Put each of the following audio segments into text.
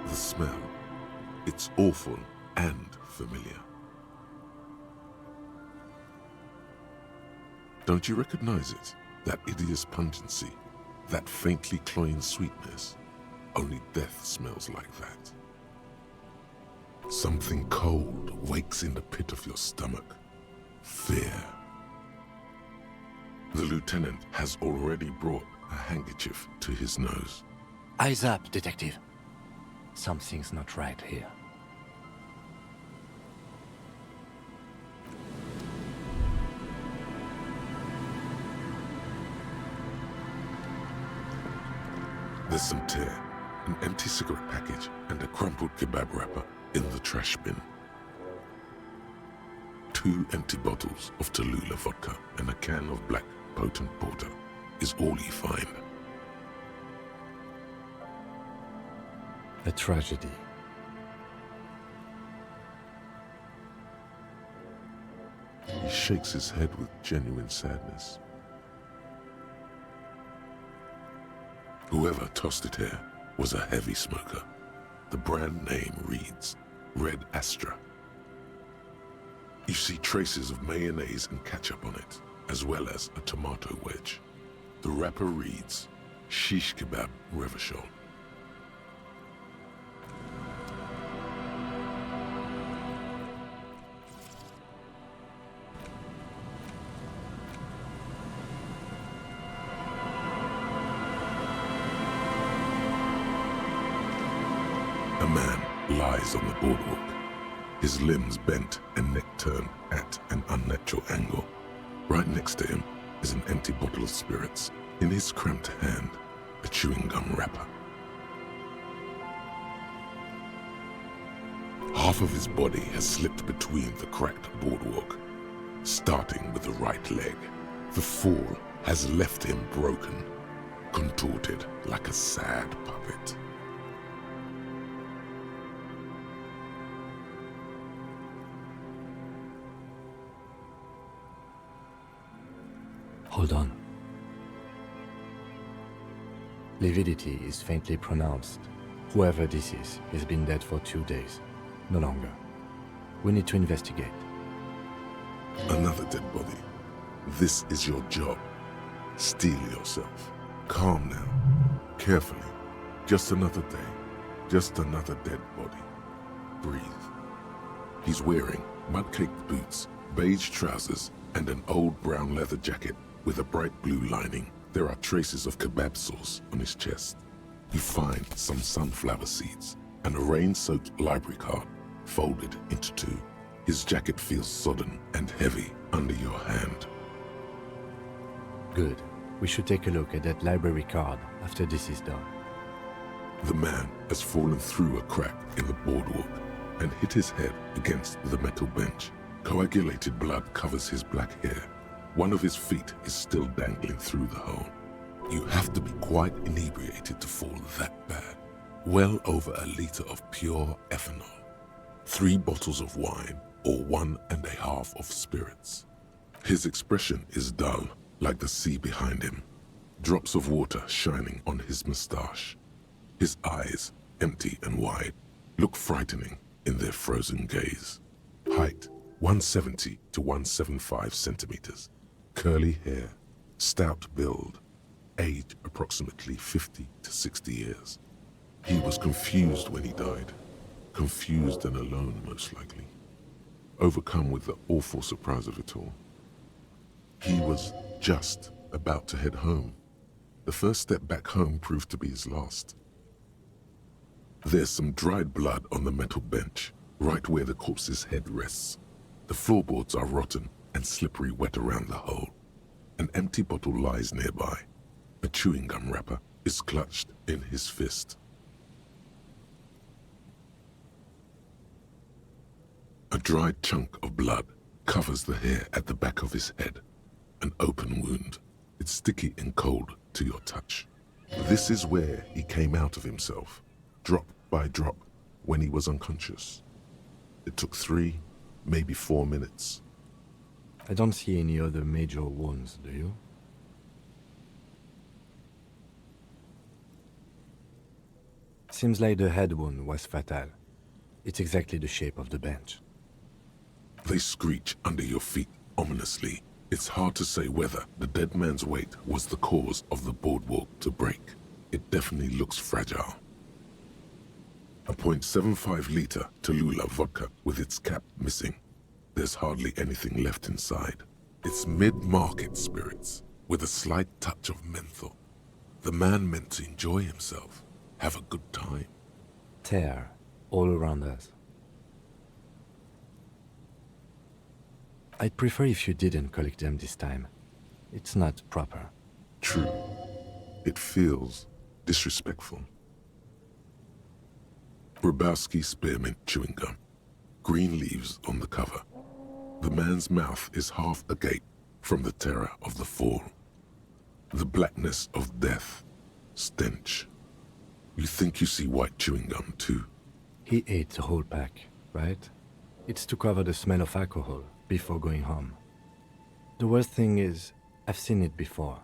The smell, it's awful and familiar. Don't you recognize it? That hideous pungency, that faintly cloying sweetness. Only death smells like that. Something cold wakes in the pit of your stomach. Fear. The lieutenant has already brought a handkerchief to his nose. Eyes up, detective. Something's not right here. There's some tear, an empty cigarette package, and a crumpled kebab wrapper in the trash bin. 2 empty bottles of Tallulah vodka and a can of black potent porter is all you find. A tragedy. He shakes his head with genuine sadness. Whoever tossed it here was a heavy smoker. The brand name reads Red Astra. You see traces of mayonnaise and ketchup on it, as well as a tomato wedge. The wrapper reads Shish Kebab Revachol. A man lies on the boardwalk, his limbs bent and neck turned at an unnatural angle. Right next to him is an empty bottle of spirits. In his cramped hand, a chewing gum wrapper. Half of his body has slipped between the cracked boardwalk, starting with the right leg. The fall has left him broken, contorted like a sad puppet. Hold on. Lividity is faintly pronounced. Whoever this is has been dead for 2 days. No longer. We need to investigate. Another dead body. This is your job. Steel yourself. Calm now. Carefully. Just another day. Just another dead body. Breathe. He's wearing mud-caked boots, beige trousers, and an old brown leather jacket with a bright blue lining. There are traces of kebab sauce on his chest. You find some sunflower seeds and a rain-soaked library card folded into 2. His jacket feels sodden and heavy under your hand. Good. We should take a look at that library card after this is done. The man has fallen through a crack in the boardwalk and hit his head against the metal bench. Coagulated blood covers his black hair. One of his feet is still dangling through the hole. You have to be quite inebriated to fall that bad. Well over a liter of pure ethanol. 3 bottles of wine or 1.5 of spirits. His expression is dull, like the sea behind him. Drops of water shining on his mustache. His eyes, empty and wide, look frightening in their frozen gaze. Height, 170 to 175 centimeters. Curly hair, stout build, age approximately 50 to 60 years. He was confused when he died. Confused and alone, most likely. Overcome with the awful surprise of it all. He was just about to head home. The first step back home proved to be his last. There's some dried blood on the metal bench. right where the corpse's head rests. The floorboards are rotten and slippery wet around the hole. An empty bottle lies nearby. A chewing gum wrapper is clutched in his fist. A dried chunk of blood covers the hair at the back of his head. An open wound. It's sticky and cold to your touch. This is where he came out of himself, drop by drop, when he was unconscious. It took 3, maybe 4 minutes. I don't see any other major wounds, do you? Seems like the head wound was fatal. It's exactly the shape of the bench. They screech under your feet ominously. It's hard to say whether the dead man's weight was the cause of the boardwalk to break. It definitely looks fragile. A .75-liter Tallulah vodka with its cap missing. There's hardly anything left inside. It's mid-market spirits with a slight touch of menthol. The man meant to enjoy himself, have a good time. Tear all around us. I'd prefer if you didn't collect them this time. It's not proper. True. It feels disrespectful. Grabowski spearmint chewing gum. Green leaves on the cover. The man's mouth is half agape from the terror of the fall. The blackness of death. Stench. You think you see white chewing gum too? He ate the whole pack, right? It's to cover the smell of alcohol before going home. The worst thing is, I've seen it before.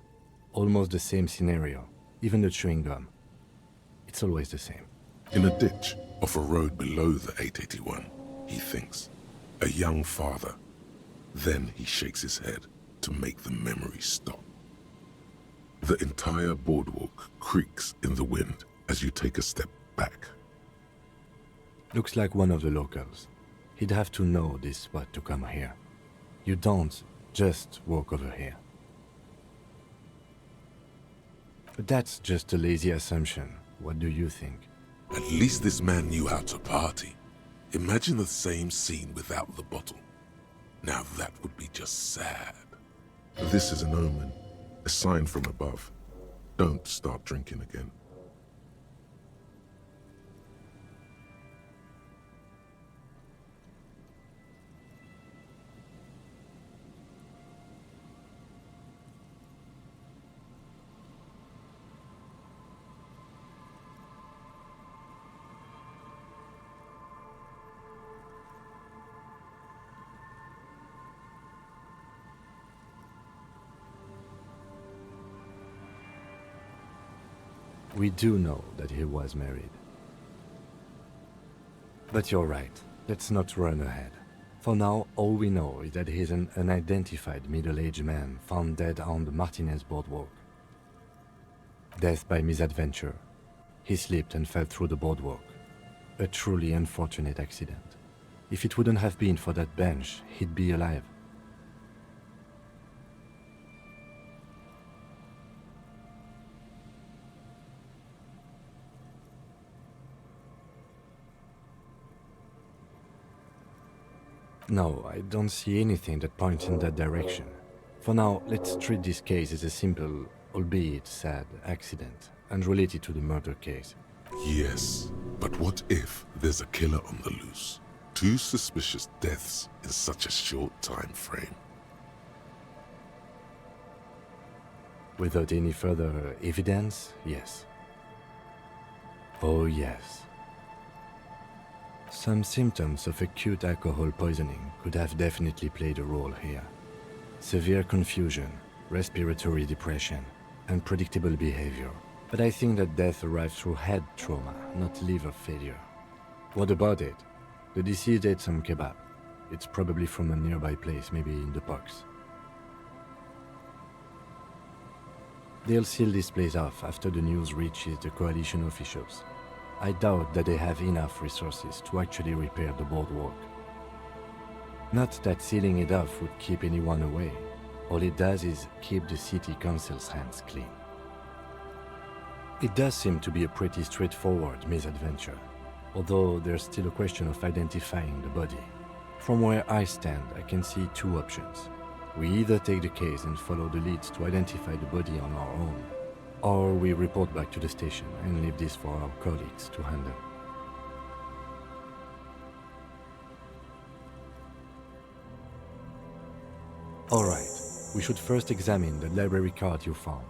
Almost the same scenario, even the chewing gum. It's always the same. In a ditch off a road below the 881, he thinks. A young father. Then he shakes his head to make the memory stop. The entire boardwalk creaks in the wind as you take a step back. Looks like one of the locals. He'd have to know this spot to come here. You don't just walk over here. But that's just a lazy assumption. What do you think? At least this man knew how to party. Imagine the same scene without the bottle. Now that would be just sad. This is an omen, a sign from above. Don't start drinking again. We do know that he was married. But you're right, let's not run ahead. For now, all we know is that he's an unidentified middle-aged man found dead on the Martinez boardwalk. Death by misadventure. He slipped and fell through the boardwalk. A truly unfortunate accident. If it wouldn't have been for that bench, he'd be alive. No, I don't see anything that points in that direction. For now, let's treat this case as a simple, albeit sad, accident, unrelated to the murder case. Yes, but what if there's a killer on the loose? 2 suspicious deaths in such a short time frame. Without any further evidence, yes. Oh yes. Some symptoms of acute alcohol poisoning could have definitely played a role here. Severe confusion, respiratory depression, unpredictable behavior. But I think that death arrived through head trauma, not liver failure. What about it? The deceased ate some kebab. It's probably from a nearby place, maybe in the parks. They'll seal this place off after the news reaches the coalition officials. I doubt that they have enough resources to actually repair the boardwalk. Not that sealing it off would keep anyone away. All it does is keep the city council's hands clean. It does seem to be a pretty straightforward misadventure. although there's still a question of identifying the body. From where I stand, I can see two options. We either take the case and follow the leads to identify the body on our own, or we report back to the station and leave this for our colleagues to handle. Alright, we should first examine the library card you found.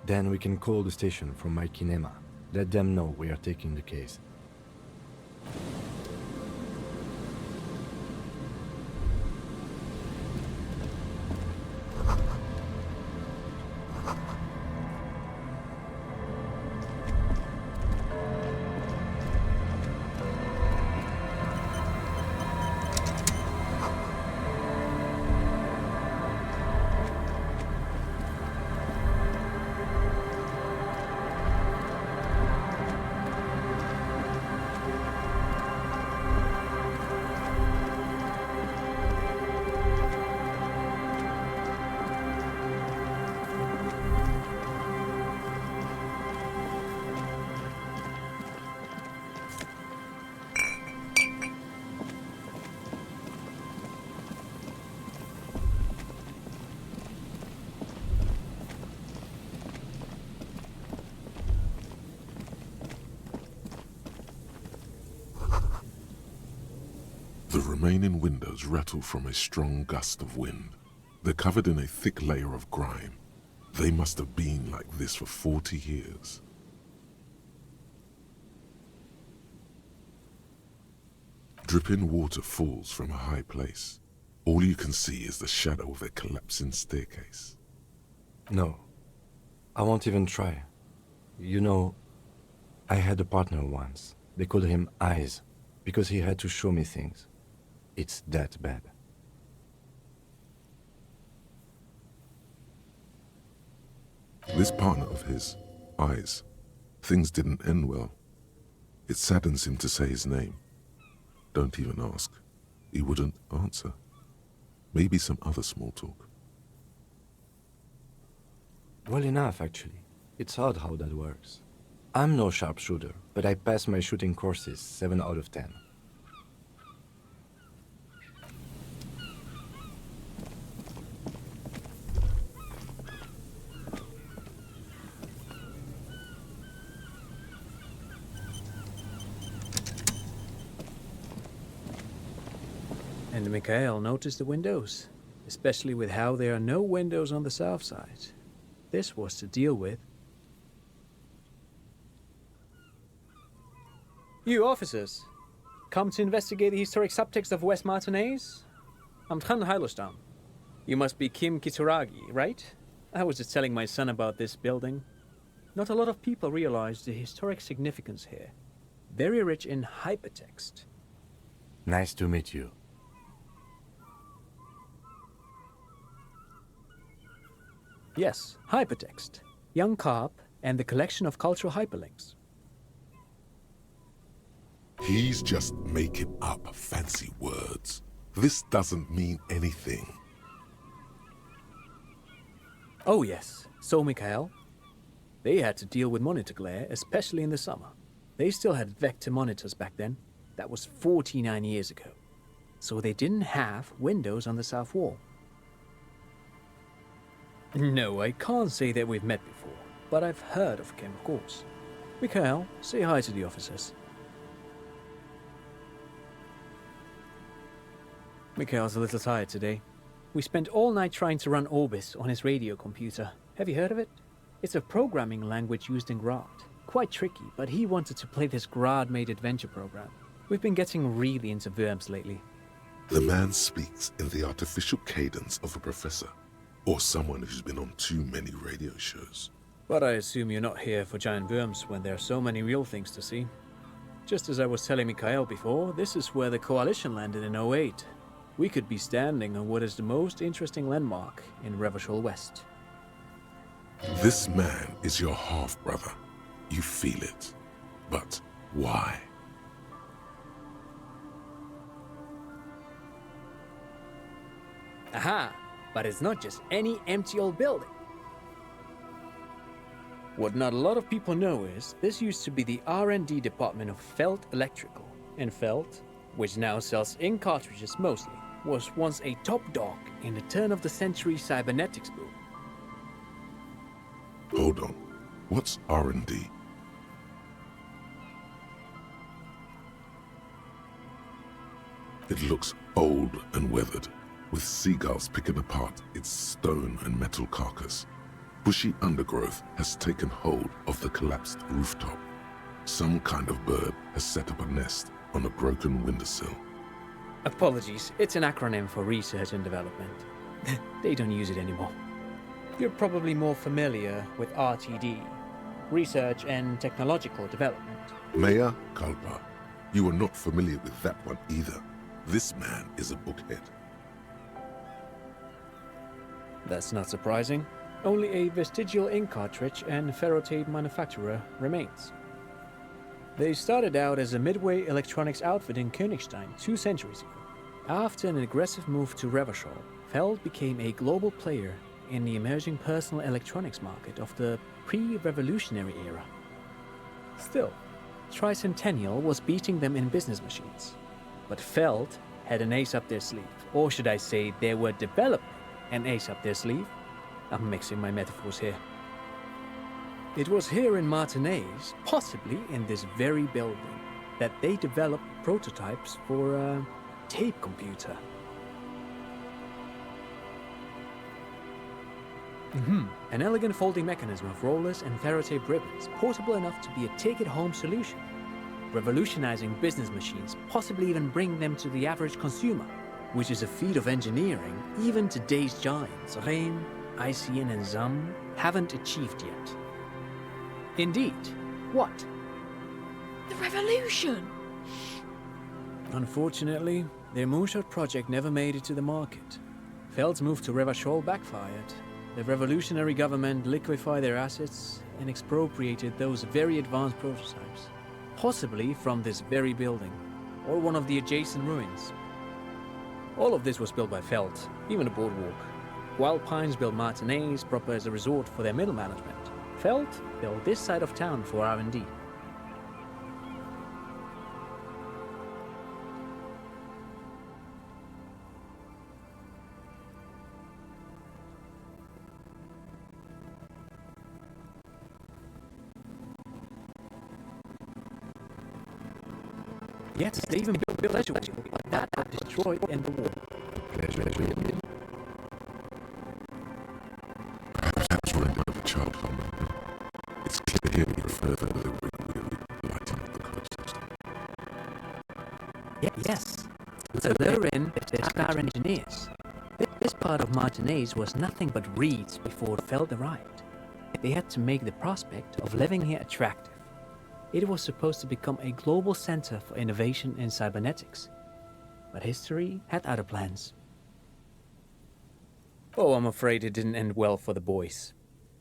Then we can call the station from my kinema. Let them know we are taking the case. The remaining windows rattle from a strong gust of wind. They're covered in a thick layer of grime. They must have been like this for 40 years. Dripping water falls from a high place. All you can see is the shadow of a collapsing staircase. No, I won't even try. You know, I had a partner once. They called him Eyes, because he had to show me things. It's that bad. This partner of his, Eyes, things didn't end well. It saddens him to say his name. Don't even ask. He wouldn't answer. Maybe some other small talk. Well enough, actually. It's odd how that works. I'm no sharpshooter, but I pass my shooting courses 7 out of 10. And Mikhail noticed the windows, especially with how there are no windows on the south side. This was to deal with. You officers, come to investigate the historic subtext of West Martinez? I'm Tran Heilostam. You must be Kim Kituragi, right? I was just telling my son about this building. Not a lot of people realize the historic significance here. Very rich in hypertext. Nice to meet you. Yes, hypertext. Young Carp and the collection of cultural hyperlinks. He's just making up fancy words. This doesn't mean anything. Oh yes, so Mikhail. They had to deal with monitor glare, especially in the summer. They still had vector monitors back then. That was 49 years ago. So they didn't have windows on the south wall. No, I can't say that we've met before, but I've heard of Kim, of course. Mikhail, say hi to the officers. Mikhail's a little tired today. We spent all night trying to run Orbis on his radio computer. Have you heard of it? It's a programming language used in Grad. Quite tricky, but he wanted to play this Grad-made adventure program. We've been getting really into Worms lately. The man speaks in the artificial cadence of a professor, or someone who's been on too many radio shows. But I assume you're not here for giant worms when there are so many real things to see. Just as I was telling Mikhail before, this is where the Coalition landed in '08. We could be standing on what is the most interesting landmark in Revachol West. This man is your half-brother. You feel it. But why? Aha! But it's not just any empty old building. What not a lot of people know is this used to be the R&D department of Feld Electrical. And Feld, which now sells ink cartridges mostly, was once a top dog in the turn-of-the-century cybernetics boom. Hold on. What's R&D? It looks old and weathered, with seagulls picking apart its stone and metal carcass. Bushy undergrowth has taken hold of the collapsed rooftop. Some kind of bird has set up a nest on a broken windowsill. Apologies, it's an acronym for research and development. They don't use it anymore. You're probably more familiar with RTD, Research and Technological Development. Mea culpa. You are not familiar with that one either. This man is a bookhead. That's not surprising. Only a vestigial ink cartridge and ferrotape manufacturer remains. They started out as a midway electronics outfit in Königstein 2 centuries ago. After an aggressive move to Revachol, Feld became a global player in the emerging personal electronics market of the pre-revolutionary era. Still, Tricentennial was beating them in business machines. But Feld had an ace up their sleeve, or should I say they were developing an ace up their sleeve? I'm mixing my metaphors here. It was here in Martinez, possibly in this very building, that they developed prototypes for a tape computer. An elegant folding mechanism of rollers and ferrotape ribbons, portable enough to be a take-it-home solution, revolutionizing business machines, possibly even bring them to the average consumer, which is a feat of engineering even today's giants, Rein, ICN and ZAM, haven't achieved yet. Indeed. What? The revolution! Unfortunately, their moonshot project never made it to the market. Feld's move to Revachol backfired. The revolutionary government liquefied their assets and expropriated those very advanced prototypes, possibly from this very building, or one of the adjacent ruins. All of this was built by Feld, even the boardwalk. Wild Pines built Martinez proper as a resort for their middle management. Feld built this side of town for R&D. Yes, they even built a pleasure wheel, but that got destroyed in the war. Pleasure wheel. Perhaps run by the child home. It's clear here you further the rig-weary lighting up the coast. Yes. So therein, their star engineers. This part of Martinez was nothing but reeds before Feld arrived. They had to make the prospect of living here attractive. It was supposed to become a global center for innovation in cybernetics. But history had other plans. Oh, I'm afraid it didn't end well for the boys.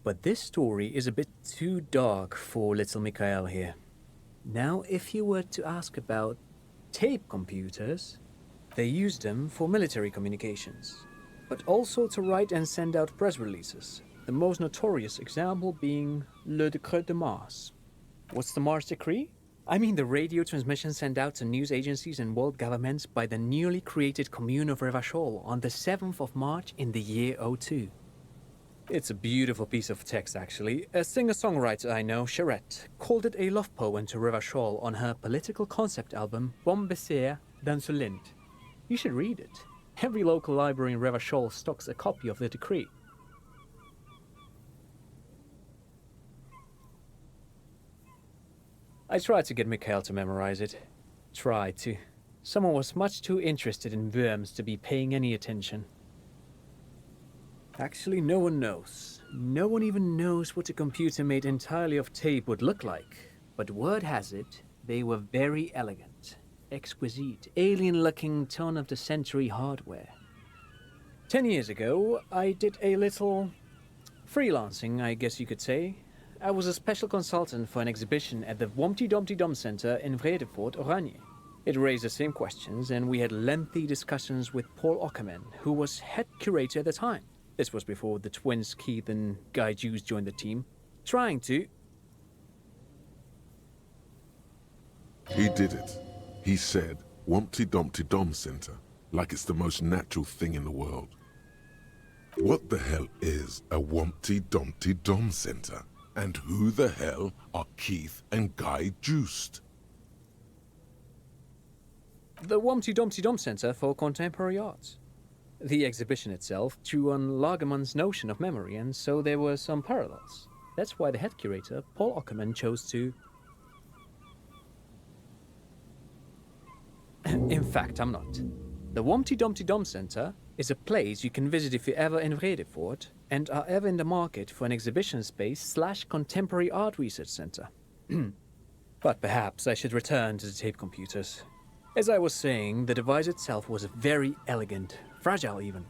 But this story is a bit too dark for little Mikhail here. Now, if you were to ask about tape computers, they used them for military communications, but also to write and send out press releases, the most notorious example being Le Décret de Mars. What's the Mars Decree? I mean the radio transmission sent out to news agencies and world governments by the newly created commune of Revachol on the 7th of March in the year 02. It's a beautiful piece of text, actually. A singer-songwriter I know, Charette, called it a love poem to Revachol on her political concept album, Bon Baiser dans le Lind. You should read it. Every local library in Revachol stocks a copy of the decree. I tried to get Mikhail to memorize it. Tried to. Someone was much too interested in worms to be paying any attention. Actually, no one knows. No one even knows what a computer made entirely of tape would look like. But word has it, they were very elegant, exquisite, alien-looking turn-of-the-century hardware. 10 years ago, I did a little freelancing, I guess you could say. I was a special consultant for an exhibition at the Womty Dumpty Dum Center in Vredefort, Oranje. It raised the same questions, and we had lengthy discussions with Paul Ockerman, who was head curator at the time. This was before the twins Keith and Guy Jews joined the team. trying to... He did it. He said, Wumpty Dumpty Dom Center, like it's the most natural thing in the world. What the hell is a Wumpty Dumpty Dom Center? And who the hell are Keith and Guy Joost? The Wumpty Dumpty Dom Center for Contemporary Arts. The exhibition itself drew on Lagerman's notion of memory, and so there were some parallels. That's why the head curator, Paul Ockerman, chose to... In fact, I'm not. The Wumpty Dumpty Dom Center is a place you can visit if you're ever in Vredefort and are ever in the market for an exhibition space / contemporary art research center. But perhaps I should return to the tape computers. As I was saying, the device itself was very elegant, fragile even.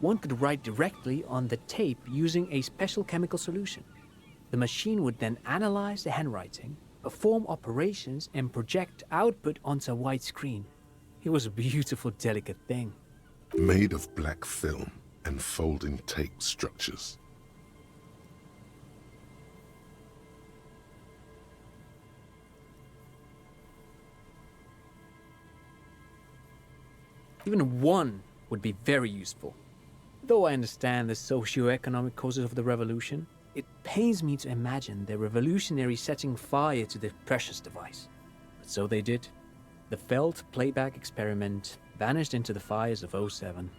One could write directly on the tape using a special chemical solution. The machine would then analyze the handwriting, perform operations, and project output onto a white screen. It was a beautiful, delicate thing. Made of black film and folding tape structures. Even one would be very useful. Though I understand the socio-economic causes of the revolution, it pains me to imagine the revolutionaries setting fire to the precious device. But so they did. The failed playback experiment vanished into the fires of '07.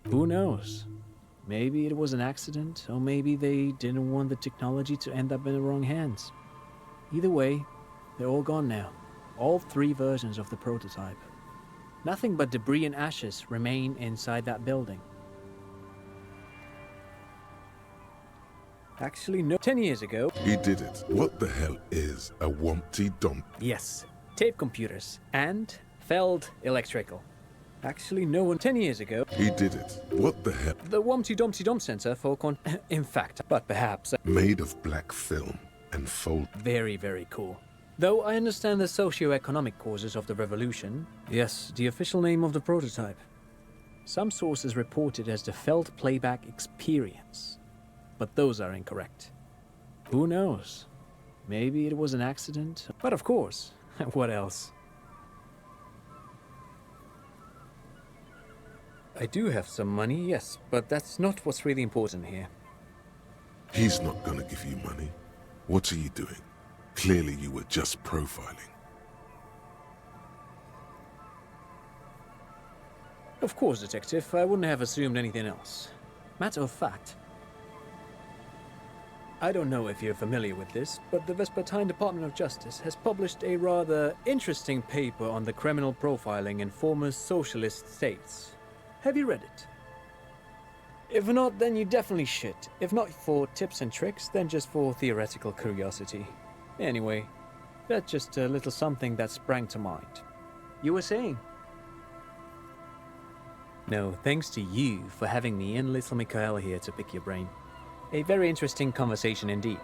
Who knows? Maybe it was an accident, or maybe they didn't want the technology to end up in the wrong hands. Either way, they're all gone now. All 3 versions of the prototype. Nothing but debris and ashes remain inside that building. Actually, no. 10 years ago... He did it. What the hell is a Wumpty Dump? Yes, tape computers and Feld Electrical. Actually, no one 10 years ago... He did it. What the hell? The Wumpty Dumpty Dom Center for in fact, but perhaps... Made of black film and fold... Very, very cool. Though I understand the socio-economic causes of the revolution, yes, the official name of the prototype. Some sources report it as the Feld Playback Experience, but those are incorrect. Who knows? Maybe it was an accident, but of course, what else? I do have some money, yes, but that's not what's really important here. He's not gonna give you money. What are you doing? Clearly you were just profiling. Of course, Detective. I wouldn't have assumed anything else. Matter of fact, I don't know if you're familiar with this, but the Vespertine Department of Justice has published a rather interesting paper on the criminal profiling in former socialist states. Have you read it? If not, then you definitely should. If not for tips and tricks, then just for theoretical curiosity. Anyway, that's just a little something that sprang to mind. You were saying? No, thanks to you for having me and little Mikhail here to pick your brain. A very interesting conversation indeed.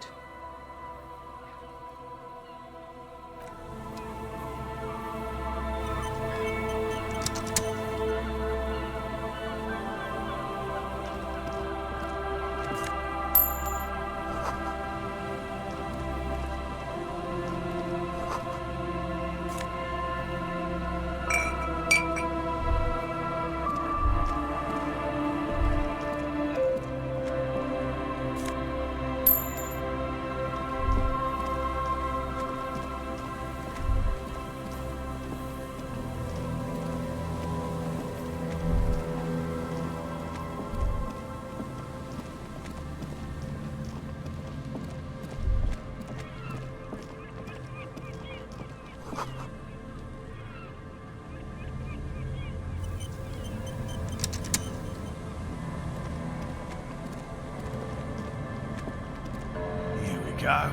Go.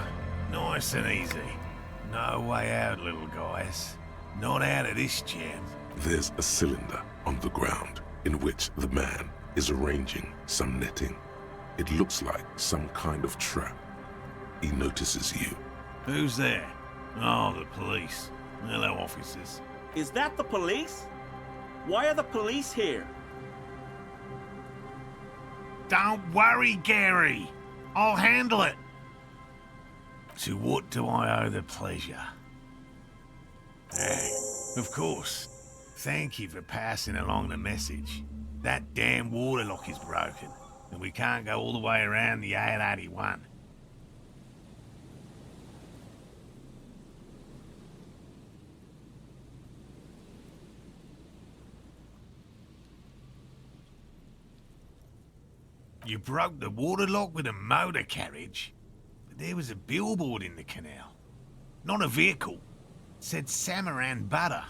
Nice and easy. No way out, little guys. Not out of this jam. There's a cylinder on the ground in which the man is arranging some netting. It looks like some kind of trap. He notices you. Who's there? Oh, the police. Hello, officers. Is that the police? Why are the police here? Don't worry, Gary. I'll handle it. To what do I owe the pleasure? Of course. Thank you for passing along the message. That damn water lock is broken, and we can't go all the way around the A81. You broke the water lock with a motor carriage? But there was a billboard in the canal. Not a vehicle. It said Samaran Butter.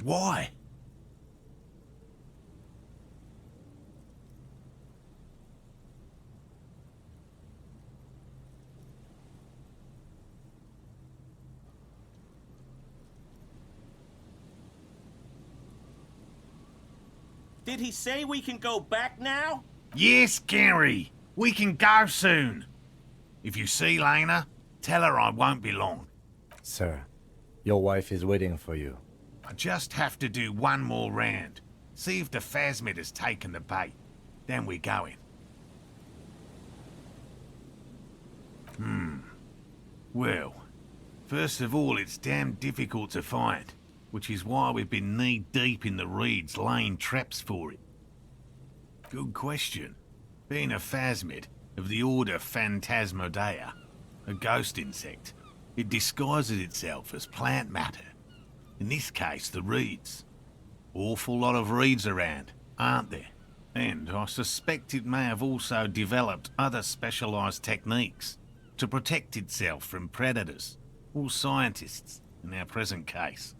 Why? Did he say we can go back now? Yes, Gary. We can go soon. If you see Lena, tell her I won't be long. Sir, your wife is waiting for you. I just have to do one more round. See if the phasmid has taken the bait. Then we go in. Well, first of all, it's damn difficult to find, which is why we've been knee-deep in the reeds laying traps for it. Good question. Being a phasmid of the order Phantasmodea, a ghost insect, it disguises itself as plant matter. In this case, the reeds. Awful lot of reeds around, aren't there? And I suspect it may have also developed other specialised techniques to protect itself from predators, or scientists, in our present case.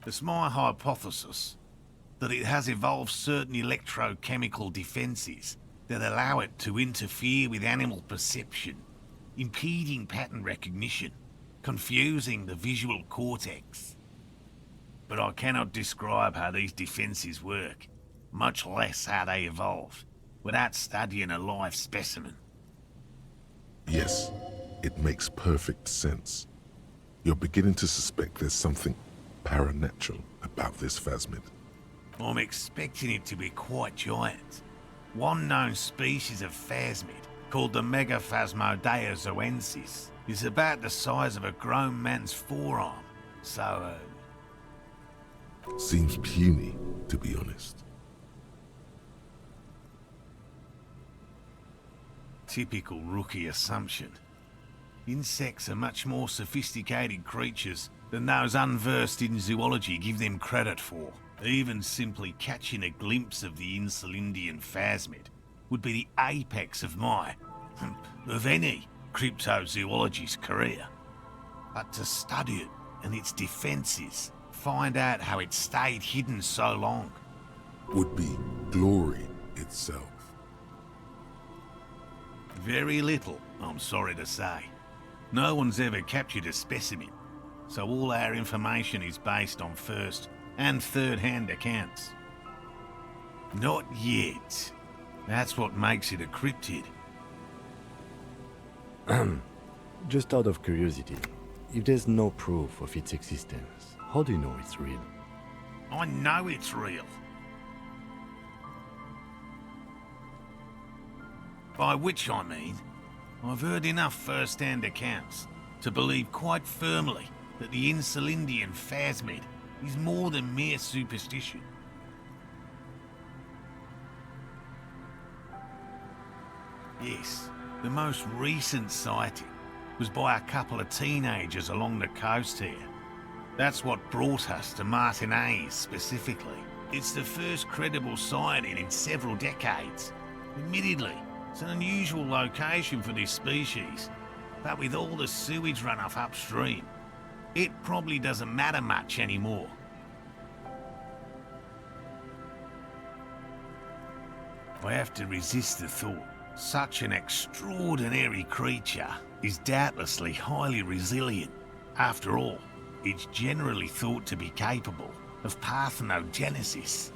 It's my hypothesis that it has evolved certain electrochemical defences that allow it to interfere with animal perception, impeding pattern recognition, confusing the visual cortex. But I cannot describe how these defences work, much less how they evolved, without studying a live specimen. Yes, it makes perfect sense. You're beginning to suspect there's something paranatural about this phasmid. I'm expecting it to be quite giant. One known species of phasmid, called the Megaphasmodea zoensis, is about the size of a grown man's forearm, so, Seems puny, to be honest. typical rookie assumption. Insects are much more sophisticated creatures than those unversed in zoology give them credit for. Even simply catching a glimpse of the Insulindian phasmid would be the apex of my, of any, cryptozoologist's career. But to study it and its defences, find out how it stayed hidden so long. Would be glory itself. Very little, I'm sorry to say. No one's ever captured a specimen, so all our information is based on first and third-hand accounts. Not yet. That's what makes it a cryptid. Just out of curiosity, if there's no proof of its existence, how do you know it's real? I know it's real. By which I mean, I've heard enough first-hand accounts to believe quite firmly that the Insulindian phasmid is more than mere superstition. Yes, the most recent sighting was by a couple of teenagers along the coast here. That's what brought us to Martinez specifically. It's the first credible sighting in several decades. Admittedly, it's an unusual location for this species, but with all the sewage runoff upstream, it probably doesn't matter much anymore. I have to resist the thought Such an extraordinary creature is doubtlessly highly resilient. After all, it's generally thought to be capable of parthenogenesis.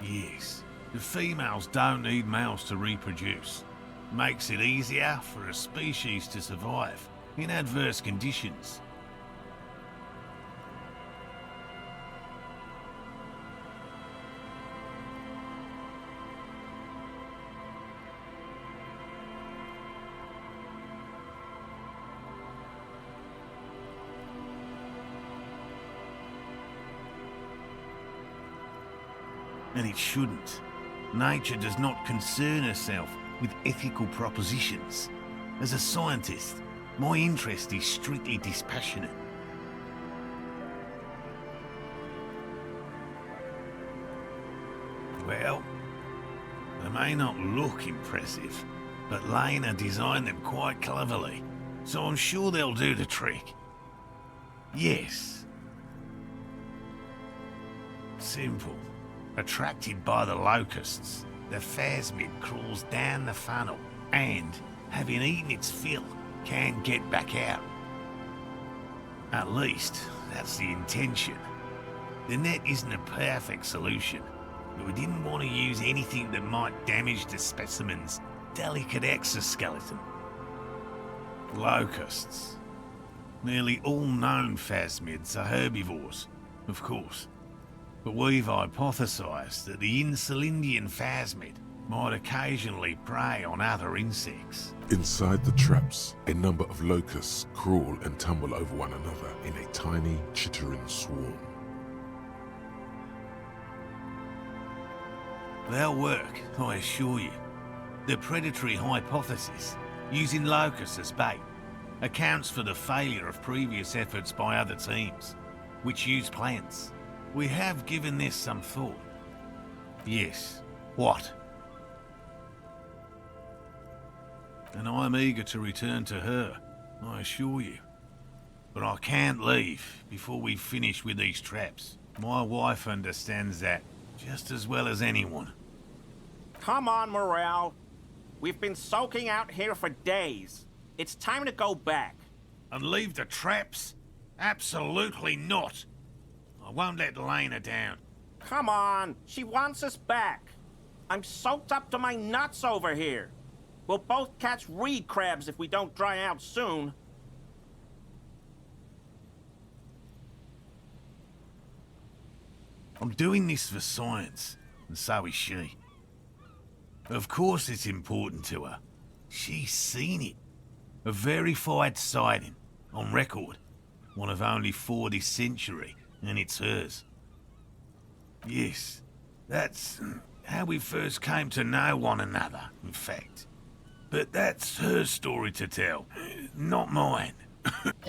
Yes, the females don't need males to reproduce. Makes it easier for a species to survive in adverse conditions. And it shouldn't. Nature does not concern herself with ethical propositions. As a scientist, my interest is strictly dispassionate. Well, they may not look impressive, but Lena designed them quite cleverly, so I'm sure they'll do the trick. Yes. Simple. Attracted by the locusts, the phasmid crawls down the funnel and, having eaten its fill, can get back out. At least, that's the intention. The net isn't a perfect solution, but we didn't want to use anything that might damage the specimen's delicate exoskeleton. Locusts. Nearly all known phasmids are herbivores, of course. But we've hypothesized that the Insulindian phasmid might occasionally prey on other insects. Inside the traps, a number of locusts crawl and tumble over one another in a tiny, chittering swarm. They'll work, I assure you. The predatory hypothesis, using locusts as bait, accounts for the failure of previous efforts by other teams, which use plants. We have given this some thought. Yes. What? And I'm eager to return to her, I assure you. But I can't leave before we finish with these traps. My wife understands that just as well as anyone. Come on, Morale. We've been soaking out here for days. It's time to go back. And leave the traps? Absolutely not. I won't let Lena down. Come on, she wants us back. I'm soaked up to my nuts over here. We'll both catch reed crabs if we don't dry out soon. I'm doing this for science, and so is she. Of course it's important to her. She's seen it. A verified sighting, on record. One of only 4 this century, and it's hers. Yes, that's how we first came to know one another, in fact. But that's her story to tell, not mine.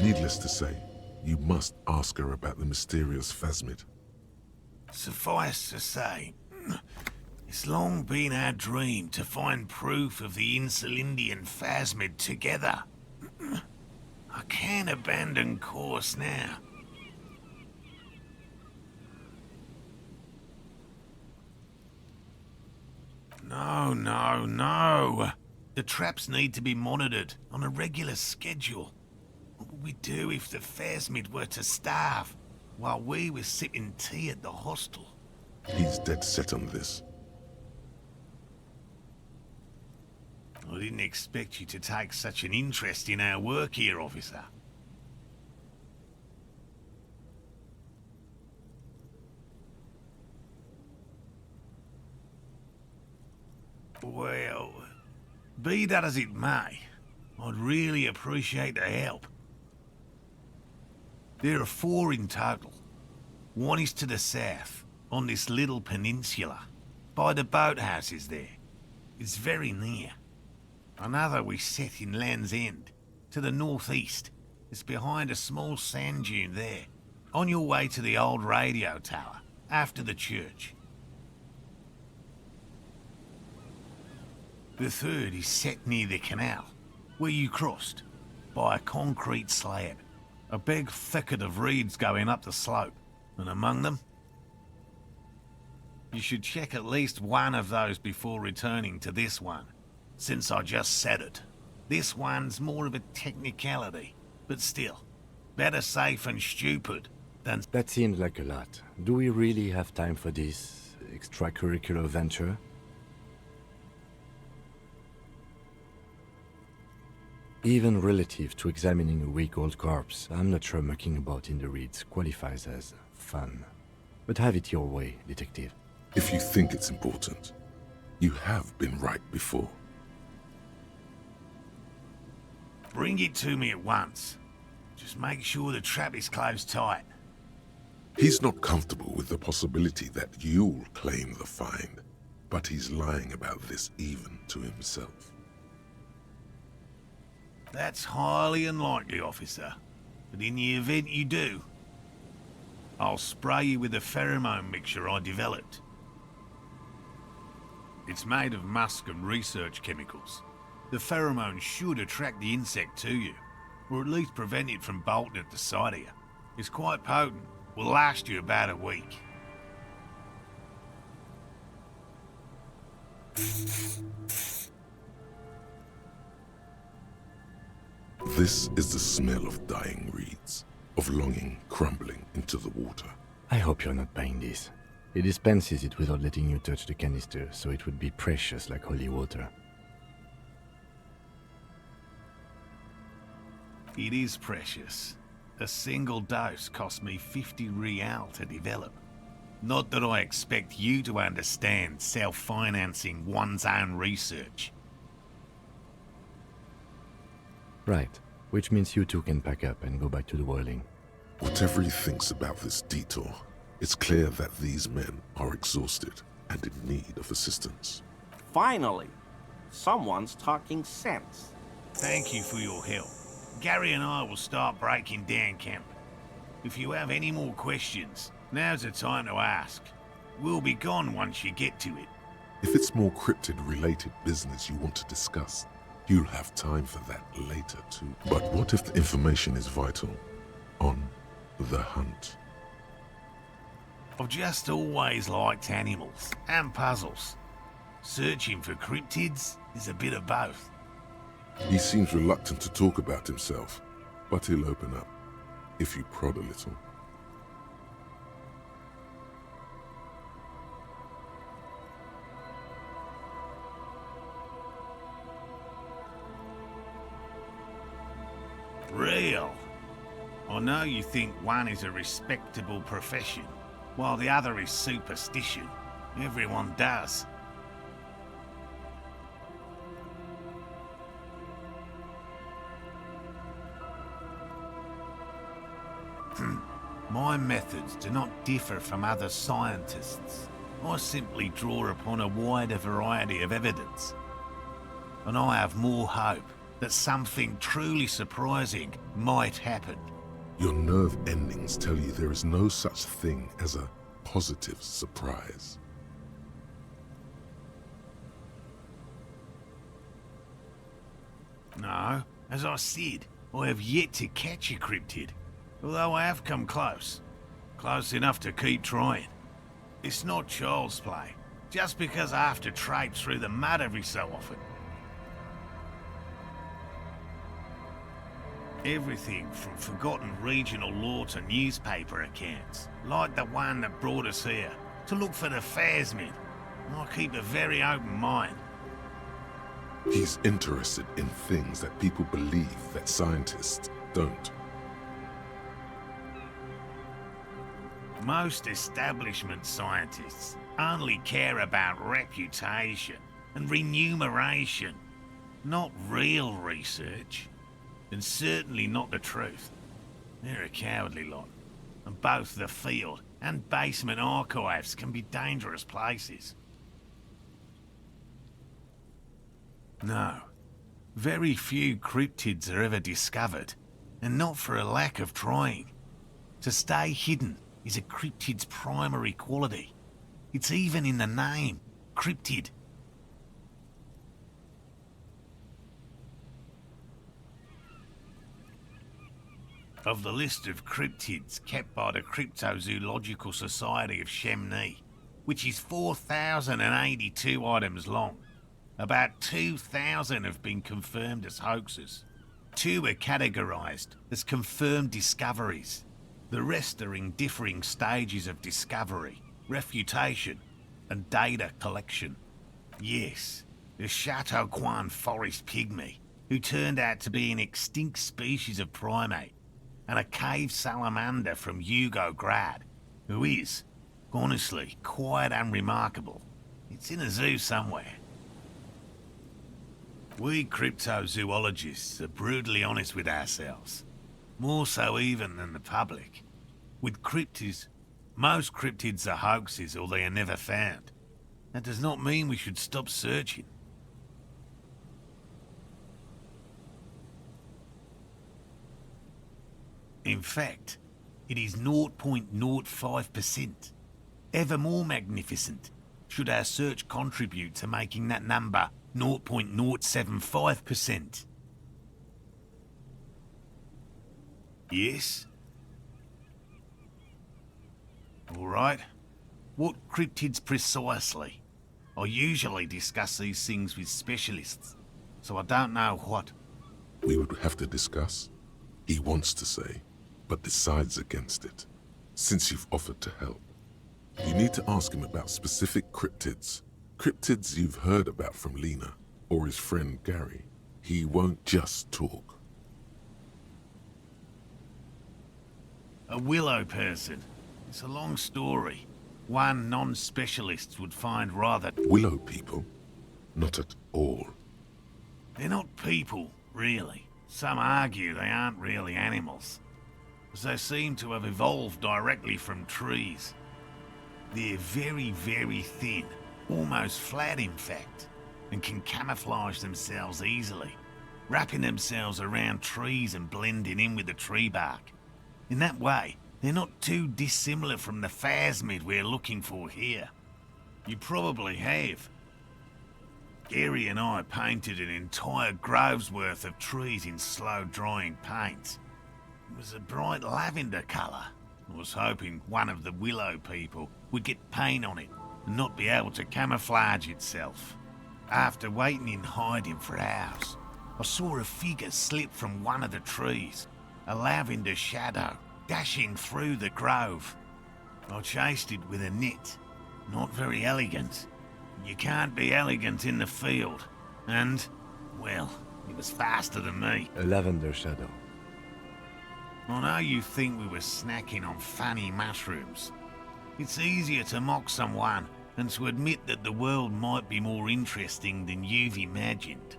Needless to say, you must ask her about the mysterious phasmid. Suffice to say, it's long been our dream to find proof of the Insulindian phasmid together. I can't abandon course now. No. The traps need to be monitored on a regular schedule. What would we do if the phasmid were to starve while we were sipping tea at the hostel? He's dead set on this. I didn't expect you to take such an interest in our work here, officer. Well, be that as it may, I'd really appreciate the help. There are 4 in total. One is to the south, on this little peninsula, by the boathouses there. It's very near. Another we set in Land's End, to the northeast. It's behind a small sand dune there, on your way to the old radio tower, after the church. The third is set near the canal, where you crossed, by a concrete slab. A big thicket of reeds going up the slope, and among them... You should check at least one of those before returning to this one, since I just said it. This one's more of a technicality, but still, better safe and stupid than... That seems like a lot. Do we really have time for this extracurricular venture? Even relative to examining a week-old corpse, I'm not sure mucking about in the reeds qualifies as fun. But have it your way, detective. If you think it's important, you have been right before. Bring it to me at once. Just make sure the trap is closed tight. He's not comfortable with the possibility that you'll claim the find, but he's lying about this even to himself. That's highly unlikely, officer. But in the event you do, I'll spray you with a pheromone mixture I developed. It's made of musk and research chemicals. The pheromone should attract the insect to you, or at least prevent it from bolting at the sight of you. It's quite potent. Will last you about a week. This is the smell of dying reeds, of longing crumbling into the water. I hope you're not buying this. He dispenses it without letting you touch the canister, so it would be precious like holy water. It is precious. A single dose cost me 50 real to develop. Not that I expect you to understand self-financing one's own research. Right, which means you two can pack up and go back to the whirling. Whatever he thinks about this detour, it's clear that these men are exhausted and in need of assistance. Finally, someone's talking sense. Thank you for your help. Gary and I will start breaking down camp. If you have any more questions, now's the time to ask. We'll be gone once you get to it. If it's more cryptid-related business you want to discuss, you'll have time for that later too. But what if the information is vital? On the hunt. I've just always liked animals and puzzles. Searching for cryptids is a bit of both. He seems reluctant to talk about himself, but he'll open up, if you prod a little. Real. I know you think one is a respectable profession, while the other is superstition. Everyone does. My methods do not differ from other scientists. I simply draw upon a wider variety of evidence. And I have more hope that something truly surprising might happen. Your nerve endings tell you there is no such thing as a positive surprise. No, as I said, I have yet to catch a cryptid. Although I have come close. Close enough to keep trying. It's not child's play, just because I have to traipse through the mud every so often. Everything from forgotten regional lore to newspaper accounts, like the one that brought us here, to look for the Phasmid. I keep a very open mind. He's interested in things that people believe that scientists don't. Most establishment scientists only care about reputation and remuneration, not real research, and certainly not the truth. They're a cowardly lot, and both the field and basement archives can be dangerous places. No, very few cryptids are ever discovered, and not for a lack of trying. To stay hidden is a cryptid's primary quality. It's even in the name, cryptid. Of the list of cryptids kept by the Cryptozoological Society of Chemney, which is 4,082 items long. About 2,000 have been confirmed as hoaxes. 2 are categorized as confirmed discoveries. The rest are in differing stages of discovery, refutation, and data collection. Yes, the Chateau Quan forest pygmy, who turned out to be an extinct species of primate, and a cave salamander from Yugograd, who is, honestly, quite unremarkable. It's in a zoo somewhere. We cryptozoologists are brutally honest with ourselves. More so even than the public. With cryptids, most cryptids are hoaxes or they are never found. That does not mean we should stop searching. In fact, it is 0.05%. Ever more magnificent, should our search contribute to making that number 0.075%. Yes? All right. What cryptids precisely? I usually discuss these things with specialists, so I don't know what. We would have to discuss. He wants to say, but decides against it. Since you've offered to help, you need to ask him about specific cryptids. Cryptids you've heard about from Lena or his friend Gary. He won't just talk. A willow person. It's a long story. One non-specialist would find rather... Willow people? Not at all. They're not people, really. Some argue they aren't really animals, as they seem to have evolved directly from trees. They're very, very thin, almost flat in fact, and can camouflage themselves easily, wrapping themselves around trees and blending in with the tree bark. In that way, they're not too dissimilar from the phasmid we're looking for here. You probably have. Gary and I painted an entire grove's worth of trees in slow-drying paint. It was a bright lavender colour. I was hoping one of the willow people would get paint on it and not be able to camouflage itself. After waiting in hiding for hours, I saw a figure slip from one of the trees, a lavender shadow dashing through the grove. I chased it with a net. Not very elegant. You can't be elegant in the field. And, well, it was faster than me. A lavender shadow. I know you think we were snacking on funny mushrooms. It's easier to mock someone than to admit that the world might be more interesting than you've imagined.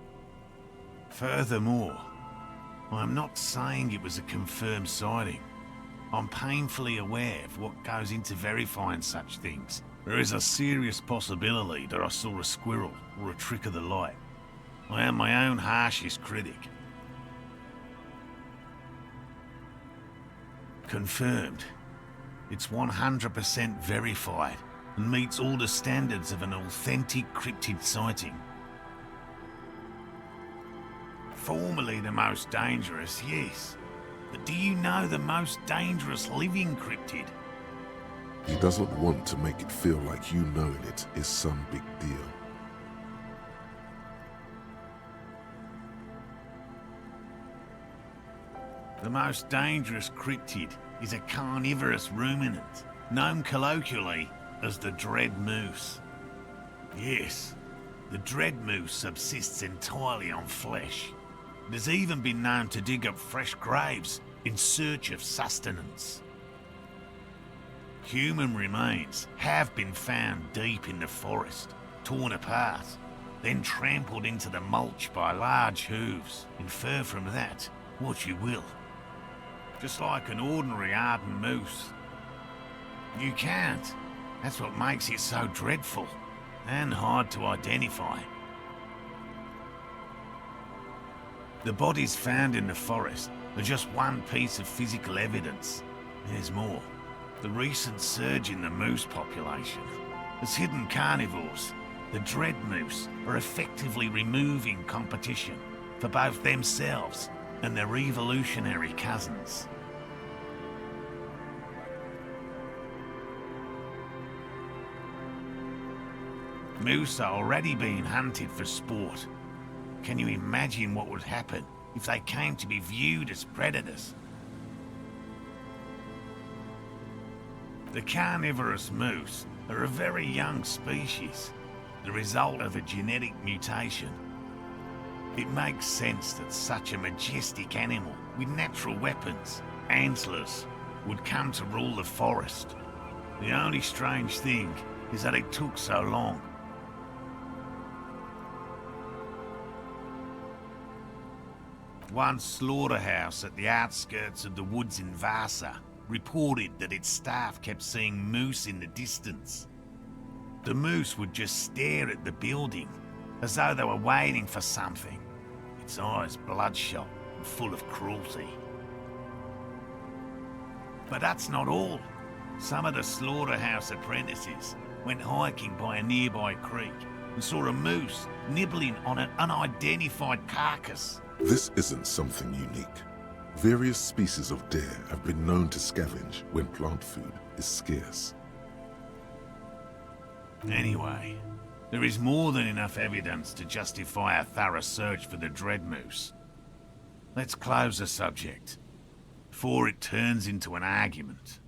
Furthermore, I'm not saying it was a confirmed sighting. I'm painfully aware of what goes into verifying such things. There is a serious possibility that I saw a squirrel or a trick of the light. I am my own harshest critic. Confirmed. It's 100% verified and meets all the standards of an authentic cryptid sighting. Formerly the most dangerous, yes. But do you know the most dangerous living cryptid? He doesn't want to make it feel like you knowing it is some big deal. The most dangerous cryptid is a carnivorous ruminant, known colloquially as the dread moose. Yes, the dread moose subsists entirely on flesh. It has even been known to dig up fresh graves in search of sustenance. Human remains have been found deep in the forest, torn apart, then trampled into the mulch by large hooves. Infer from that what you will. Just like an ordinary ardent moose. You can't. That's what makes it so dreadful and hard to identify. The bodies found in the forest are just one piece of physical evidence. There's more. The recent surge in the moose population has hidden carnivores. The dread moose are effectively removing competition for both themselves and their evolutionary cousins. Moose are already being hunted for sport. Can you imagine what would happen if they came to be viewed as predators? The carnivorous moose are a very young species, the result of a genetic mutation. It makes sense that such a majestic animal with natural weapons, antlers, would come to rule the forest. The only strange thing is that it took so long. One slaughterhouse at the outskirts of the woods in Vasa reported that its staff kept seeing moose in the distance. The moose would just stare at the building, as though they were waiting for something, its eyes bloodshot and full of cruelty. But that's not all. Some of the slaughterhouse apprentices went hiking by a nearby creek and saw a moose nibbling on an unidentified carcass. This isn't something unique. Various species of deer have been known to scavenge when plant food is scarce. Anyway, there is more than enough evidence to justify a thorough search for the dread moose. Let's close the subject, before it turns into an argument.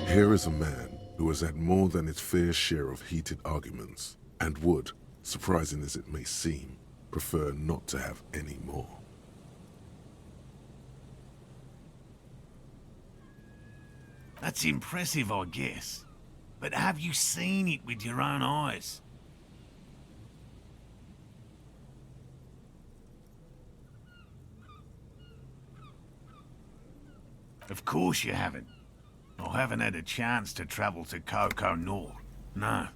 Here is a man who has had more than his fair share of heated arguments, and would, surprising as it may seem, prefer not to have any more. That's impressive, I guess. But have you seen it with your own eyes? Of course you haven't. I haven't had a chance to travel to Coco Nord. No.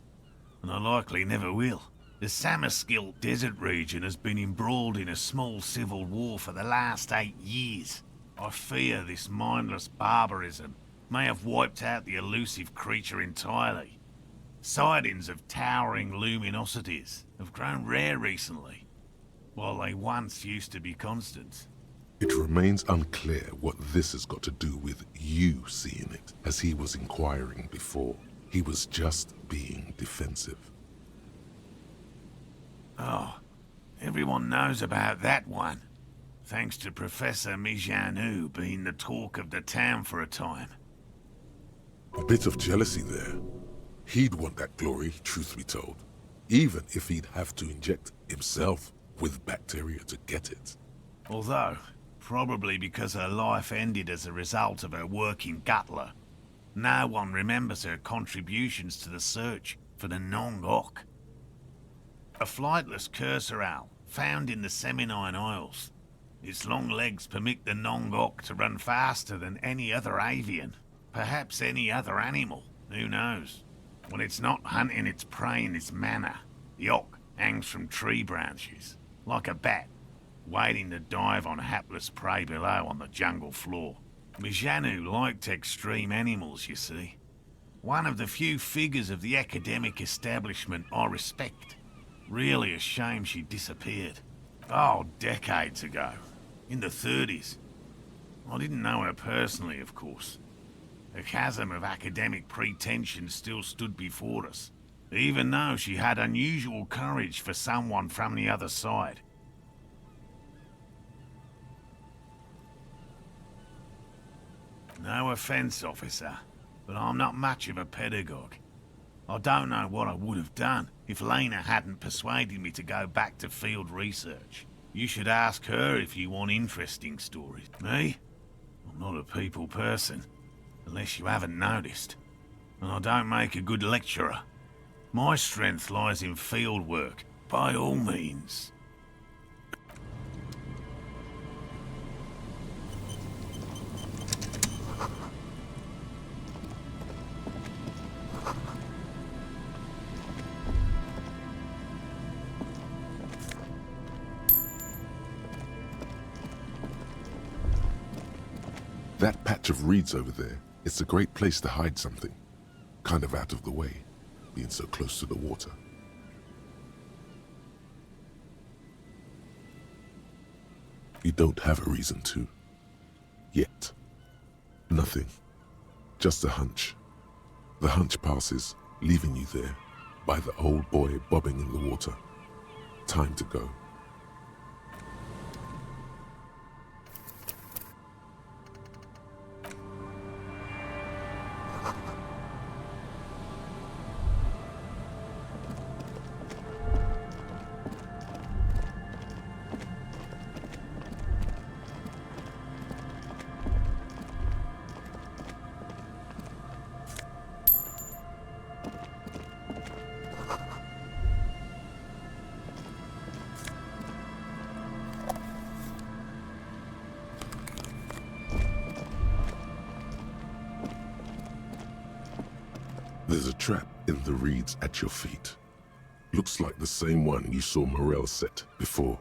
And I likely never will. The Samaskil desert region has been embroiled in a small civil war for the last 8 years. I fear this mindless barbarism may have wiped out the elusive creature entirely. Sightings of towering luminosities have grown rare recently, while they once used to be constant. It remains unclear what this has got to do with you seeing it, as he was inquiring before. He was just being defensive. Oh, everyone knows about that one, thanks to Professor Mijanu being the talk of the town for a time. A bit of jealousy there. He'd want that glory, truth be told, even if he'd have to inject himself with bacteria to get it. Although, probably because her life ended as a result of her work in Gutler, no one remembers her contributions to the search for the Nong-Ok. A flightless cursor owl found in the Seminine Isles. Its long legs permit the Nong-Ok to run faster than any other avian. Perhaps any other animal, who knows? When it's not hunting its prey in this manner, the Ok hangs from tree branches, like a bat, waiting to dive on hapless prey below on the jungle floor. Mijanu liked extreme animals, you see. One of the few figures of the academic establishment I respect. Really a shame she disappeared. Oh, decades ago. In the 30s. I didn't know her personally, of course. A chasm of academic pretension still stood before us, even though she had unusual courage for someone from the other side. No offense, officer, but I'm not much of a pedagogue. I don't know what I would have done if Lena hadn't persuaded me to go back to field research. You should ask her if you want interesting stories. Me? I'm not a people person. Unless you haven't noticed. And I don't make a good lecturer. My strength lies in field work, by all means. That patch of reeds over there, it's a great place to hide something. Kind of out of the way, being so close to the water. You don't have a reason to. Yet. Nothing. Just a hunch. The hunch passes, leaving you there, by the old boy bobbing in the water. Time to go. There's a trap in the reeds at your feet. Looks like the same one you saw Morel set before.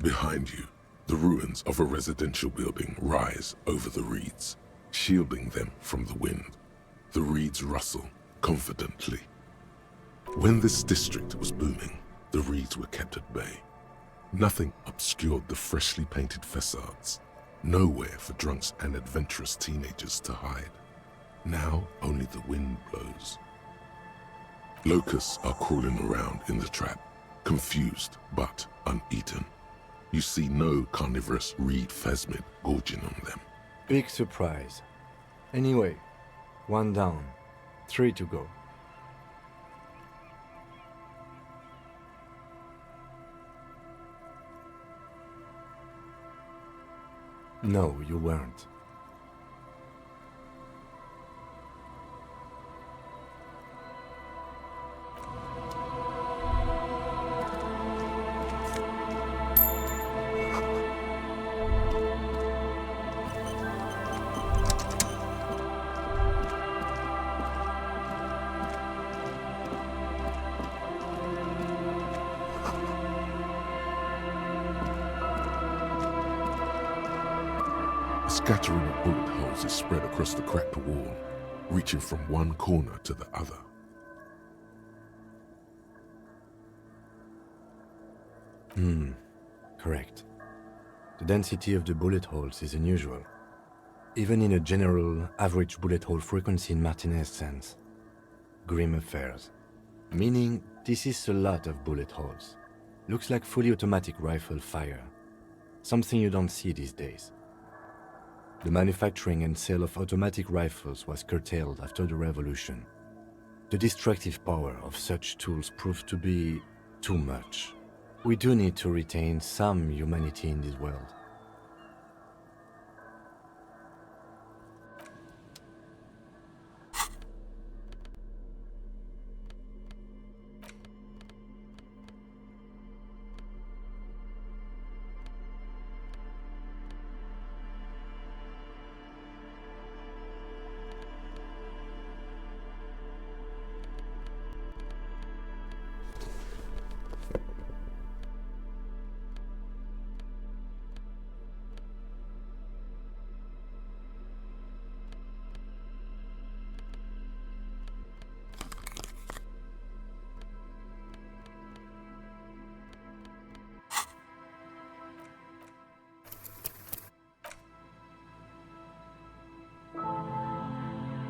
Behind you, the ruins of a residential building rise over the reeds, shielding them from the wind. The reeds rustle confidently. When this district was booming, the reeds were kept at bay. Nothing obscured the freshly painted facades. Nowhere for drunks and adventurous teenagers to hide. Now only the wind blows. Locusts are crawling around in the trap, confused but uneaten. You see no carnivorous reed phasmid gorging on them. Big surprise. Anyway, 1 down, 3 to go. No, you weren't. A scattering of bullet holes is spread across the cracked wall, reaching from one corner to the other. Correct. The density of the bullet holes is unusual, even in a general average bullet hole frequency in Martinez sense. Grim affairs. Meaning, this is a lot of bullet holes. Looks like fully automatic rifle fire. Something you don't see these days. The manufacturing and sale of automatic rifles was curtailed after the revolution. The destructive power of such tools proved to be too much. We do need to retain some humanity in this world.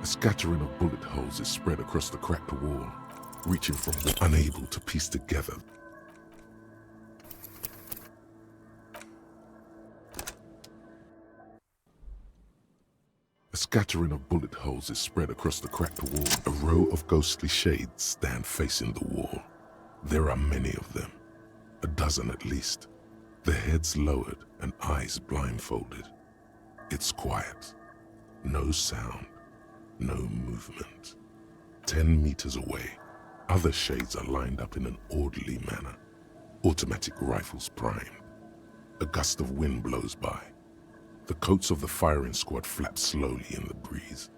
A scattering of bullet holes is spread across the cracked wall, reaching from unable to piece together. A scattering of bullet holes is spread across the cracked wall. A row of ghostly shades stand facing the wall. There are many of them, a dozen at least, their heads lowered and eyes blindfolded. It's quiet, no sound. No movement. 10 meters away, other shades are lined up in an orderly manner. Automatic rifles primed. A gust of wind blows by. The coats of the firing squad flap slowly in the breeze.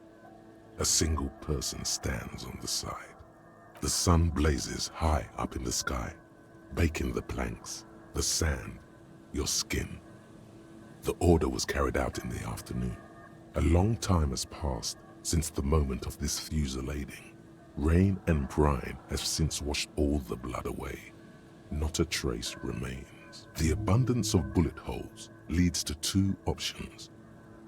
A single person stands on the side. The sun blazes high up in the sky, baking the planks, the sand, your skin. The order was carried out in the afternoon. A long time has passed since the moment of this fusillading. Rain and brine have since washed all the blood away. Not a trace remains. The abundance of bullet holes leads to 2 options.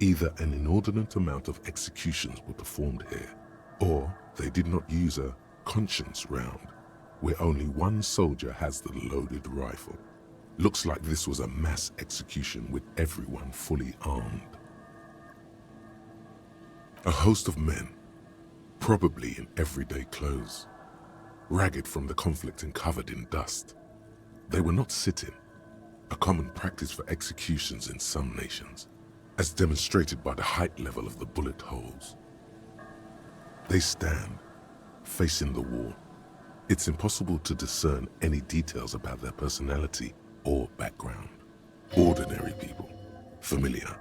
Either an inordinate amount of executions were performed here, or they did not use a conscience round where only one soldier has the loaded rifle. Looks like this was a mass execution with everyone fully armed. A host of men, probably in everyday clothes, ragged from the conflict and covered in dust. They were not sitting, a common practice for executions in some nations, as demonstrated by the height level of the bullet holes. They stand, facing the wall. It's impossible to discern any details about their personality or background. Ordinary people, familiar,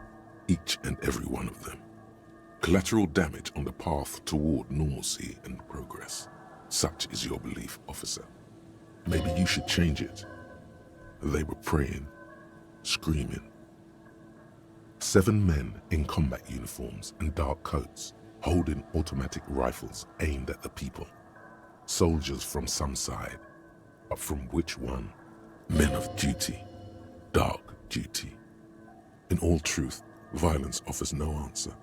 each and every one of them. Collateral damage on the path toward normalcy and progress. Such is your belief, officer. Maybe you should change it. They were praying, screaming. 7 men in combat uniforms and dark coats, holding automatic rifles aimed at the people. Soldiers from some side, but from which one? Men of duty, dark duty. In all truth, violence offers no answer.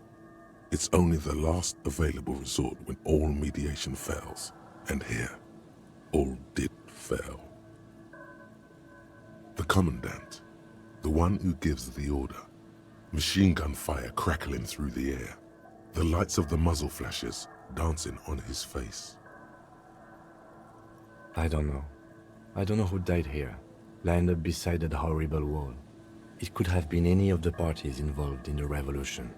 It's only the last available resort when all mediation fails. And here, all did fail. The commandant, the one who gives the order, machine gun fire crackling through the air, the lights of the muzzle flashes dancing on his face. I don't know. I don't know who died here, lined up beside that horrible wall. It could have been any of the parties involved in the revolution.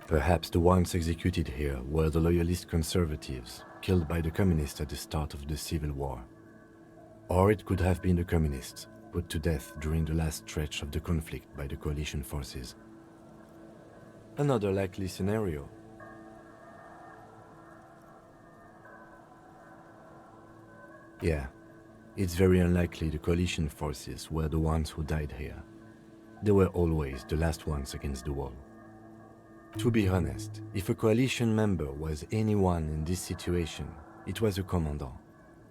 Perhaps the ones executed here were the loyalist conservatives, killed by the communists at the start of the Civil War. Or it could have been the communists, put to death during the last stretch of the conflict by the coalition forces. Another likely scenario. Yeah, it's very unlikely the coalition forces were the ones who died here. They were always the last ones against the wall. To be honest, if a coalition member was anyone in this situation, it was a commandant,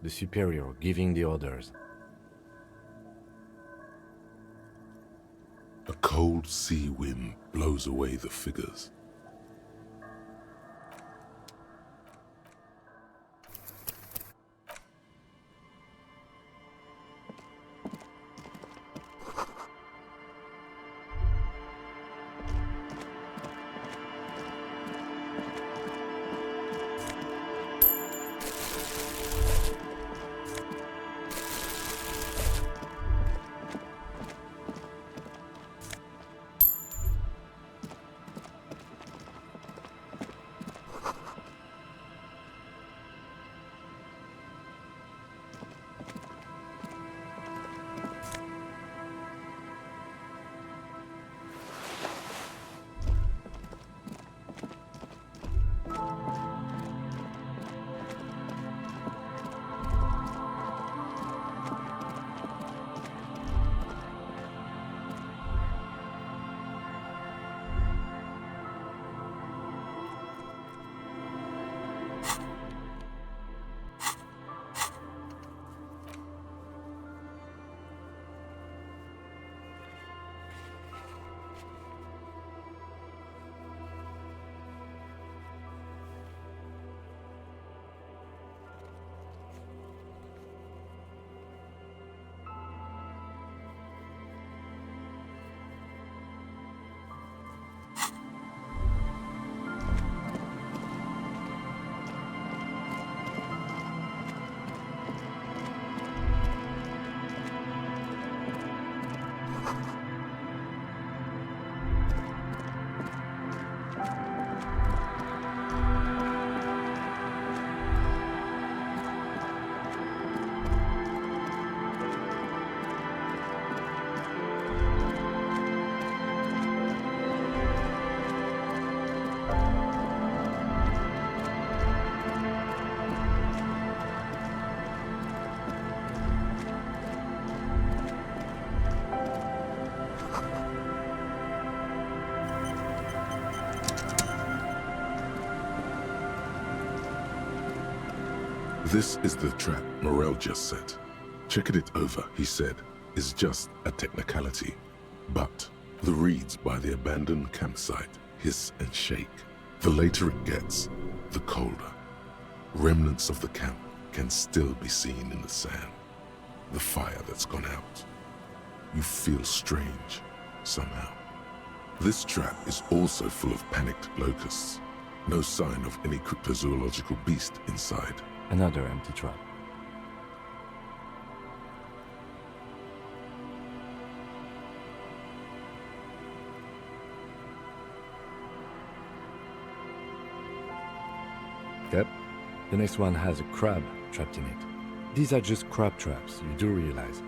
the superior giving the orders. A cold sea wind blows away the figures. This is the trap Morel just set. Checking it over, he said, is just a technicality. But the reeds by the abandoned campsite hiss and shake. The later it gets, the colder. Remnants of the camp can still be seen in the sand. The fire that's gone out. You feel strange, somehow. This trap is also full of panicked locusts. No sign of any cryptozoological beast inside. Another empty trap. Yep. The next one has a crab trapped in it. These are just crab traps, you do realize.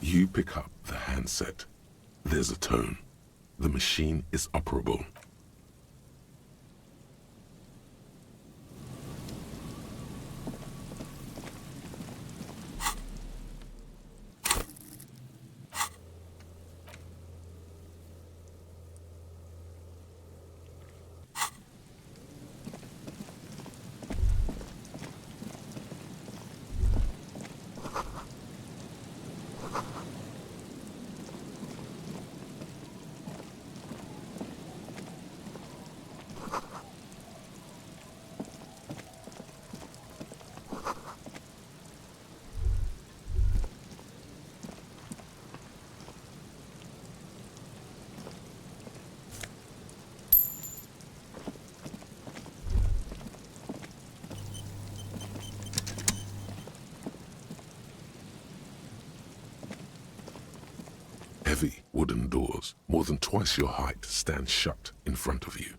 You pick up the handset. There's a tone. The machine is operable. Heavy wooden doors, more than twice your height, stand shut in front of you.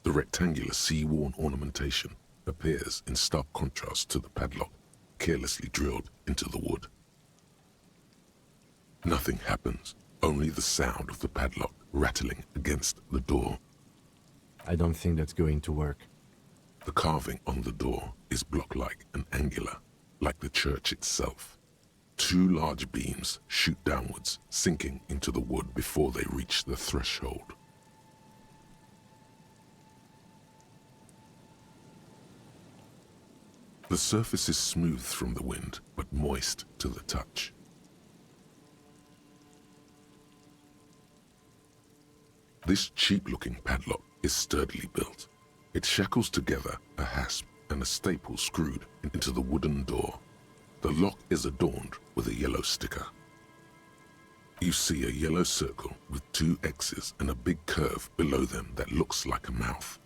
The rectangular sea-worn ornamentation appears in stark contrast to the padlock, carelessly drilled into the wood. Nothing happens, only the sound of the padlock rattling against the door. I don't think that's going to work. The carving on the door is block-like and angular, like the church itself. Two large beams shoot downwards, sinking into the wood before they reach the threshold. The surface is smooth from the wind, but moist to the touch. This cheap-looking padlock is sturdily built. It shackles together a hasp and a staple screwed into the wooden door. The lock is adorned with a yellow sticker. You see a yellow circle with 2 X's and a big curve below them that looks like a mouth.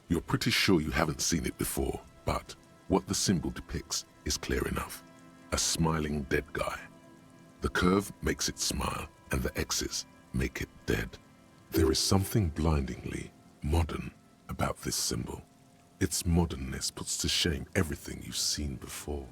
You're pretty sure you haven't seen it before, but what the symbol depicts is clear enough. A smiling dead guy. The curve makes it smile, and the X's make it dead. There is something blindingly modern about this symbol. Its modernness puts to shame everything you've seen before.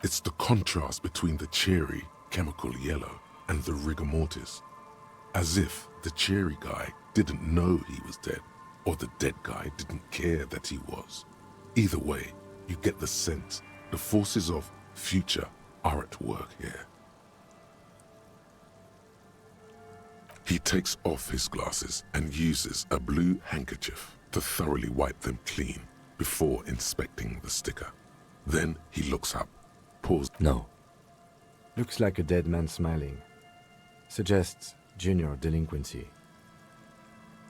It's the contrast between the cheery, chemical yellow and the rigor mortis. As if the cheery guy didn't know he was dead, or the dead guy didn't care that he was. Either way, you get the sense the forces of future are at work here. He takes off his glasses and uses a blue handkerchief to thoroughly wipe them clean before inspecting the sticker. Then he looks up. Pause. No. Looks like a dead man smiling. Suggests junior delinquency.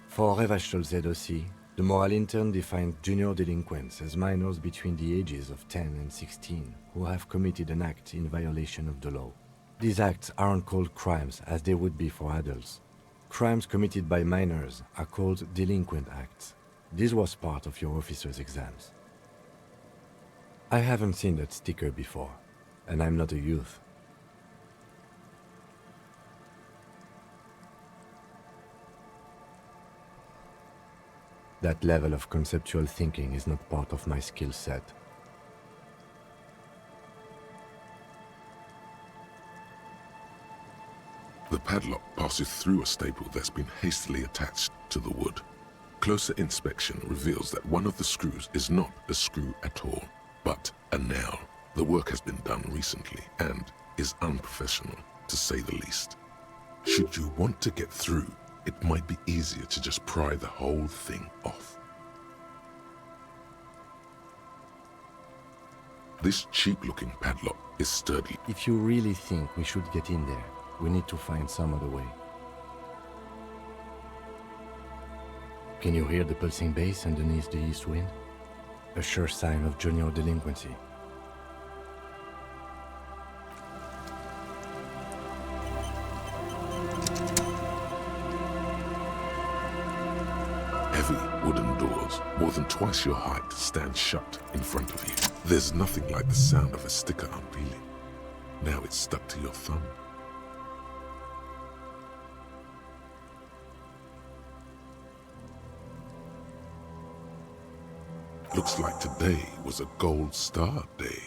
For Revachol ZOC, the moral intern defined junior delinquents as minors between the ages of 10 and 16 who have committed an act in violation of the law. These acts aren't called crimes as they would be for adults. Crimes committed by minors are called delinquent acts. This was part of your officer's exams. I haven't seen that sticker before, and I'm not a youth. That level of conceptual thinking is not part of my skill set. The padlock passes through a staple that's been hastily attached to the wood. Closer inspection reveals that one of the screws is not a screw at all, but a nail. The work has been done recently and is unprofessional, to say the least. Should you want to get through, it might be easier to just pry the whole thing off. This cheap-looking padlock is sturdy. If you really think we should get in there, we need to find some other way. Can you hear the pulsing bass underneath the east wind? A sure sign of junior delinquency. Heavy wooden doors, more than twice your height, stand shut in front of you. There's nothing like the sound of a sticker unpeeling. Now it's stuck to your thumb. Looks like today was a gold star day.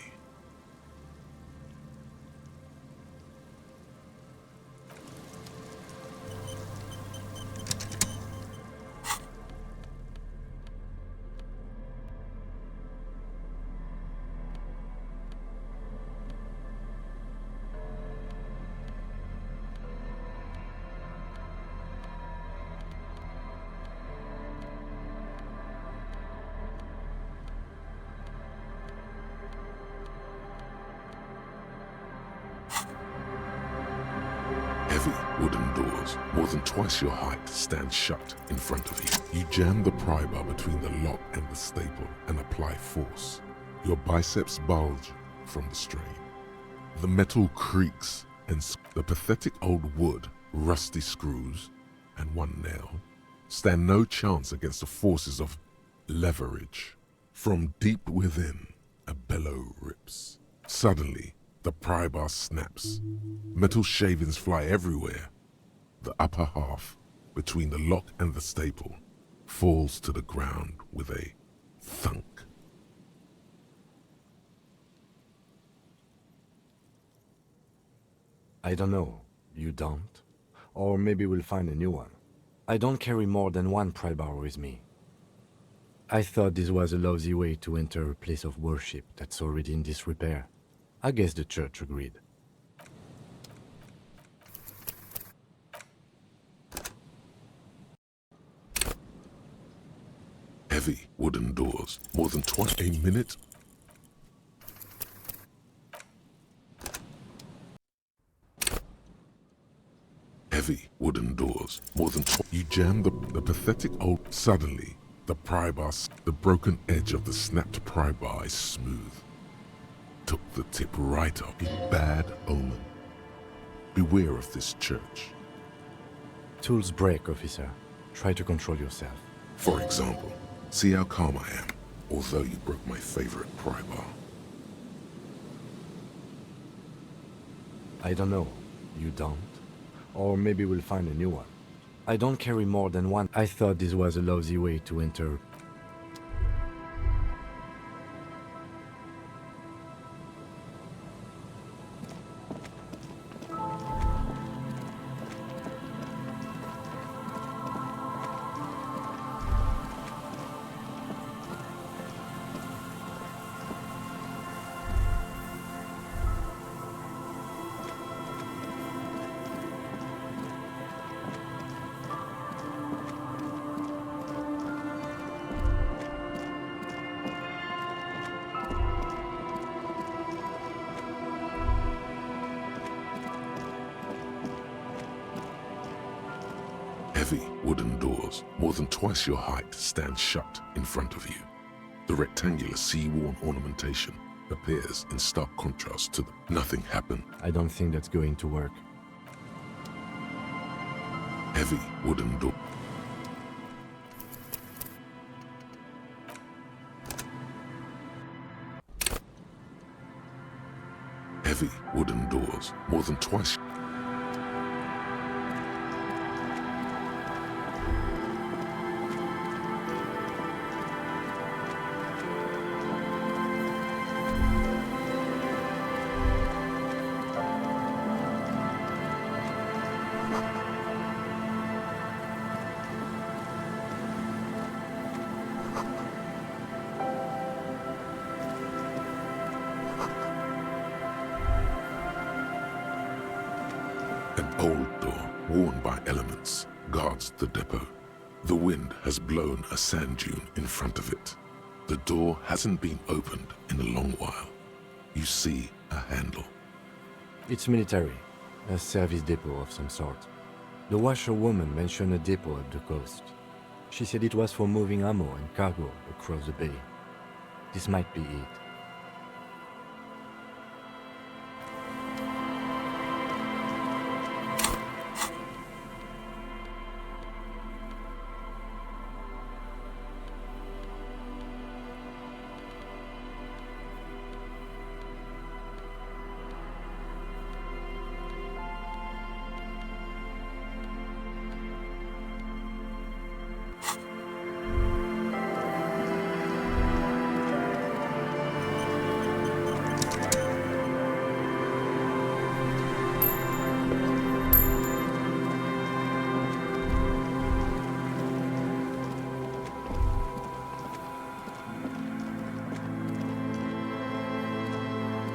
Heavy wooden doors, more than twice your height, stand shut in front of you. You jam the pry bar between the lock and the staple and apply force. Your biceps bulge from the strain. The metal creaks and the pathetic old wood, rusty screws, and one nail stand no chance against the forces of leverage. From deep within, a bellow rips. Suddenly, the pry bar snaps. Metal shavings fly everywhere. The upper half, between the lock and the staple, falls to the ground with a thunk. I don't know. You don't? Or maybe we'll find a new one. I don't carry more than one pry bar with me. I thought this was a lousy way to enter a place of worship that's already in disrepair. I guess the church agreed. Heavy wooden doors, more than twice a minute. Heavy Heavy wooden doors, more than you jam the pathetic old. Suddenly, the pry bar, the broken edge of the snapped pry bar is smooth. Took the tip right off. A bad omen. Beware of this church. Tools break, officer. Try to control yourself. For example, see how calm I am, although you broke my favorite pry bar. I don't know. You don't? Or maybe we'll find a new one. I don't carry more than one. I thought this was a lousy way to enter. Heavy wooden doors, more than twice your height, stand shut in front of you. The rectangular sea-worn ornamentation appears in stark contrast to the nothing happened. I don't think that's going to work. Heavy wooden door. Heavy wooden doors, more than twice. An old door, worn by elements, guards the depot. The wind has blown a sand dune in front of it. The door hasn't been opened in a long while. You see a handle. It's military. A service depot of some sort. The washerwoman mentioned a depot at the coast. She said it was for moving ammo and cargo across the bay. This might be it.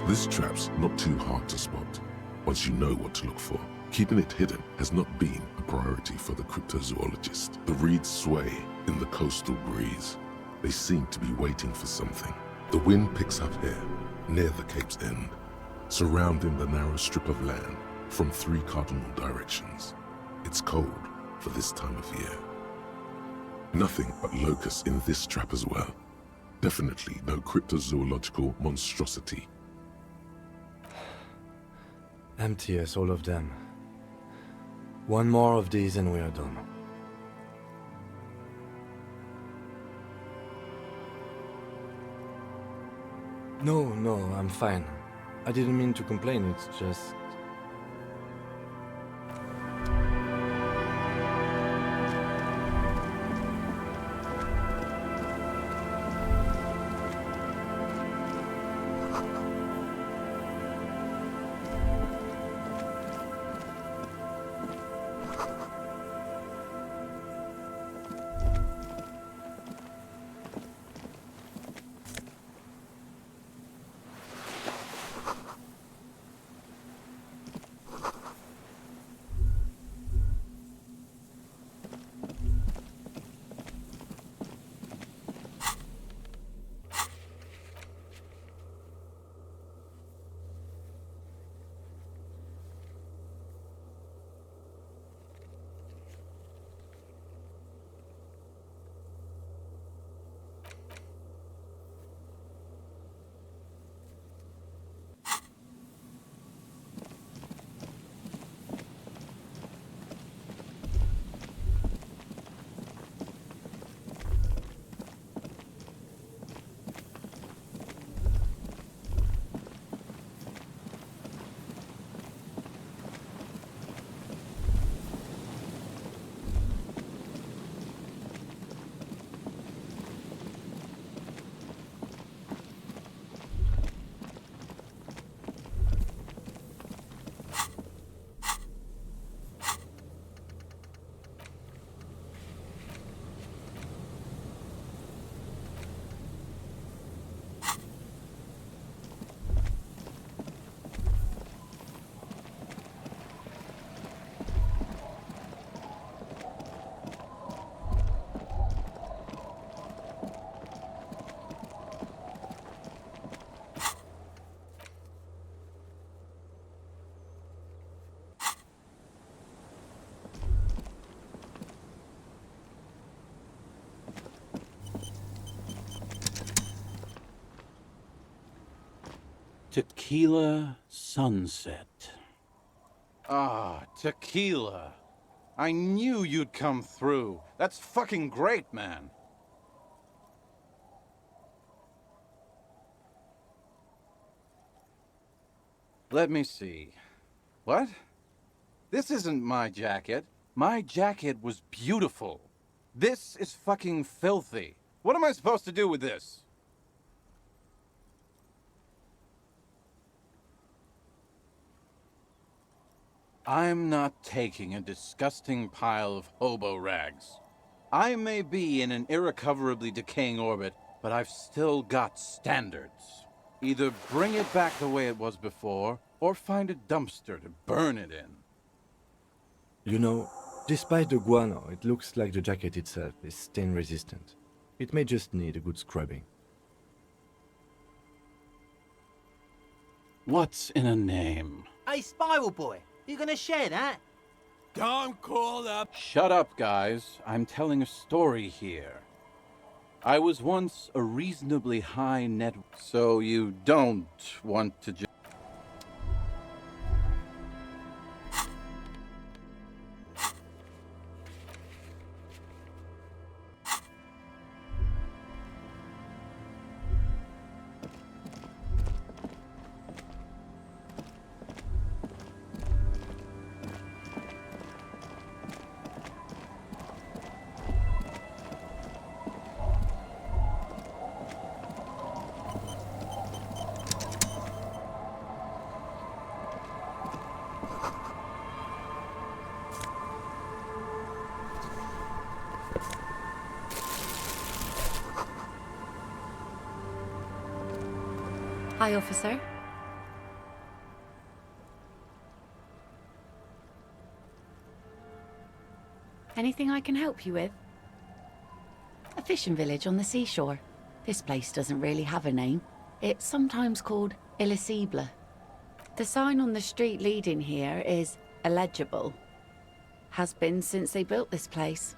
This trap's not too hard to spot, once you know what to look for. Keeping it hidden has not been a priority for the cryptozoologist. The reeds sway in the coastal breeze. They seem to be waiting for something. The wind picks up here, near the cape's end, surrounding the narrow strip of land from 3 cardinal directions. It's cold for this time of year. Nothing but locusts in this trap as well. Definitely no cryptozoological monstrosity. Empty as all of them. One more of these and we are done. No, I'm fine. I didn't mean to complain, it's just... Tequila sunset. Ah, tequila. I knew you'd come through. That's fucking great, man. Let me see. What? This isn't my jacket. My jacket was beautiful. This is fucking filthy. What am I supposed to do with this? I'm not taking a disgusting pile of hobo rags. I may be in an irrecoverably decaying orbit, but I've still got standards. Either bring it back the way it was before, or find a dumpster to burn it in. You know, despite the guano, it looks like the jacket itself is stain resistant. It may just need a good scrubbing. What's in a name? Hey, Spiral Boy, you gonna share that? Don't call up. Shut up, guys. I'm telling a story here. I was once a reasonably high net... So you don't want to just... Hi, officer. Anything I can help you with? A fishing village on the seashore. This place doesn't really have a name. It's sometimes called Elysium. The sign on the street leading here is illegible. Has been since they built this place.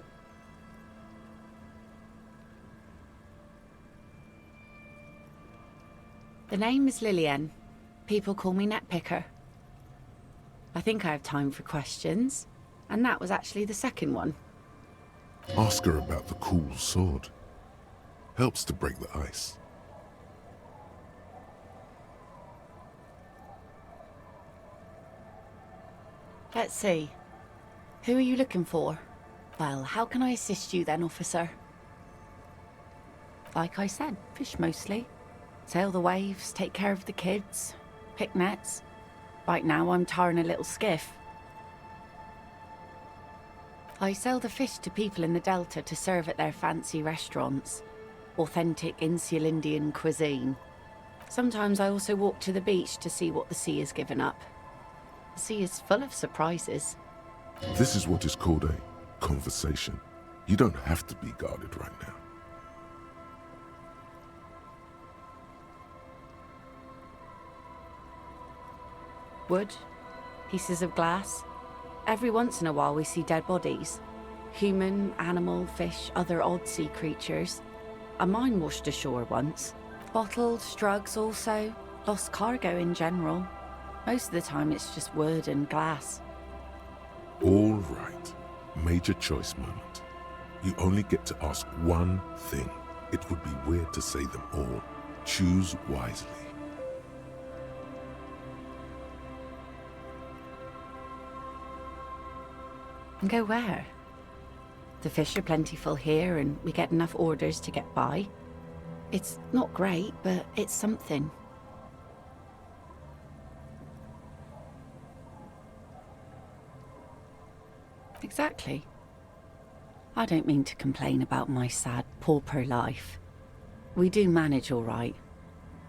The name is Lillian. People call me Netpicker. I think I have time for questions, and that was actually the second one. Ask her about the cool sword. Helps to break the ice. Let's see. Who are you looking for? Well, how can I assist you then, officer? Like I said, fish mostly. Sail the waves, take care of the kids, pick nets. Right now I'm tarring a little skiff. I sell the fish to people in the Delta to serve at their fancy restaurants. Authentic Insular Indian cuisine. Sometimes I also walk to the beach to see what the sea has given up. The sea is full of surprises. This is what is called a conversation. You don't have to be guarded right now. Wood, pieces of glass. Every once in a while we see dead bodies. Human, animal, fish, other odd sea creatures. A mine washed ashore once. Bottles, drugs also. Lost cargo in general. Most of the time it's just wood and glass. All right. Major choice moment. You only get to ask one thing. It would be weird to say them all. Choose wisely. And go where? The fish are plentiful here and we get enough orders to get by. It's not great, but it's something. Exactly. I don't mean to complain about my sad, pauper life. We do manage all right.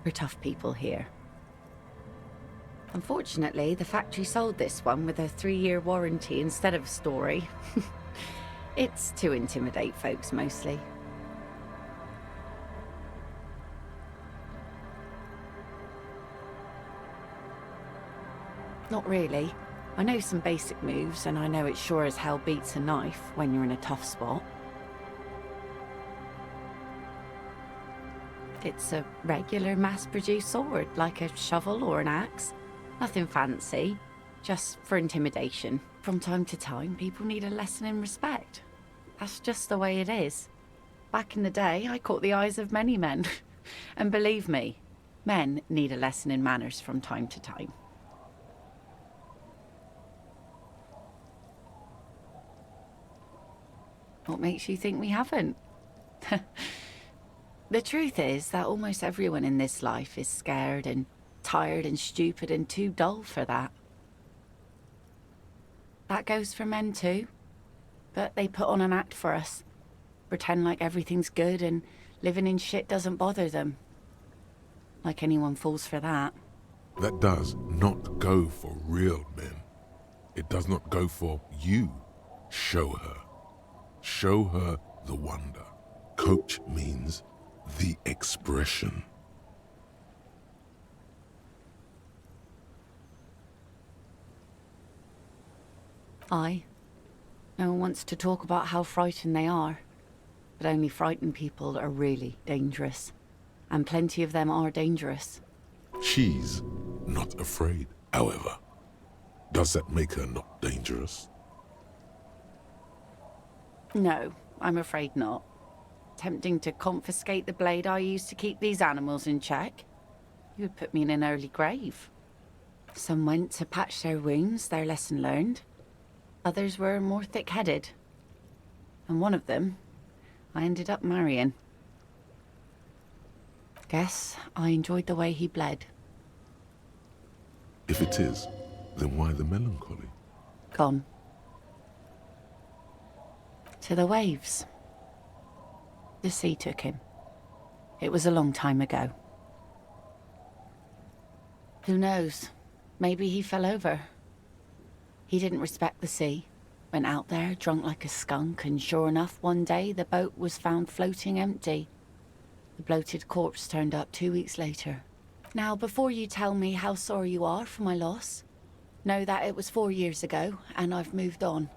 We're tough people here. Unfortunately, the factory sold this one with a 3-year warranty instead of a story. It's to intimidate folks, mostly. Not really. I know some basic moves, and I know it sure as hell beats a knife when you're in a tough spot. It's a regular mass-produced sword, like a shovel or an axe. Nothing fancy, just for intimidation. From time to time, people need a lesson in respect. That's just the way it is. Back in the day, I caught the eyes of many men. And believe me, men need a lesson in manners from time to time. What makes you think we haven't? The truth is that almost everyone in this life is scared and tired and stupid and too dull for that. That goes for men too. But they put on an act for us. Pretend like everything's good and living in shit doesn't bother them. Like anyone falls for that. That does not go for real men. It does not go for you. Show her. Show her the wonder. Coach means the expression. Aye. No one wants to talk about how frightened they are. But only frightened people are really dangerous. And plenty of them are dangerous. She's not afraid, however. Does that make her not dangerous? No, I'm afraid not. Tempting to confiscate the blade I used to keep these animals in check. You would put me in an early grave. Some went to patch their wounds, their lesson learned. Others were more thick-headed. And one of them, I ended up marrying. Guess I enjoyed the way he bled. If it is, then why the melancholy? Gone. To the waves. The sea took him. It was a long time ago. Who knows? Maybe he fell over. He didn't respect the sea. Went out there, drunk like a skunk, and sure enough, one day the boat was found floating empty. The bloated corpse turned up 2 weeks later. Now, before you tell me how sorry you are for my loss, know that it was 4 years ago, and I've moved on.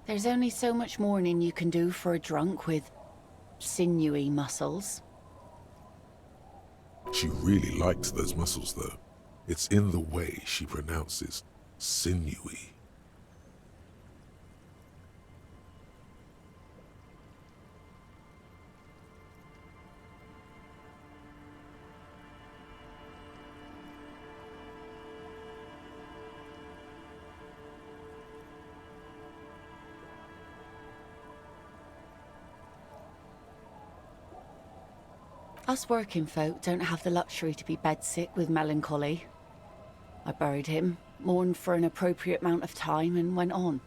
There's only so much mourning you can do for a drunk with sinewy muscles. She really likes those muscles, though. It's in the way she pronounces sinewy. Us working folk don't have the luxury to be bedsick with melancholy. I buried him, mourned for an appropriate amount of time, and went on.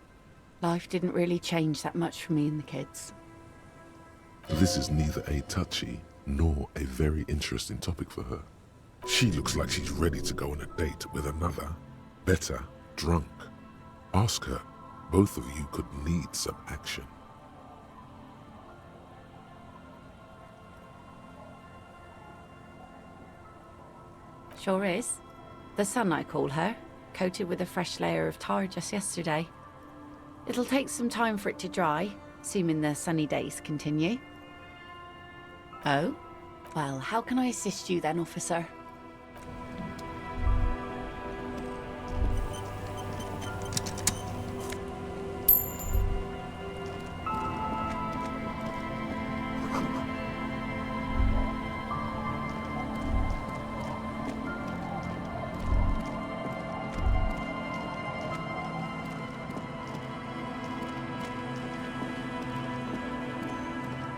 Life didn't really change that much for me and the kids. This is neither a touchy nor a very interesting topic for her. She looks like she's ready to go on a date with another, better, drunk. Ask her. Both of you could need some action. Sure is. The sun, I call her, coated with a fresh layer of tar just yesterday. It'll take some time for it to dry, assuming the sunny days continue. Oh? Well, how can I assist you then, officer?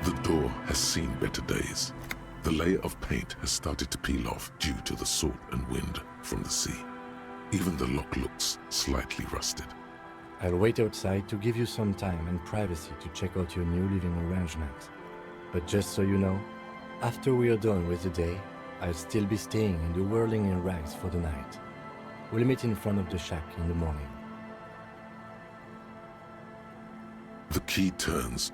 The door has seen better days. The layer of paint has started to peel off due to the salt and wind from the sea. Even the lock looks slightly rusted. I'll wait outside to give you some time and privacy to check out your new living arrangements. But just so you know, after we are done with the day, I'll still be staying in the whirling in rags for the night. We'll meet in front of the shack in the morning. The key turns.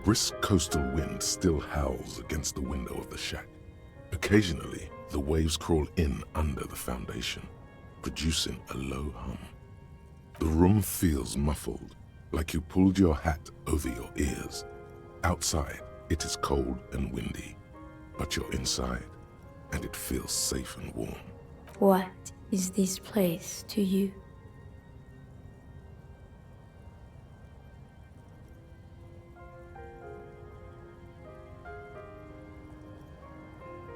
brisk coastal wind still howls against the window of the shack. Occasionally, the waves crawl in under the foundation, producing a low hum. The room feels muffled, like you pulled your hat over your ears. Outside, it is cold and windy, but you're inside, and it feels safe and warm. What is this place to you?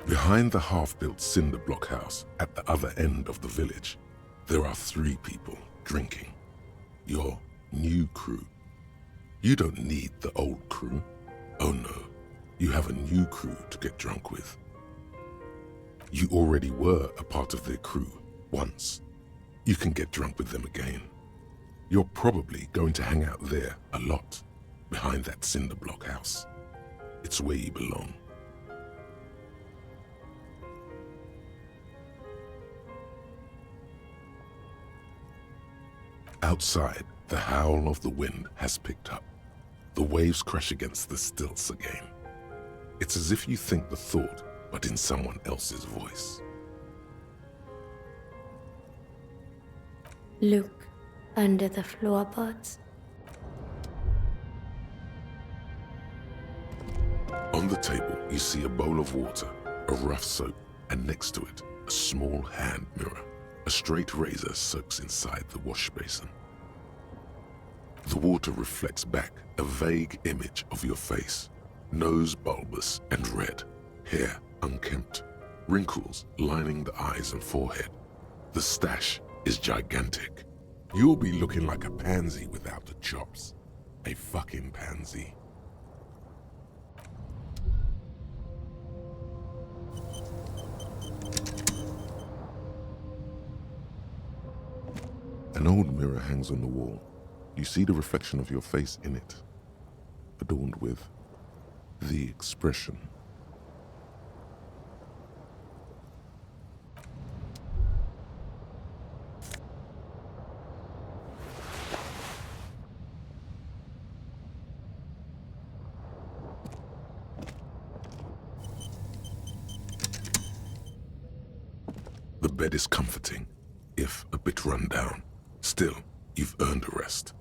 Behind the half-built cinder block house at the other end of the village, there are 3 people drinking. Your new crew. You don't need the old crew. Oh no, you have a new crew to get drunk with. You already were a part of their crew once. You can get drunk with them again. You're probably going to hang out there a lot, behind that cinder block house. It's where you belong. Outside, the howl of the wind has picked up. The waves crash against the stilts again. It's as if you think the thought, but in someone else's voice. Look under the floorboards. On the table, you see a bowl of water, a rough soap, and next to it, a small hand mirror. A straight razor soaks inside the wash basin. The water reflects back a vague image of your face. Nose bulbous and red, hair unkempt, wrinkles lining the eyes and forehead. The stash is gigantic. You'll be looking like a pansy without the chops. A fucking pansy. An old mirror hangs on the wall. You see the reflection of your face in it, adorned with the expression. The bed is comforting, if a bit run down. Still, you've earned a rest.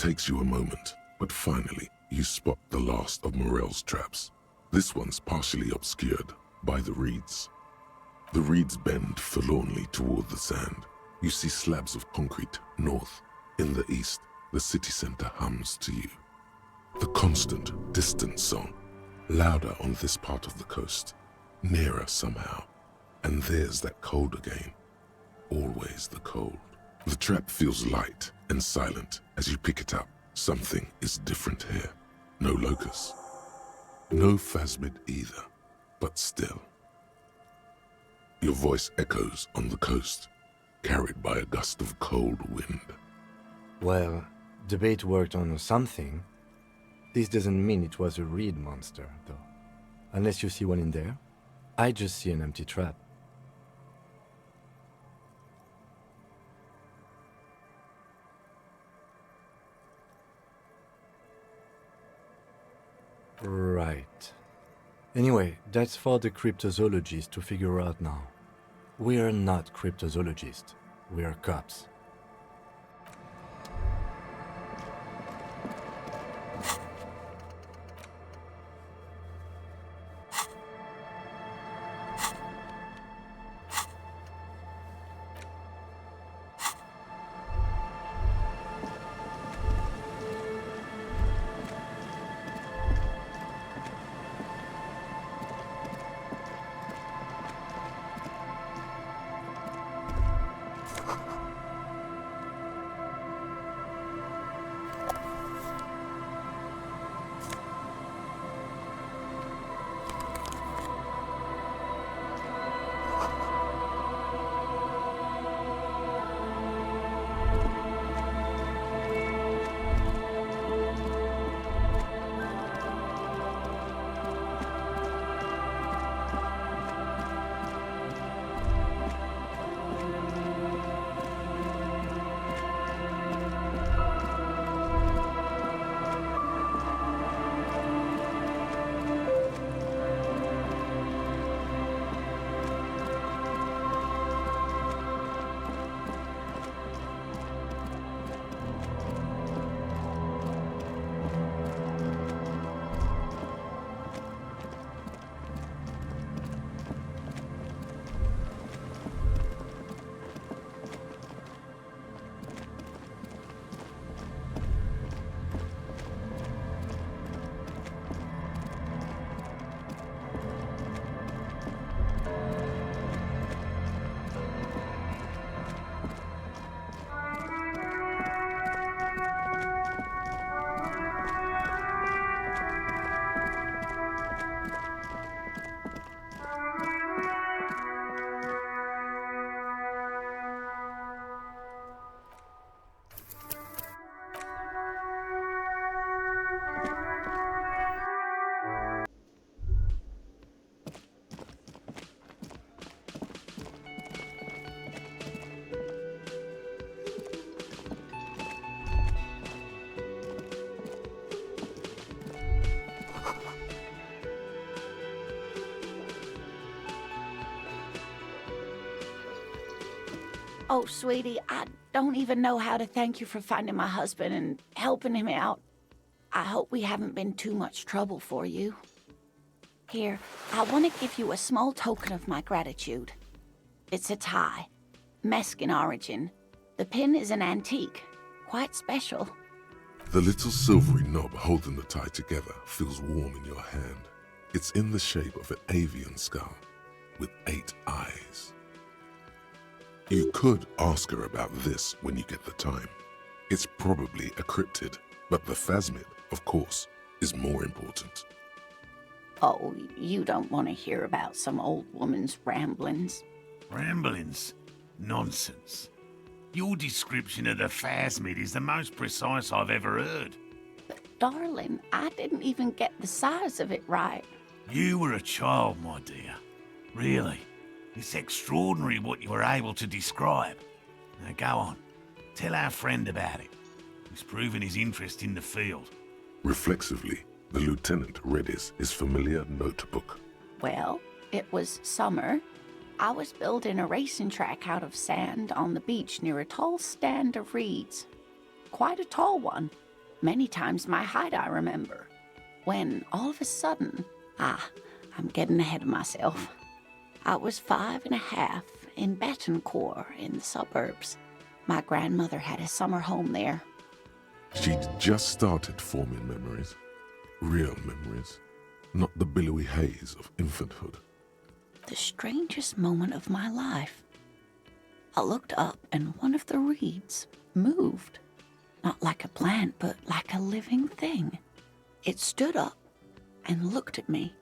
takes you a moment, but finally you spot the last of Morel's traps. This one's partially obscured by the reeds. The reeds bend forlornly toward the sand. You see slabs of concrete north. In the east, the city center hums to you. The constant, distant song, louder on this part of the coast, nearer somehow. And there's that cold again. Always the cold. The trap feels light and silent as you pick it up. Something is different here. No locust. No phasmid either, but still. Your voice echoes on the coast, carried by a gust of cold wind. Well, the bait worked on something. This doesn't mean it was a reed monster, though. Unless you see one in there. I just see an empty trap. Right. Anyway, that's for the cryptozoologists to figure out now. We are not cryptozoologists. We are cops. Oh, sweetie, I don't even know how to thank you for finding my husband and helping him out. I hope we haven't been too much trouble for you. Here, I want to give you a small token of my gratitude. It's a tie, Mexican origin. The pin is an antique, quite special. The little silvery knob holding the tie together feels warm in your hand. It's in the shape of an avian skull with 8 eyes. You could ask her about this when you get the time. It's probably a cryptid, but the phasmid, of course, is more important. Oh, you don't want to hear about some old woman's ramblings. Ramblings? Nonsense. Your description of the phasmid is the most precise I've ever heard. But darling, I didn't even get the size of it right. You were a child, my dear. Really. It's extraordinary what you were able to describe. Now go on. Tell our friend about it. He's proven his interest in the field. Reflexively, the lieutenant read his familiar notebook. Well, it was summer. I was building a racing track out of sand on the beach near a tall stand of reeds. Quite a tall one. Many times my height I remember. When, all of a sudden, I'm getting ahead of myself. I was 5.5 in Betancourt in the suburbs. My grandmother had a summer home there. She'd just started forming memories. Real memories. Not the billowy haze of infanthood. The strangest moment of my life. I looked up and one of the reeds moved. Not like a plant, but like a living thing. It stood up and looked at me.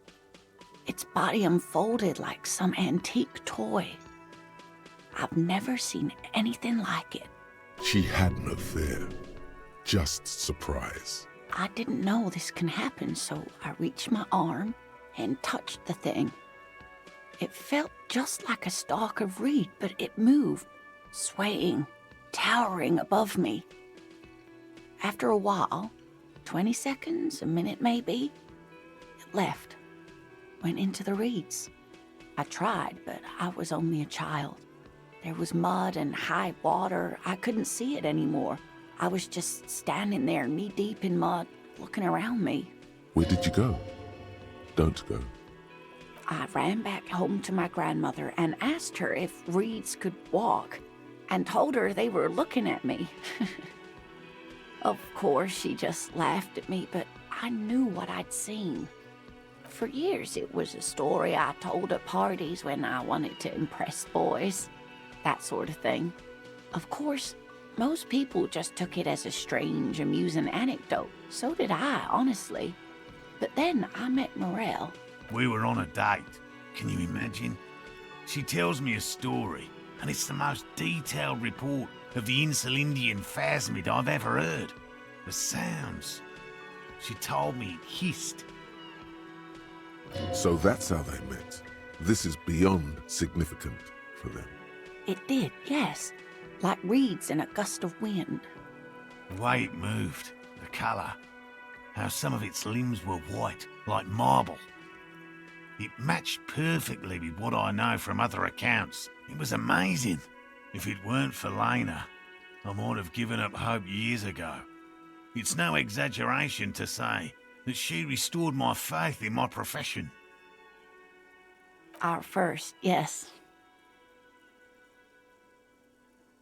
Its body unfolded like some antique toy. I've never seen anything like it. She had no fear, just surprise. I didn't know this can happen, so I reached my arm and touched the thing. It felt just like a stalk of reed, but it moved, swaying, towering above me. After a while, 20 seconds, a minute maybe, it left, went into the reeds. I tried, but I was only a child. There was mud and high water. I couldn't see it anymore. I was just standing there, knee-deep in mud, looking around me. Where did you go? Don't go. I ran back home to my grandmother and asked her if reeds could walk, and told her they were looking at me. Of course, she just laughed at me, but I knew what I'd seen. For years, it was a story I told at parties when I wanted to impress boys. That sort of thing. Of course, most people just took it as a strange, amusing anecdote. So did I, honestly. But then I met Morel. We were on a date. Can you imagine? She tells me a story, and it's the most detailed report of the Insulindian phasmid I've ever heard. The sounds. She told me it hissed. So that's how they met. This is beyond significant for them. It did, yes. Like reeds in a gust of wind. The way it moved, the colour, how some of its limbs were white, like marble. It matched perfectly with what I know from other accounts. It was amazing. If it weren't for Lena, I might have given up hope years ago. It's no exaggeration to say that she restored my faith in my profession. Our first, yes.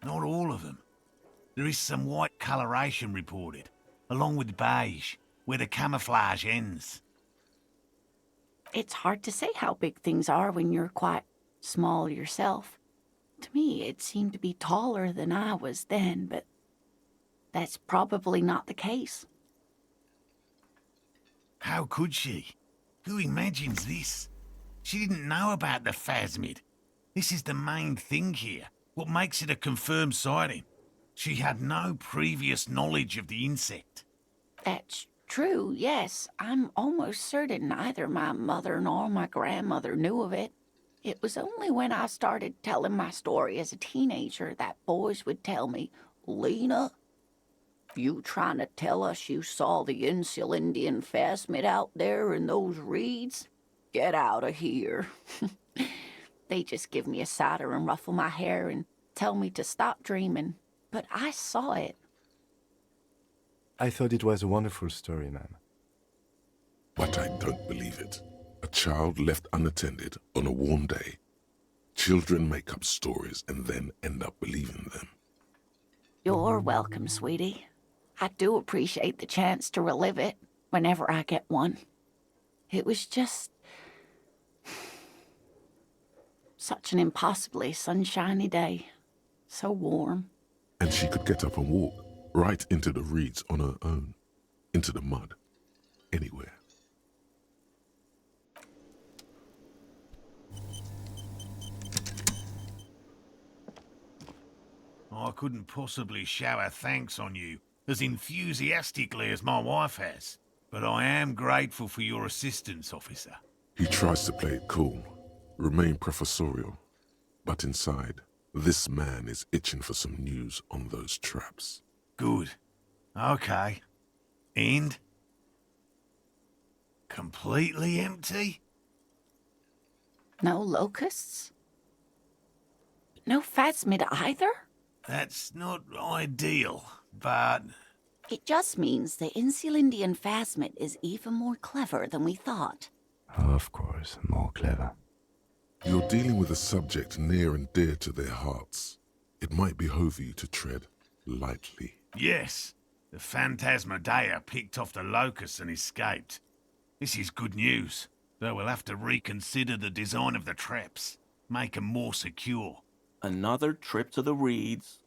Not all of them. There is some white coloration reported, along with beige, where the camouflage ends. It's hard to say how big things are when you're quite small yourself. To me, it seemed to be taller than I was then, but that's probably not the case. How could she? Who imagines this? She didn't know about the phasmid. This is the main thing here, what makes it a confirmed sighting. She had no previous knowledge of the insect. That's true, yes. I'm almost certain neither my mother nor my grandmother knew of it. It was only when I started telling my story as a teenager that boys would tell me, "Lena, you trying to tell us you saw the Insulindian phasmid out there in those reeds? Get out of here." They just give me a cider and ruffle my hair and tell me to stop dreaming. But I saw it. I thought it was a wonderful story, ma'am. But I don't believe it. A child left unattended on a warm day. Children make up stories and then end up believing them. You're welcome, sweetie. I do appreciate the chance to relive it whenever I get one. It was just such an impossibly sunshiny day. So warm. And she could get up and walk right into the reeds on her own, into the mud, anywhere. I couldn't possibly shower thanks on you as enthusiastically as my wife has, but I am grateful for your assistance, officer. He tries to play it cool, remain professorial, but inside, this man is itching for some news on those traps. Good. Okay. And? Completely empty? No locusts? No phasmid either? That's not ideal, but It just means the Insulindian phasmid is even more clever than we thought. Of course, more clever. You're dealing with a subject near and dear to their hearts. It might behove you to tread lightly. Yes, the Phantasmadeia picked off the locusts and escaped. This is good news, though we'll have to reconsider the design of the traps, make them more secure. Another trip to the reeds.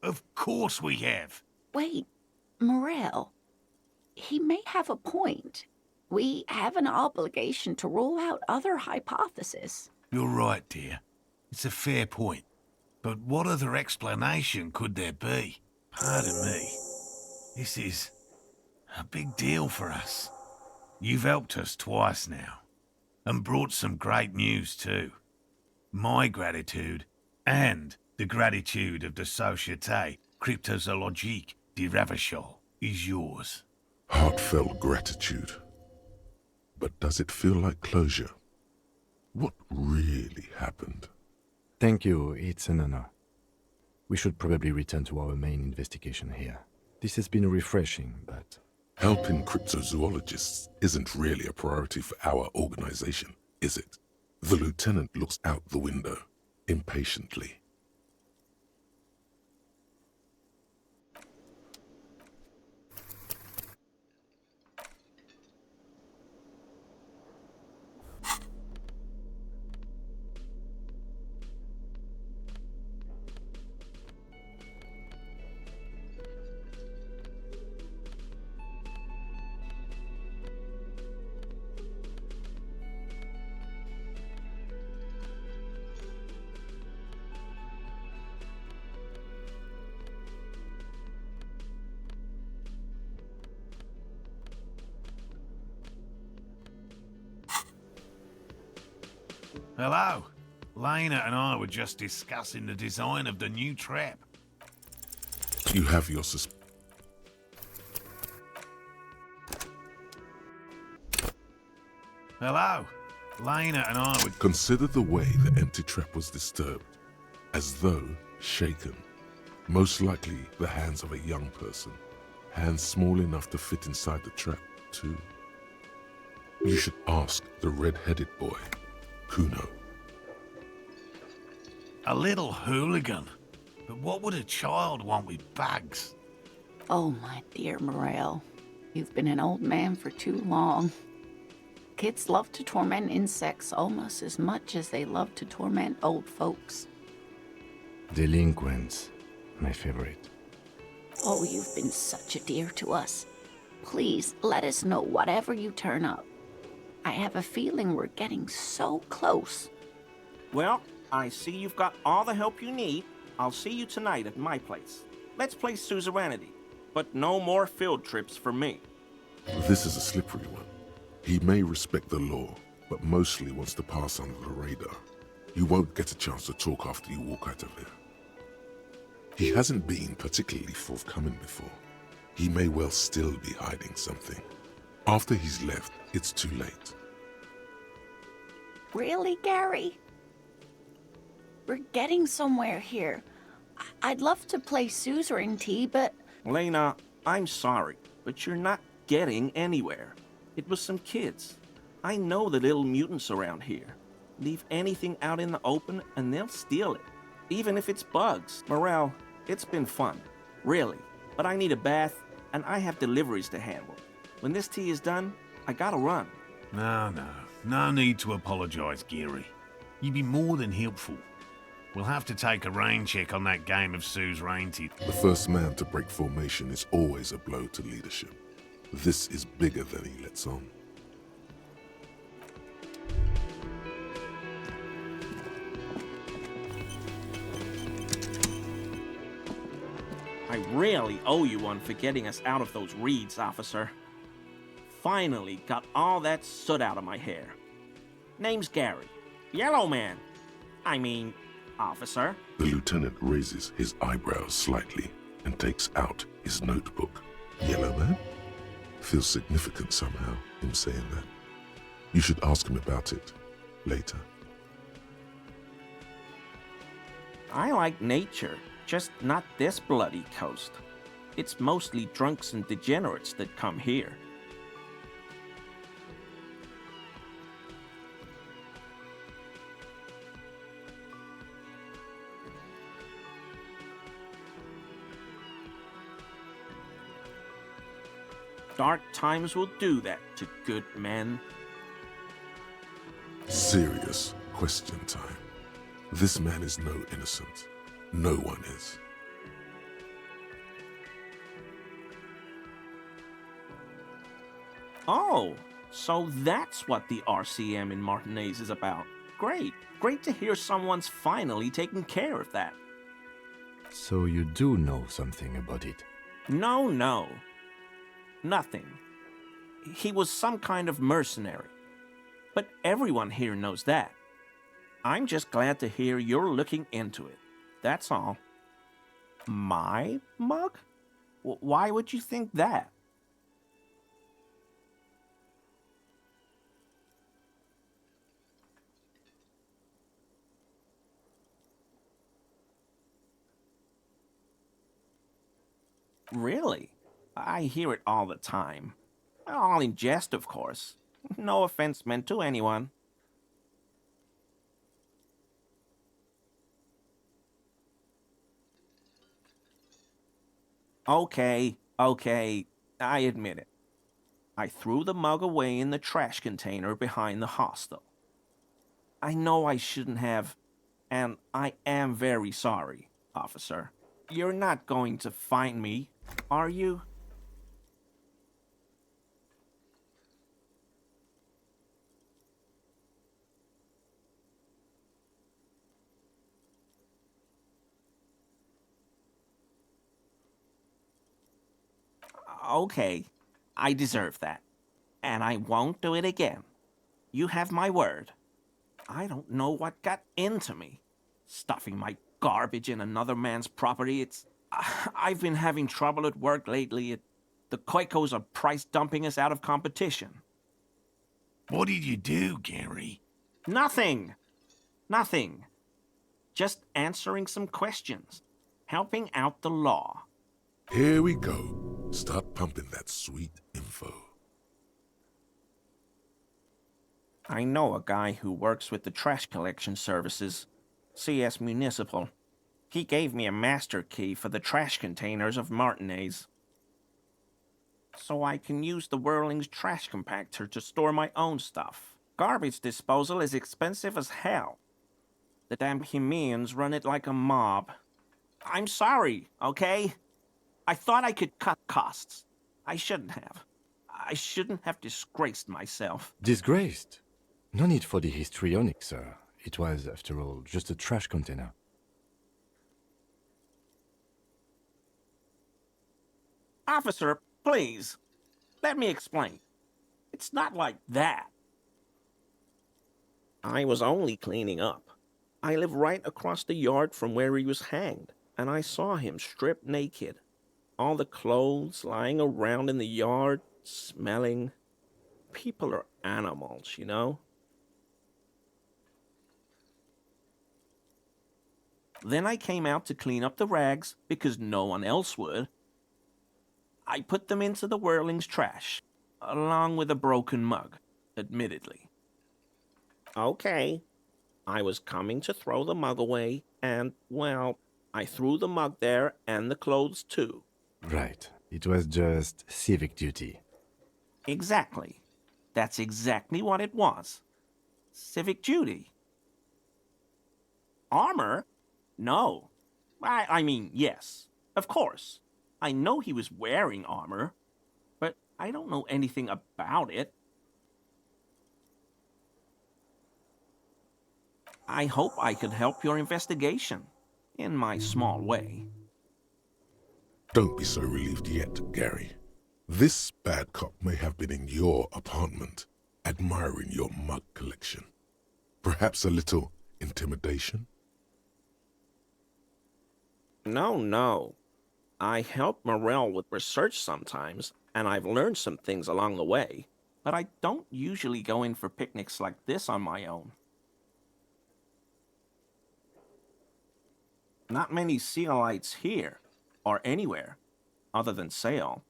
Of course we have. Wait, Morel. He may have a point. We have an obligation to rule out other hypotheses. You're right, dear. It's a fair point. But what other explanation could there be? Pardon me. This is a big deal for us. You've helped us twice now, and brought some great news too. My gratitude, and the gratitude of the Société Cryptozoologique de Ravachol, is yours. Heartfelt gratitude. But does it feel like closure? What really happened? Thank you, it's an honor. We should probably return to our main investigation here. This has been refreshing, but... Helping cryptozoologists isn't really a priority for our organization, is it? The lieutenant looks out the window, impatiently. Hello. Lena and I were just discussing the design of the new trap. You have your Hello. Lena and I would... Consider the way the empty trap was disturbed, as though shaken. Most likely the hands of a young person. Hands small enough to fit inside the trap, too. You should ask the red-headed boy, Kuno. A little hooligan. But what would a child want with bugs? Oh, my dear Morel. You've been an old man for too long. Kids love to torment insects almost as much as they love to torment old folks. Delinquents, my favorite. Oh, you've been such a dear to us. Please, let us know whatever you turn up. I have a feeling we're getting so close. Well, I see you've got all the help you need. I'll see you tonight at my place. Let's play suzerainty, but no more field trips for me. This is a slippery one. He may respect the law, but mostly wants to pass under the radar. You won't get a chance to talk after you walk out of there. He hasn't been particularly forthcoming before. He may well still be hiding something. After he's left, it's too late. Really, Gary? We're getting somewhere here. I'd love to play suzerainty, but... Lena, I'm sorry, but you're not getting anywhere. It was some kids. I know the little mutants around here. Leave anything out in the open and they'll steal it. Even if it's bugs. Morel, it's been fun. Really. But I need a bath and I have deliveries to handle. When this tea is done, I gotta run. No need to apologize, Geary. You'd be more than helpful. We'll have to take a rain check on that game of suzerainty. The first man to break formation is always a blow to leadership. This is bigger than he lets on. I really owe you one for getting us out of those reeds, officer. Finally got all that soot out of my hair. Name's Gary. Yellow Man. I mean, officer. The lieutenant raises his eyebrows slightly and takes out his notebook. Yellow Man? Feels significant somehow, him saying that. You should ask him about it later. I like nature, just not this bloody coast. It's mostly drunks and degenerates that come here. Dark times will do that to good men. Serious question time. This man is no innocent. No one is. Oh, so that's what the RCM in Martinez is about. Great. Great to hear someone's finally taking care of that. So you do know something about it? No. Nothing. He was some kind of mercenary. But everyone here knows that. I'm just glad to hear you're looking into it. That's all. My mug? Why would you think that? Really? I hear it all the time. All in jest, of course. No offense meant to anyone. Okay, I admit it. I threw the mug away in the trash container behind the hostel. I know I shouldn't have, and I am very sorry, officer. You're not going to find me, are you? Okay, I deserve that. And I won't do it again. You have my word. I don't know what got into me. Stuffing my garbage in another man's property, I've been having trouble at work lately. The Koikos are price dumping us out of competition. What did you do, Gary? Nothing. Just answering some questions. Helping out the law. Here we go. Start pumping that sweet info. I know a guy who works with the trash collection services, CS Municipal. He gave me a master key for the trash containers of Martinez. So I can use the Whirling's trash compactor to store my own stuff. Garbage disposal is expensive as hell. The damn Bohemians run it like a mob. I'm sorry, okay? I thought I could cut costs. I shouldn't have. I shouldn't have disgraced myself. Disgraced? No need for the histrionic, sir. It was, after all, just a trash container. Officer, please. Let me explain. It's not like that. I was only cleaning up. I live right across the yard from where he was hanged, and I saw him stripped naked. All the clothes lying around in the yard, smelling. People are animals, you know? Then I came out to clean up the rags because no one else would. I put them into the Whirling's trash, along with a broken mug, admittedly. Okay, I was coming to throw the mug away, and, well, I threw the mug there and the clothes too. Right. It was just civic duty. Exactly. That's exactly what it was. Civic duty. Armor? No. I mean, yes. Of course. I know he was wearing armor, but I don't know anything about it. I hope I could help your investigation, in my small way. Don't be so relieved yet, Gary. This bad cop may have been in your apartment, admiring your mug collection. Perhaps a little intimidation? No. I help Morel with research sometimes, and I've learned some things along the way. but I don't usually go in for picnics like this on my own. Not many Sealites here, or anywhere, other than Sail.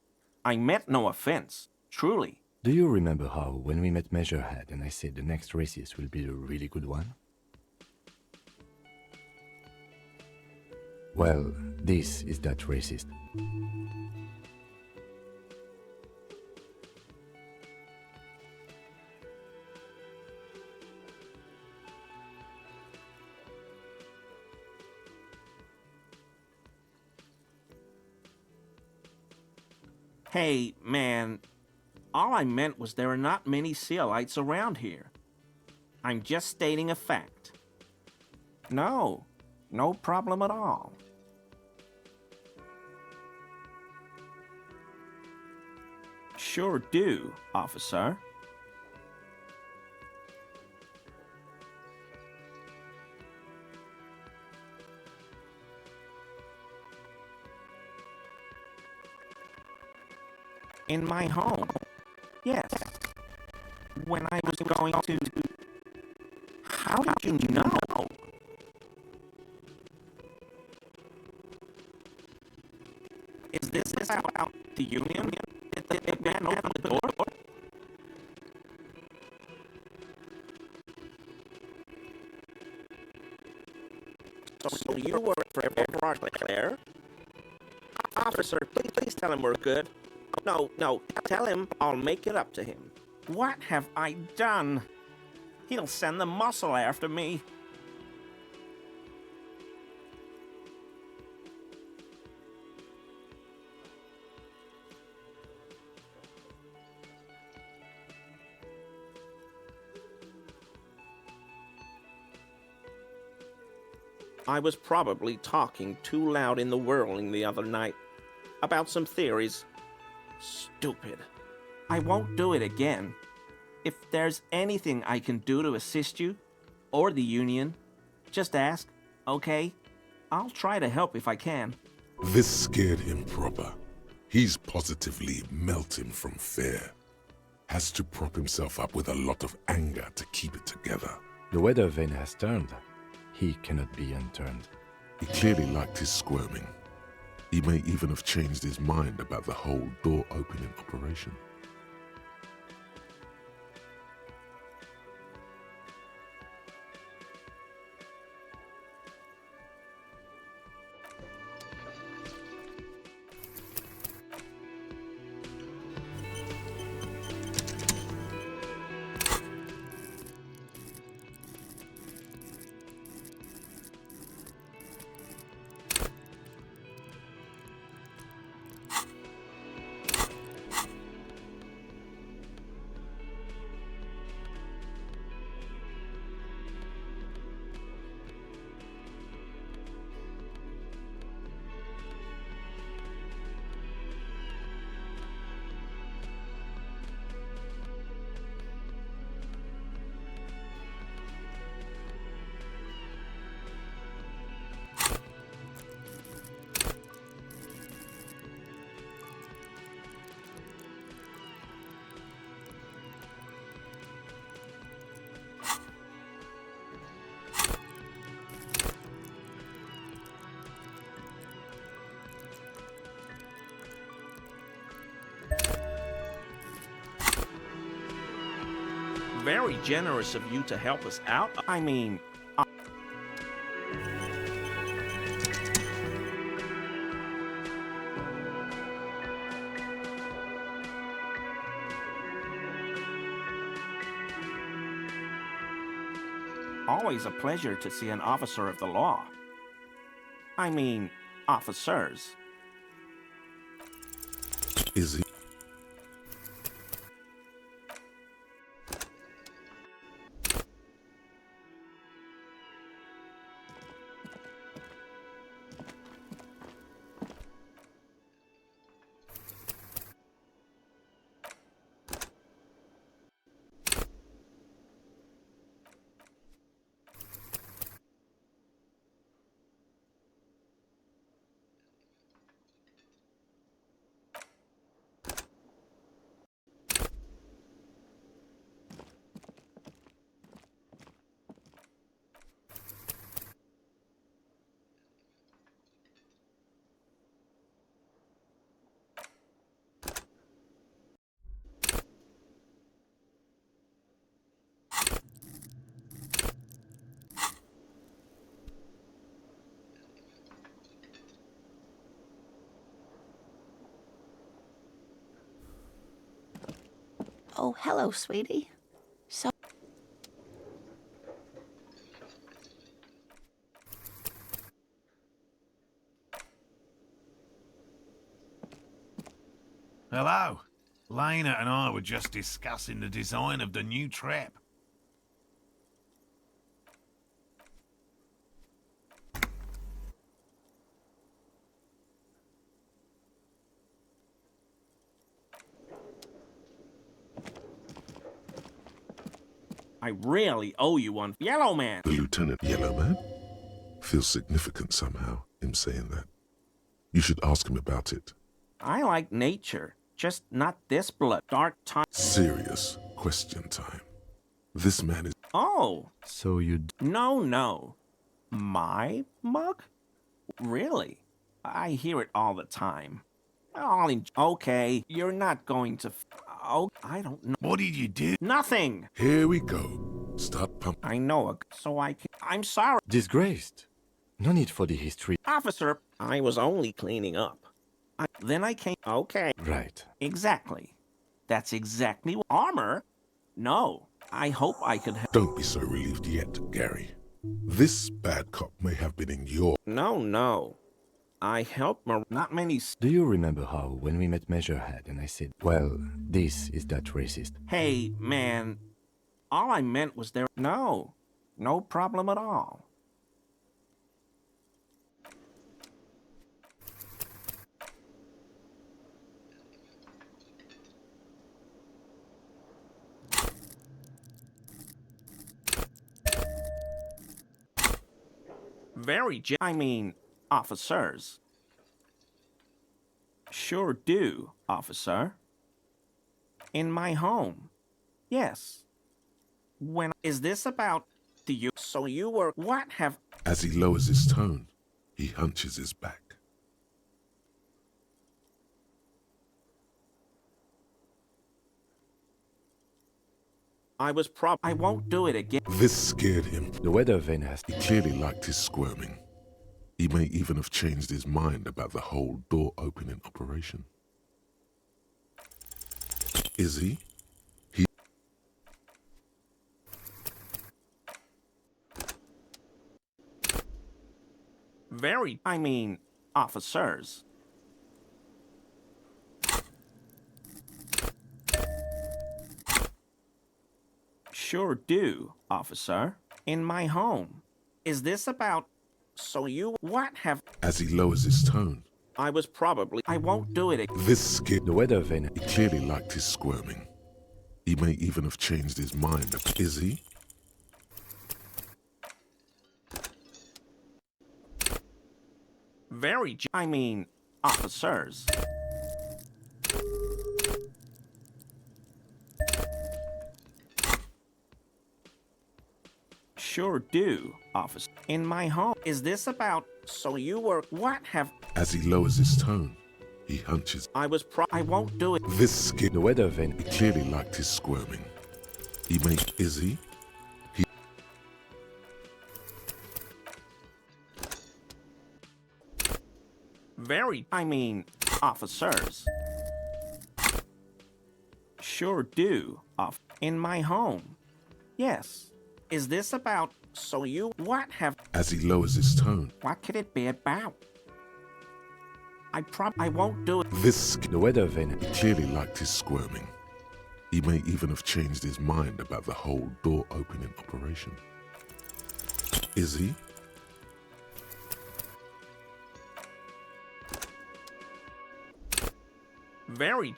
I meant no offense, truly. Do you remember how, when we met Measurehead and I said the next races will be the really good one? Well, this is that racist. Hey, man, all I meant was there are not many Sealites around here. I'm just stating a fact. No, no problem at all. Sure do, officer. In my home. Yes. When I was going to... How did you know? Is this about the Union? Did the big man open the door? So you work for Everard Claire? Officer, please tell him we're good. No, tell him I'll make it up to him. What have I done? He'll send the muscle after me. I was probably talking too loud in the whirling the other night about some theories. Stupid. I won't do it again. If there's anything I can do to assist you, or the Union, just ask, okay? I'll try to help if I can. This scared him proper. He's positively melting from fear. Has to prop himself up with a lot of anger to keep it together. The weather vane has turned. He cannot be unturned. He clearly liked his squirming. He may even have changed his mind about the whole door-opening operation. Very generous of you to help us out. I mean... Always a pleasure to see an officer of the law. I mean, officers. Is he? Oh, hello, sweetie. So... Hello. Lena and I were just discussing the design of the new trap. I really owe you one, Yellow Man. The Lieutenant Yellow Man? Feels significant somehow, him saying that. You should ask him about it. I like nature, just not this blood. Dark time. Serious question time. This man is... Oh. So you... No. My mug? Really? I hear it all the time. Okay, you're not going to... Oh, I don't know. What did you do? Nothing! Here we go. Start pumping. I know, so I can... I'm sorry. Disgraced. No need for the history. Officer, I was only cleaning up. Then I came... Okay. Right. Exactly. That's exactly what... Armor? No. I hope I could have... Don't be so relieved yet, Gary. This bad cop may have been in your... No. I helped not many... Do you remember how, when we met Measurehead and I said, well, this is that racist? Hey, man. All I meant was there... No problem at all. I mean, officers. Sure do, officer. In my home. Yes. Is this about you? So you were... What have... As he lowers his tone, he hunches his back. I won't do it again. This scared him. The weather vane has... He clearly liked his squirming. He may even have changed his mind about the whole door-opening operation. Is he? I mean, officers. Sure do, officer. In my home. Is this about... So you... What have... As he lowers his tone. I won't do it again. This scared... The weather vane... He clearly liked his squirming. He may even have changed his mind. Is he? I mean, officers. Sure do, officer. In my home. Is this about... So you were... What have... As he lowers his tone, he hunches. I won't do it. This scared... The weather vane... He clearly liked his squirming. He may... Is he? I mean, officers. Sure do, in my home. Yes. Is this about... So you... What have... As he lowers his tone. What could it be about? I won't do it. This... The weather vane... He clearly liked his squirming. He may even have changed his mind about the whole door-opening operation. Is he?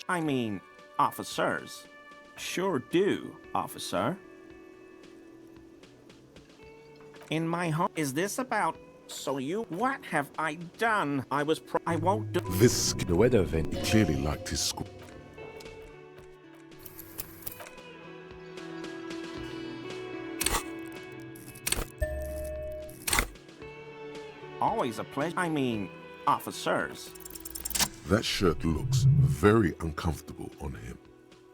I mean, officers. Sure do, officer. In my home. Is this about... So you... What have I done? I won't do... This... The weather vane... He clearly liked his school. Always a pleasure. I mean, officers. That shirt looks very uncomfortable on him.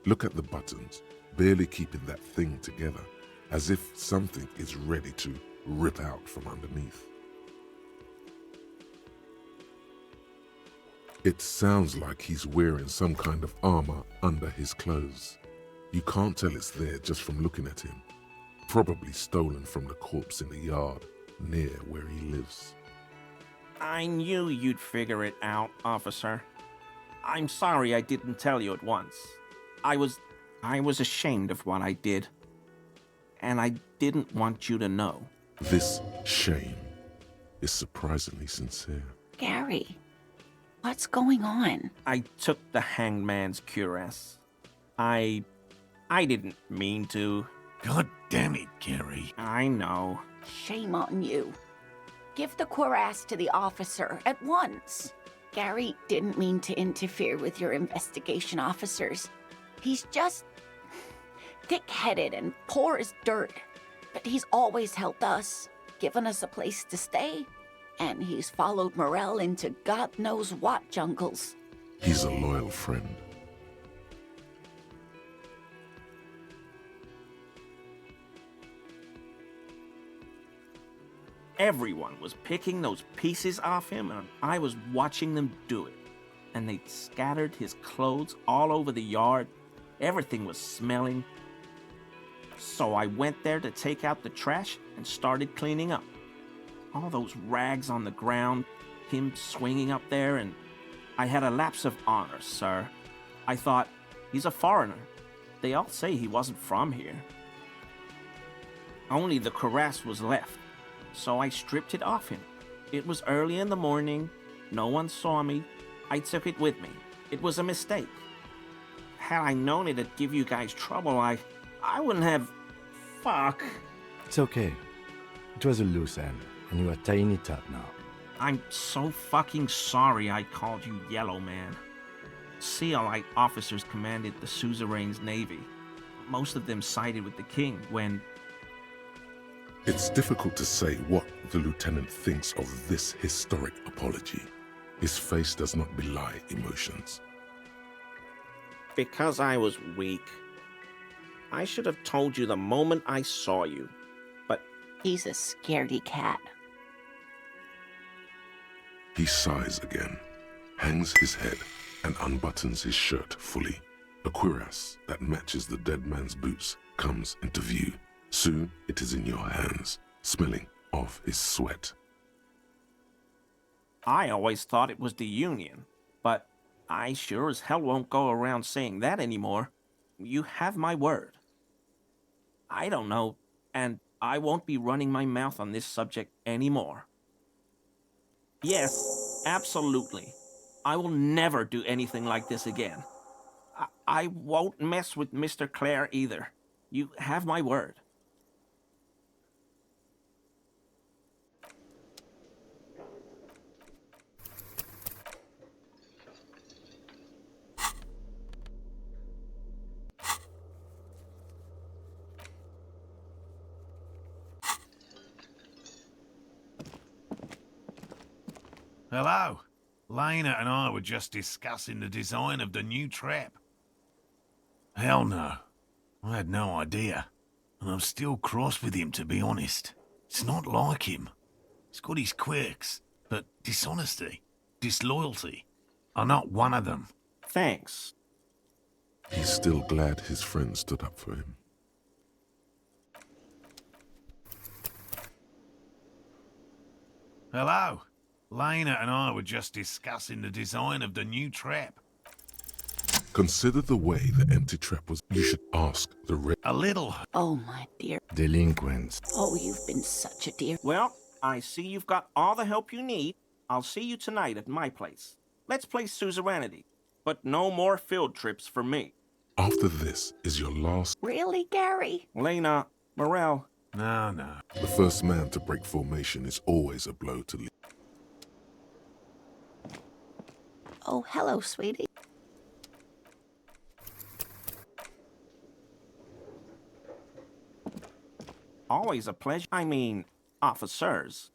Look at the buttons, barely keeping that thing together, as if something is ready to rip out from underneath. It sounds like he's wearing some kind of armor under his clothes. You can't tell it's there just from looking at him. Probably stolen from the corpse in the yard near where he lives. I knew you'd figure it out, officer. I'm sorry I didn't tell you at once. I was ashamed of what I did. And I didn't want you to know. This shame is surprisingly sincere. Gary, what's going on? I took the hangman's cuirass. I didn't mean to. God damn it, Gary. I know. Shame on you. Give the cuirass to the officer at once. Gary didn't mean to interfere with your investigation officers. He's just thick-headed and poor as dirt. But he's always helped us, given us a place to stay. And he's followed Morel into God knows what jungles. He's a loyal friend. Everyone was picking those pieces off him, and I was watching them do it. And they'd scattered his clothes all over the yard. Everything was smelling. So I went there to take out the trash and started cleaning up. All those rags on the ground, him swinging up there, and I had a lapse of honor, sir. I thought, he's a foreigner. They all say he wasn't from here. Only the cuirass was left, so I stripped it off him. It was early in the morning. No one saw me. I took it with me. It was a mistake. Had I known it'd give you guys trouble, I wouldn't have... Fuck. It's okay. It was a loose end, and you are tying it up now. I'm so fucking sorry I called you Yellow Man. Sealite officers commanded the suzerain's navy. Most of them sided with the king when... It's difficult to say what the lieutenant thinks of this historic apology. His face does not belie emotions. Because I was weak. I should have told you the moment I saw you, but... He's a scaredy cat. He sighs again, hangs his head, and unbuttons his shirt fully. A cuirass that matches the dead man's boots comes into view. Soon it is in your hands, smelling of his sweat. I always thought it was the Union, but I sure as hell won't go around saying that anymore. You have my word. I don't know, and I won't be running my mouth on this subject anymore. Yes, absolutely. I will never do anything like this again. I won't mess with Mr. Clare either. You have my word. Hello. Lena and I were just discussing the design of the new trap. Hell no. I had no idea. And I'm still cross with him, to be honest. It's not like him. He's got his quirks, but dishonesty, disloyalty are not one of them. Thanks. He's still glad his friend stood up for him. Hello. Lena and I were just discussing the design of the new trap. Consider the way the empty trap was. You should ask the A little. Oh, my dear. Delinquents. Oh, you've been such a dear. Well, I see you've got all the help you need. I'll see you tonight at my place. Let's play suzerainty, but no more field trips for me. After this is your last... Really, Gary? Lena, Morel. No. The first man to break formation is always a blow to leave. Oh, hello, sweetie. Always a pleasure. I mean, officers.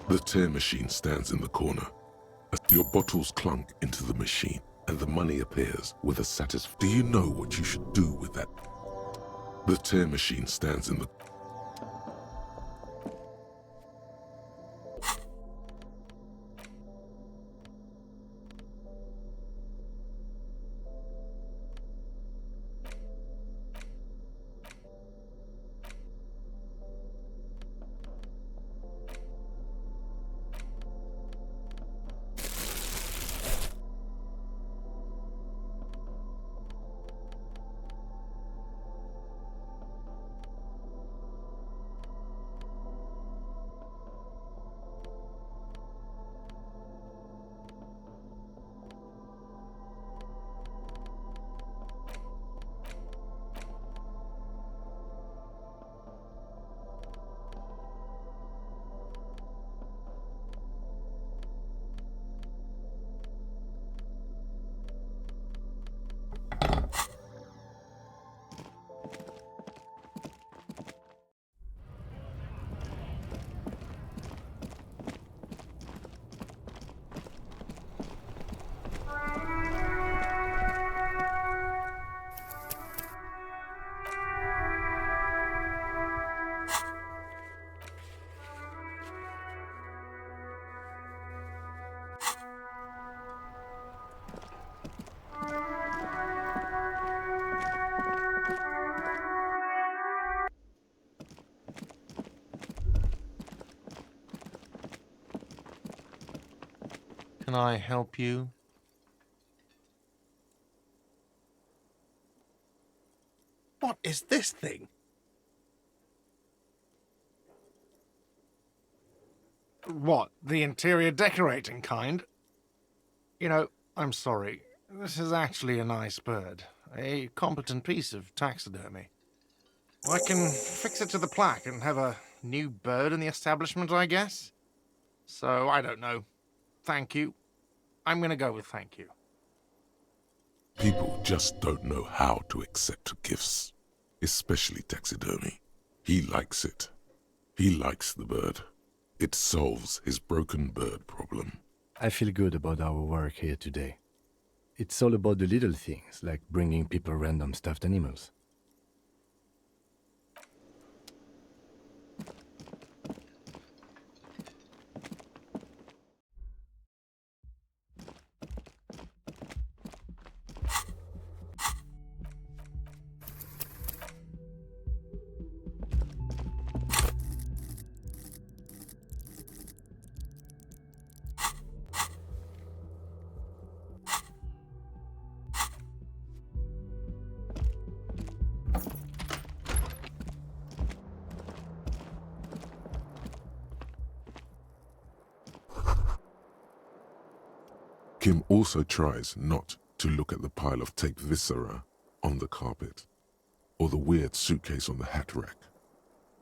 The tear machine stands in the corner. Your bottles clunk into the machine, and the money appears with a Do you know what you should do with that? The tear machine stands in the... Can I help you? What is this thing? What, the interior decorating kind? You know, I'm sorry. This is actually a nice bird. A competent piece of taxidermy. I can fix it to the plaque and have a new bird in the establishment, I guess? So, I don't know. Thank you. I'm gonna go with thank you. People just don't know how to accept gifts, especially taxidermy. He likes it. He likes the bird. It solves his broken bird problem. I feel good about our work here today. It's all about the little things, like bringing people random stuffed animals. Kim also tries not to look at the pile of taped viscera on the carpet, or the weird suitcase on the hat rack,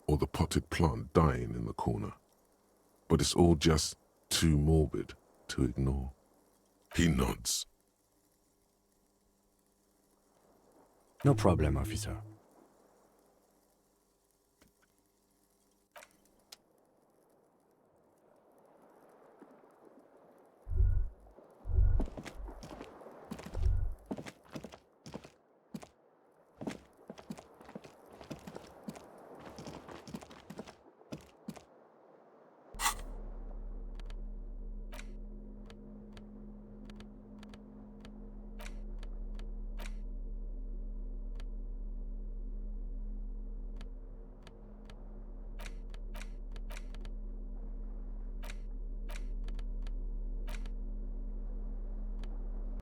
or the potted plant dying in the corner. But it's all just too morbid to ignore. He nods. No problem, officer.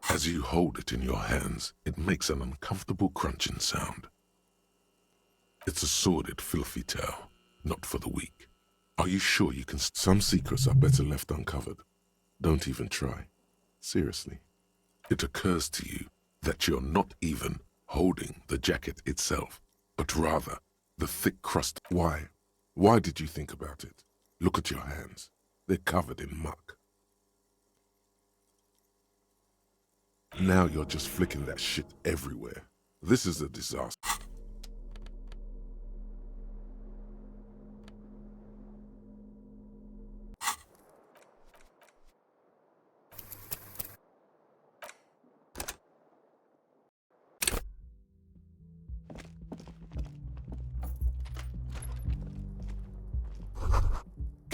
As you hold it in your hands, it makes an uncomfortable crunching sound. It's a sordid, filthy tale, not for the weak. Are you sure you can? Some secrets are better left uncovered. Don't even try. Seriously. It occurs to you that you're not even holding the jacket itself, but rather the thick crust. Why? Why did you think about it? Look at your hands. They're covered in muck. Now you're just flicking that shit everywhere. This is a disaster.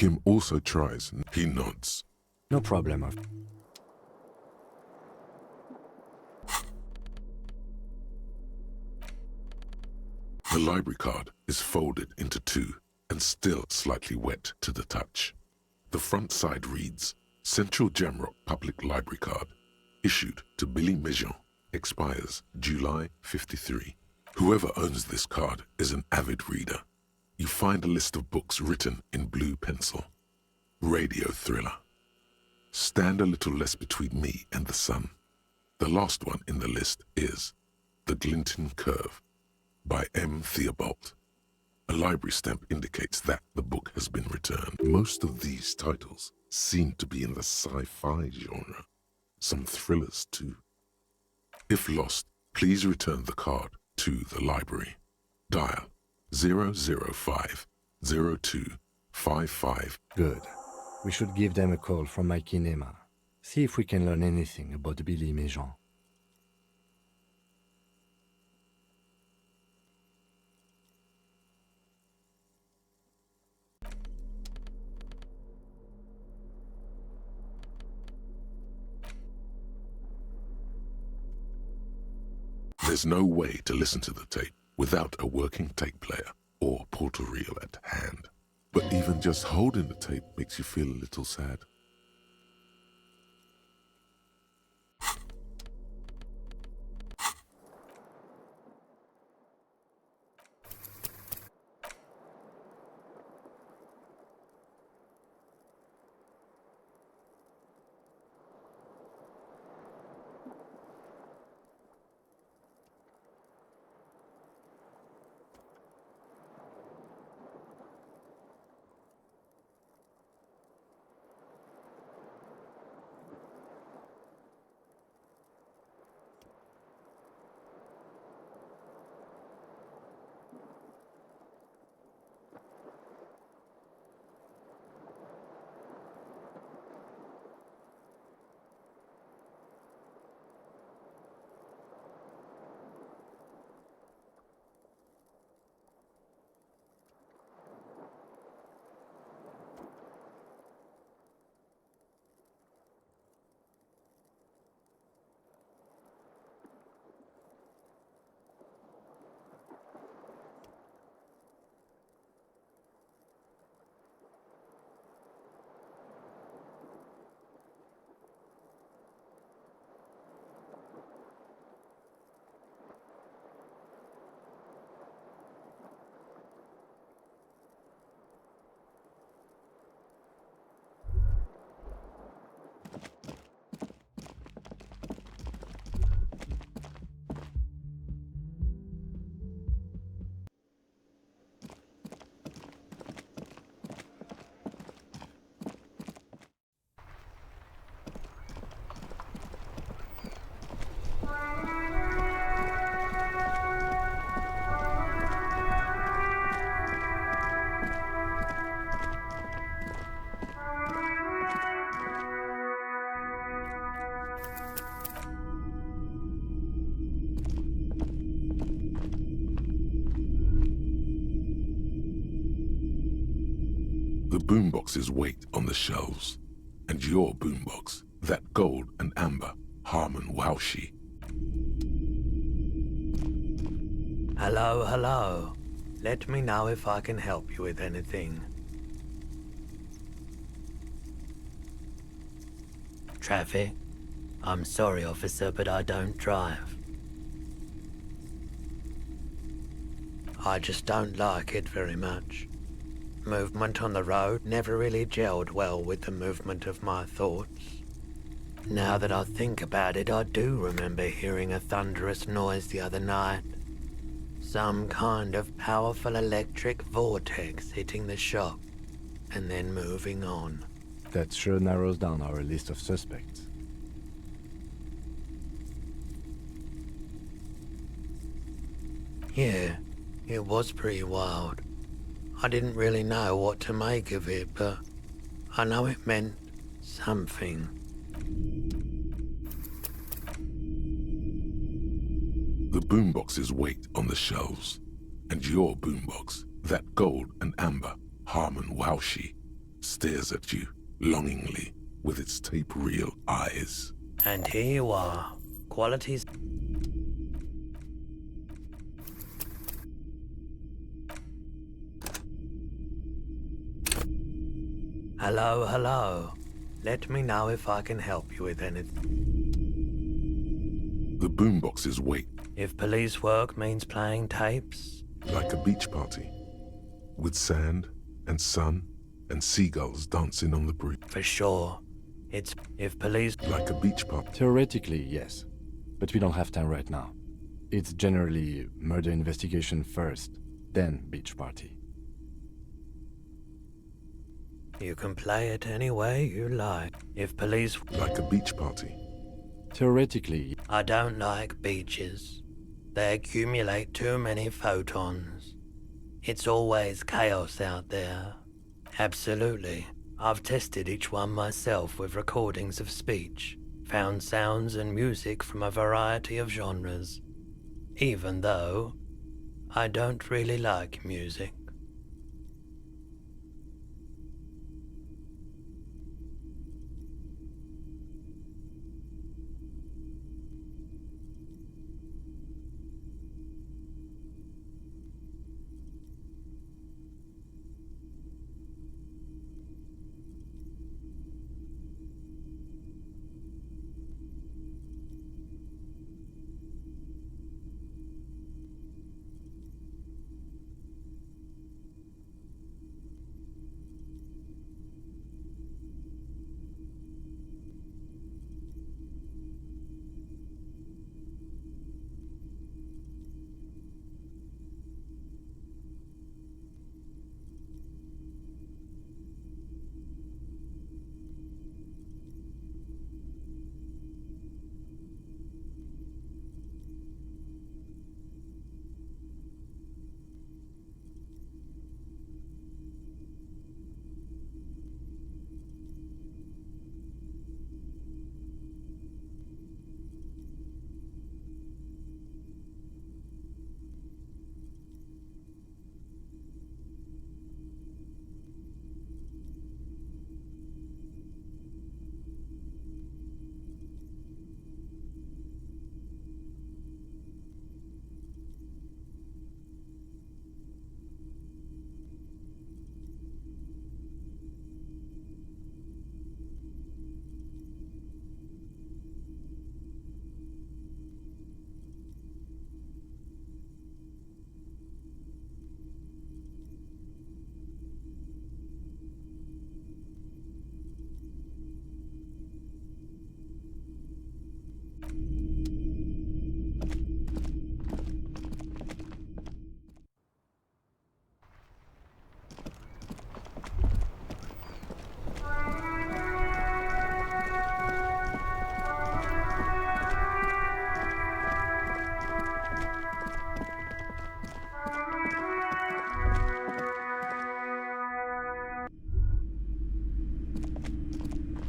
Kim also tries. He nods. No problem. The library card is folded into two and still slightly wet to the touch. The front side reads, Central Jamrock Public Library Card, issued to Billy Mejean, expires July 53. Whoever owns this card is an avid reader. You find a list of books written in blue pencil. Radio thriller. Stand a little less between me and the sun. The last one in the list is The Glinton Curve by M. Theobald. A library stamp indicates that the book has been returned. Most of these titles seem to be in the sci-fi genre. Some thrillers too. If lost, please return the card to the library. Dial 005-0255. Good. We should give them a call from my kinema. See if we can learn anything about Billy Mejean. There's no way to listen to the tape without a working tape player or portal reel at hand. But even just holding the tape makes you feel a little sad. The boomboxes wait on the shelves, and your boombox, that gold and amber Harman Waushi. Hello, hello. Let me know if I can help you with anything. Traffic? I'm sorry, officer, but I don't drive. I just don't like it very much. Movement on the road never really gelled well with the movement of my thoughts. Now that I think about it, I do remember hearing a thunderous noise the other night. Some kind of powerful electric vortex hitting the shop, and then moving on. That sure narrows down our list of suspects. Yeah, it was pretty wild. I didn't really know what to make of it, but I know it meant something. The boomboxes wait on the shelves, and your boombox, that gold and amber Harman Waushi, stares at you longingly with its tape-reel eyes. And here you are. Qualities. Hello, hello. Let me know if I can help you with anything. The boomboxes wait. If police work means playing tapes. Like a beach party. With sand and sun and seagulls dancing on the breeze. For sure. It's if police... Like a beach party. Theoretically, yes. But we don't have time right now. It's generally murder investigation first, then beach party. You can play it any way you like. If police... Like a beach party. Theoretically... I don't like beaches. They accumulate too many photons. It's always chaos out there. Absolutely. I've tested each one myself with recordings of speech, found sounds and music from a variety of genres, even though I don't really like music.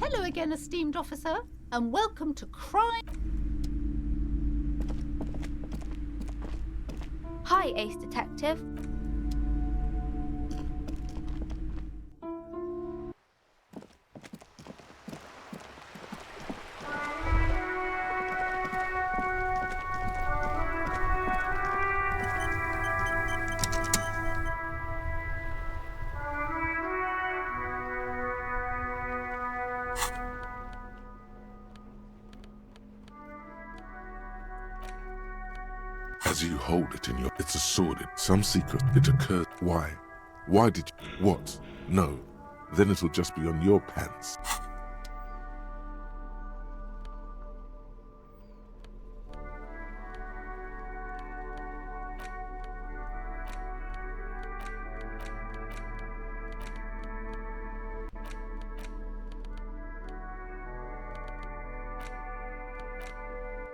Hello again, esteemed officer, and welcome to Crime... Hi, Ace Detective. As you hold it in your... It's a sordid, some secret. It occurred. Why? Why did you... What? No. Then it'll just be on your pants.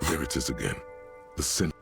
There it is again. The sin.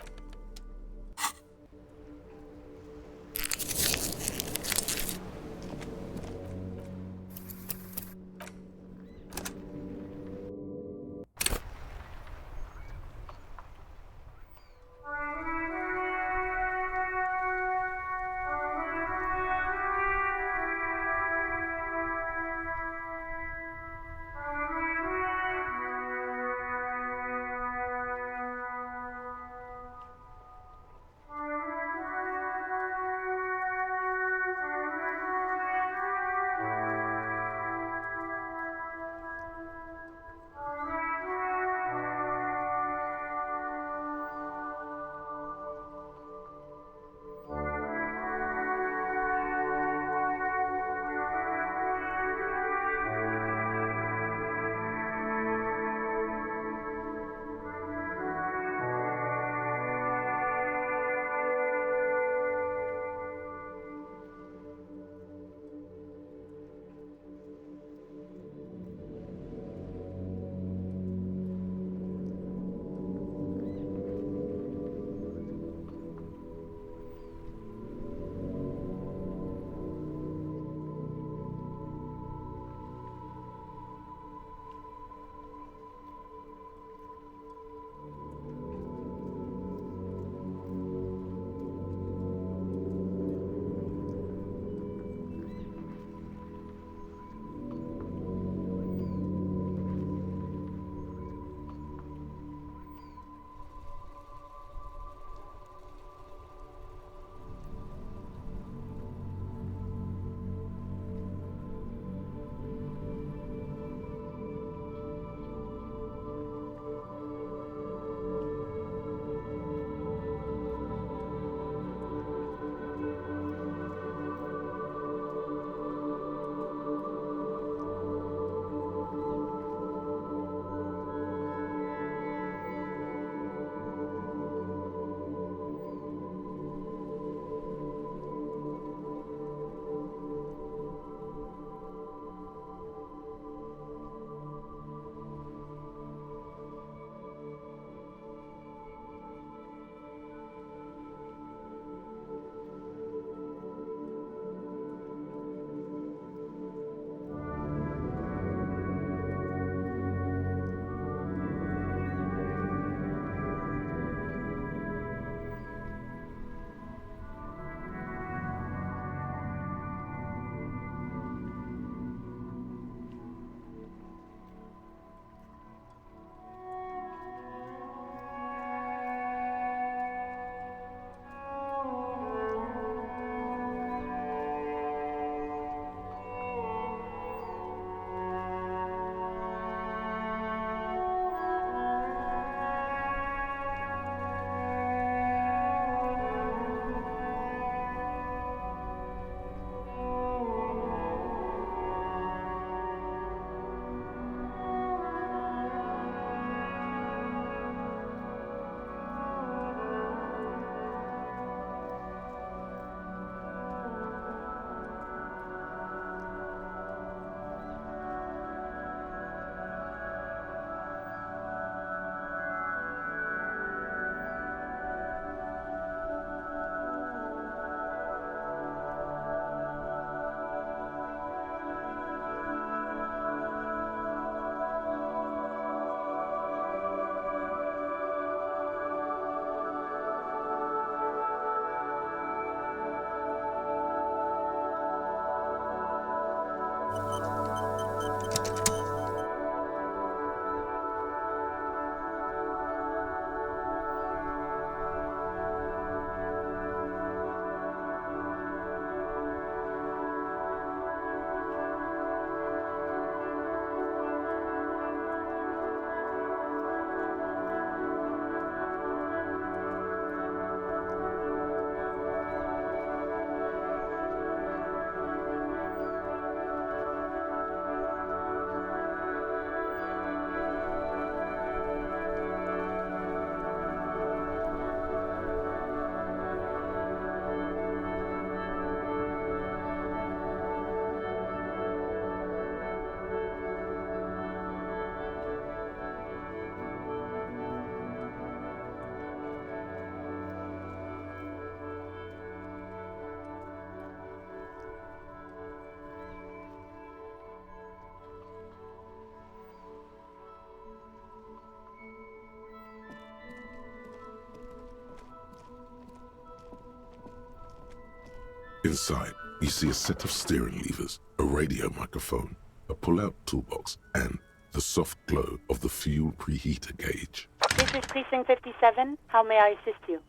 Inside, you see a set of steering levers, a radio microphone, a pull-out toolbox, and the soft glow of the fuel preheater gauge. This is Precinct 57. How may I assist you?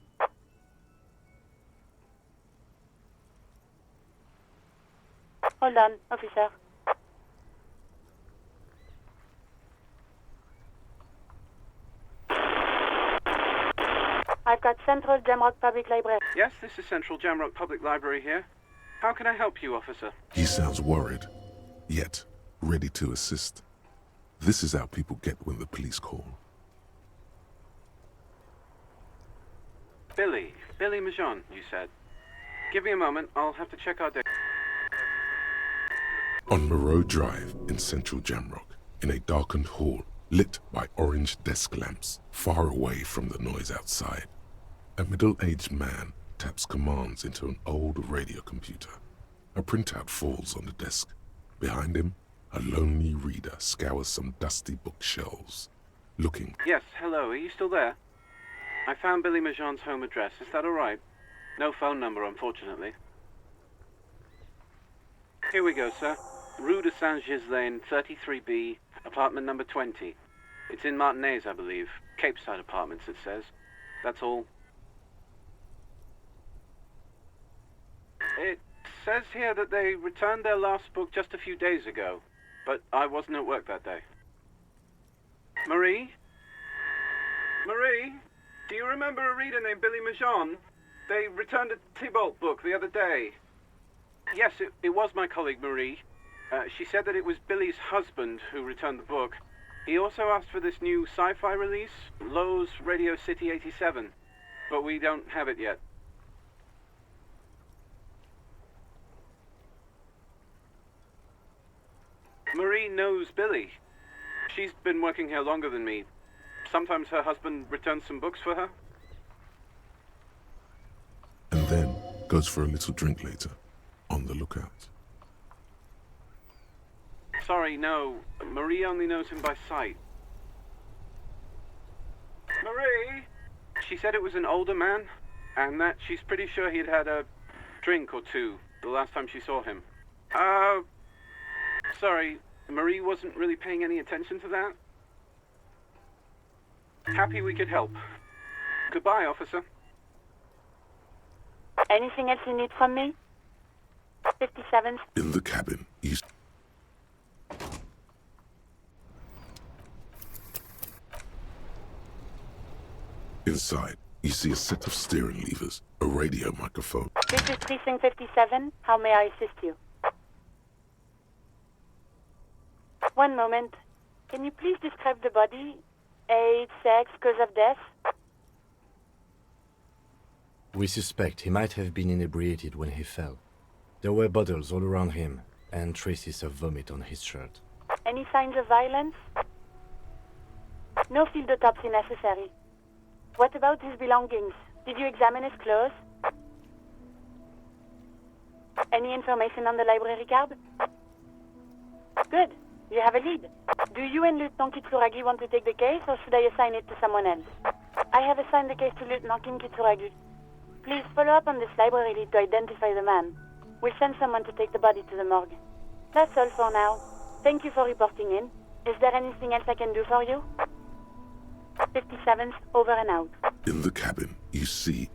Hold on, officer. I've got Central Jamrock Public Library. Yes, this is Central Jamrock Public Library here. How can I help you, officer? He sounds worried, yet ready to assist. This is how people get when the police call. Billy Majon, you said. Give me a moment, I'll have to check our day. On Moreau Drive in central Jamrock, in a darkened hall lit by orange desk lamps far away from the noise outside, a middle-aged man taps commands into an old radio computer. A printout falls on the desk. Behind him, a lonely reader scours some dusty bookshelves, looking. Yes, hello, are you still there? I found Billy Majon's home address, is that alright? No phone number, unfortunately. Here we go, sir. Rue de Saint-Ghislain, 33B, apartment number 20. It's in Martinez, I believe. Cape Side Apartments, it says. That's all. It says here that they returned their last book just a few days ago, but I wasn't at work that day. Marie? Marie? Do you remember a reader named Billy Majon? They returned a Thibault book the other day. Yes, it was my colleague Marie. She said that it was Billy's husband who returned the book. He also asked for this new sci-fi release, Lowe's Radio City 87, but we don't have it yet. Marie knows Billy. She's been working here longer than me. Sometimes her husband returns some books for her. And then goes for a little drink later, on the lookout. Sorry, no. Marie only knows him by sight. Marie! She said it was an older man, and that she's pretty sure he'd had a drink or two the last time she saw him. Sorry, Marie wasn't really paying any attention to that. Happy we could help. Goodbye, officer. Anything else you need from me? 57. In the cabin, east. Inside, you see a set of steering levers, a radio microphone. This is Precinct 57. How may I assist you? One moment. Can you please describe the body? Age, sex, cause of death? We suspect he might have been inebriated when he fell. There were bottles all around him, and traces of vomit on his shirt. Any signs of violence? No field autopsy necessary. What about his belongings? Did you examine his clothes? Any information on the library card? Good. You have a lead. Do you and Lieutenant Kitsuragi want to take the case, or should I assign it to someone else? I have assigned the case to Lieutenant Kim Kitsuragi. Please follow up on this library lead to identify the man. We'll send someone to take the body to the morgue. That's all for now. Thank you for reporting in. Is there anything else I can do for you? 57th, over and out. In the cabin, you see...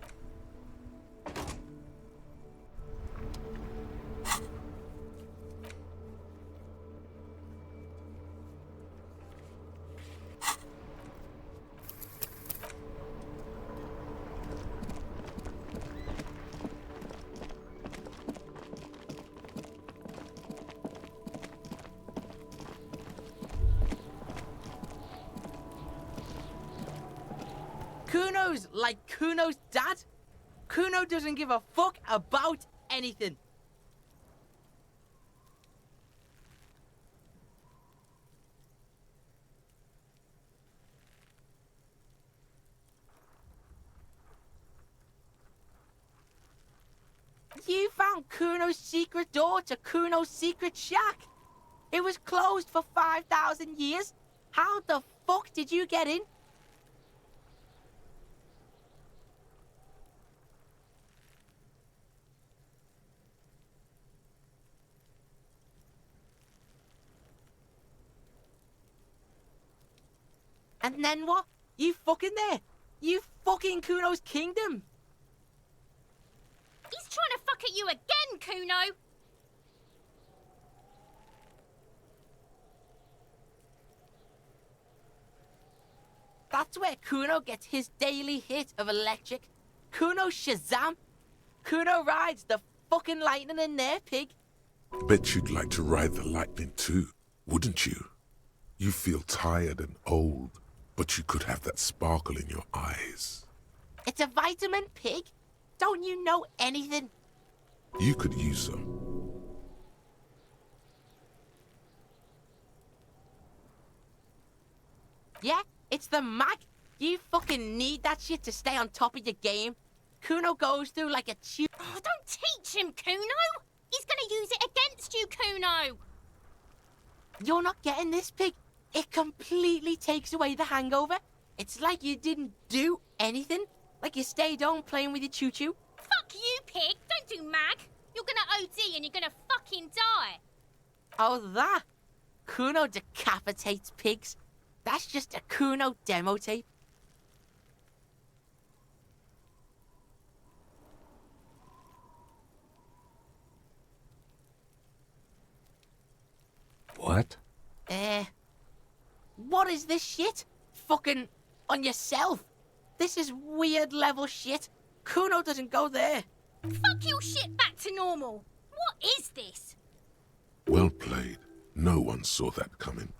Kuno's like Kuno's dad? Kuno doesn't give a fuck about anything. You found Kuno's secret door to Kuno's secret shack. It was closed for 5,000 years. How the fuck did you get in? And then what? You fucking there? You fucking Kuno's kingdom? He's trying to fuck at you again, Kuno! That's where Kuno gets his daily hit of electric. Kuno Shazam! Kuno rides the fucking lightning in there, pig. Bet you'd like to ride the lightning too, wouldn't you? You feel tired and old, but you could have that sparkle in your eyes. It's a vitamin, pig. Don't you know anything? You could use some. Yeah, it's the mag. You fucking need that shit to stay on top of your game. Kuno goes through like a tube. Oh, don't teach him, Kuno! He's gonna use it against you, Kuno! You're not getting this, pig. It completely takes away the hangover. It's like you didn't do anything. Like you stayed home playing with your choo-choo. Fuck you, pig! Don't do mag! You're gonna OD and you're gonna fucking die! Oh, that? Kuno decapitates pigs. That's just a Kuno demo tape. What? What is this shit? Fucking on yourself. This is weird level shit. Kuno doesn't go there. Fuck your shit back to normal. What is this? Well played. No one saw that coming.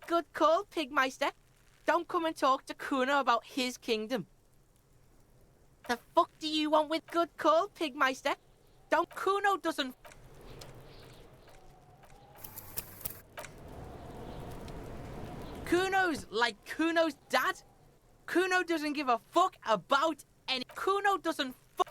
Good call, Pigmeister. Don't come and talk to Kuno about his kingdom. The fuck do you want with good call, Pigmeister? Kuno doesn't... Kuno's like Kuno's dad. Kuno doesn't give a fuck about any... Kuno doesn't fuck...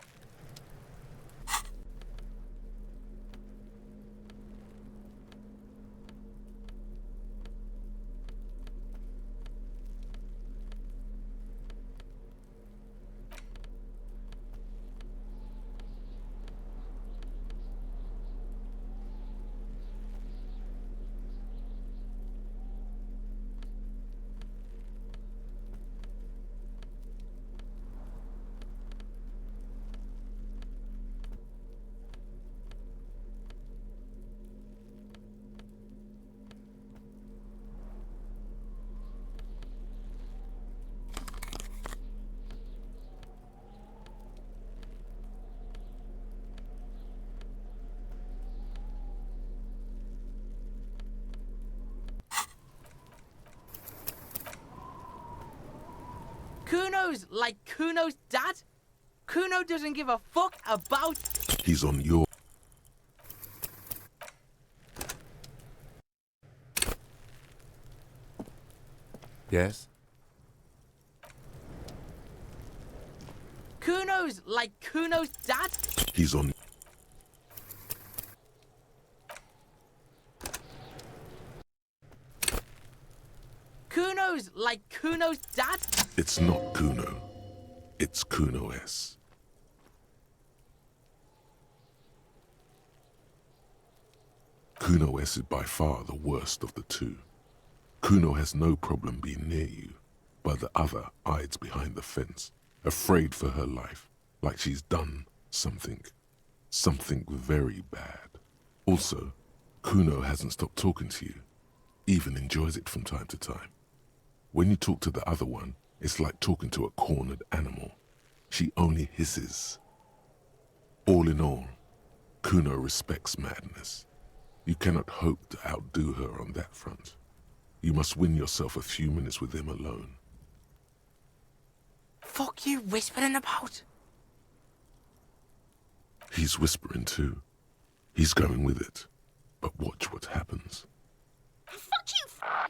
Kuno's like Kuno's dad. Kuno doesn't give a fuck about... He's on your... Yes? Kuno's like Kuno's dad. He's on... Kuno's like Kuno's dad. It's not Kuno. It's Kuno S. Kuno S is by far the worst of the two. Kuno has no problem being near you, but the other hides behind the fence, afraid for her life, like she's done something very bad. Also, Kuno hasn't stopped talking to you, even enjoys it from time to time. When you talk to the other one, it's like talking to a cornered animal. She only hisses. All in all, Kuno respects madness. You cannot hope to outdo her on that front. You must win yourself a few minutes with him alone. Fuck you whispering about? He's whispering too. He's going with it. But watch what happens. Fuck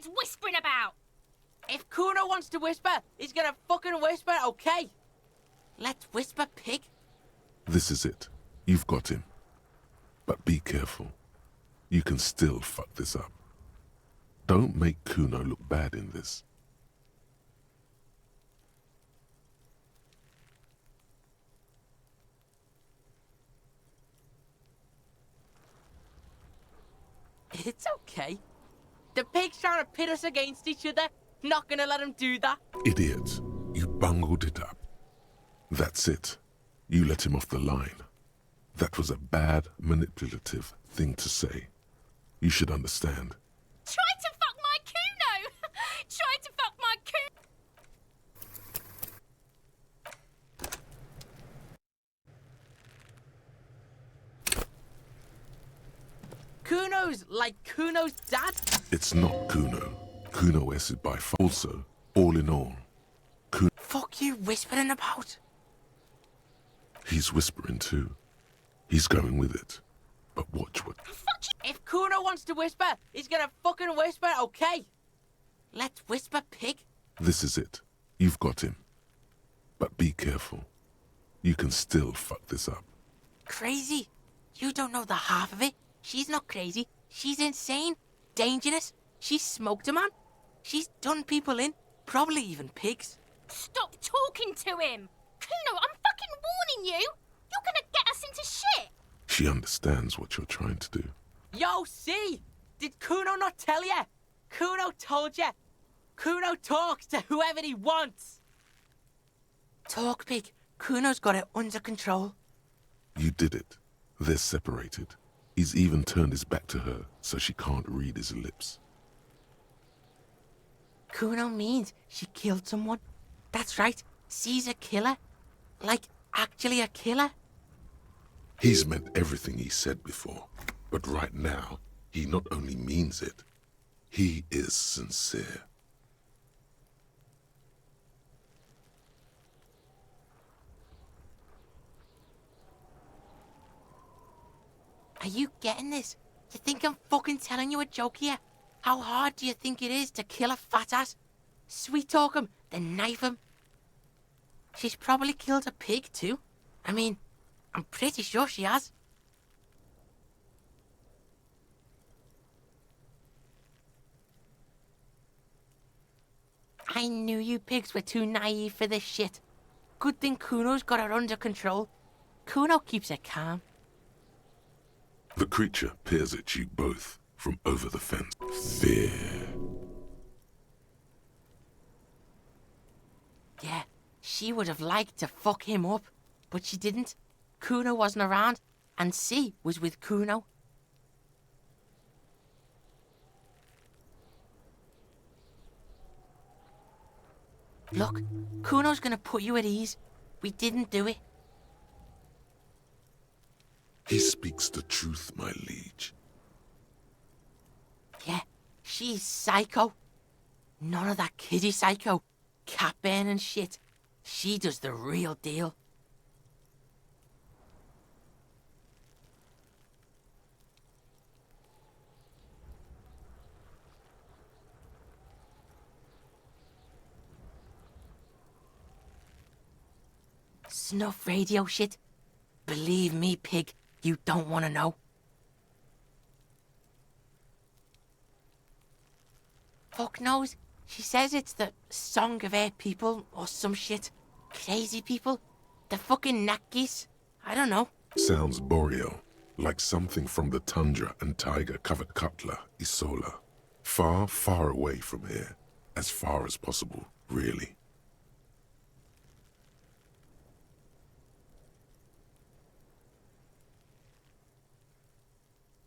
you whispering about! If Kuno wants to whisper, he's gonna fucking whisper, okay? Let's whisper, pig. This is it. You've got him. But be careful. You can still fuck this up. Don't make Kuno look bad in this. It's okay. The pig's trying to pit us against each other. Not gonna let him do that. Idiot, you bungled it up. That's it. You let him off the line. That was a bad, manipulative thing to say. You should understand. Try to fuck my Kuno! Try to fuck my Kuno! Kuno's like Kuno's dad? It's not Kuno. Kuno is it by far. Also, all in all, Fuck you whispering about? he's whispering too. He's going with it. But watch what... If Kuno wants to whisper, he's gonna fucking whisper, okay? Let's whisper, pig. This is it. You've got him. But be careful. You can still fuck this up. Crazy? You don't know the half of it. She's not crazy. She's insane. Dangerous. She's smoked a man. She's done people in. Probably even pigs. Stop talking to him! Kuno, I'm fucking warning you! You're gonna get us into shit! She understands what you're trying to do. Yo, see? Did Kuno not tell you? Kuno told you. Kuno talks to whoever he wants. Talk, pig. Kuno's got it under control. You did it. They're separated. He's even turned his back to her so she can't read his lips. Kuno means she killed someone. That's right. She's a killer. Like, actually a killer. He's meant everything he said before. But right now, he not only means it, he is sincere. Are you getting this? You think I'm fucking telling you a joke here? How hard do you think it is to kill a fat ass? Sweet talk him, then knife him. She's probably killed a pig too. I mean, I'm pretty sure she has. I knew you pigs were too naive for this shit. Good thing Kuno's got her under control. Kuno keeps her calm. The creature peers at you both from over the fence. Fear. Yeah, she would have liked to fuck him up, but she didn't. Kuno wasn't around, and C was with Kuno. Look, Kuno's gonna put you at ease. We didn't do it. He speaks the truth, my liege. Yeah, she's psycho. None of that kiddie psycho. Cat burning shit. She does the real deal. Snuff radio shit. Believe me, pig, you don't want to know. Fuck knows. She says it's the song of her people or some shit. Crazy people. The fucking Nakis. I don't know. Sounds boreal, like something from the tundra and tiger-covered Cutler, Isola. Far, far away from here. As far as possible, really.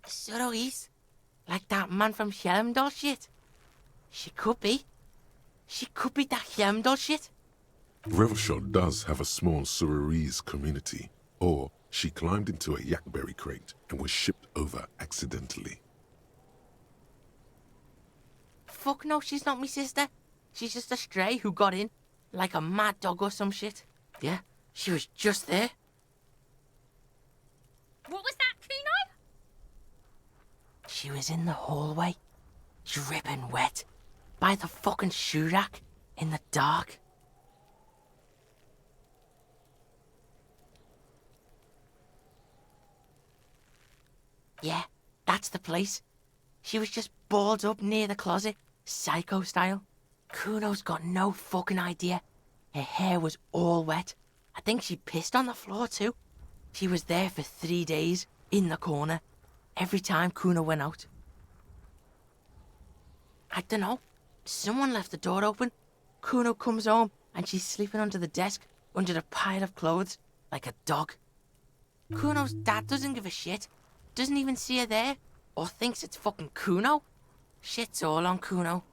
Surois? Like that man from Helmdall shit? She could be. She could be that Helmdall shit. Revelshot does have a small Suroese community, or she climbed into a yakberry crate and was shipped over accidentally. Fuck no, she's not my sister. She's just a stray who got in, like a mad dog or some shit. Yeah, she was just there. What was that, Kuno? She was in the hallway, dripping wet, by the fucking shoe rack, in the dark. Yeah, that's the place. She was just balled up near the closet, psycho style. Kuno's got no fucking idea. Her hair was all wet. I think she pissed on the floor too. She was there for 3 days, in the corner, every time Kuno went out. I dunno. Someone left the door open. Kuno comes home and she's sleeping under the desk, under the pile of clothes, like a dog. Kuno's dad doesn't give a shit. Doesn't even see her there. Or thinks it's fucking Kuno. Shit's all on Kuno.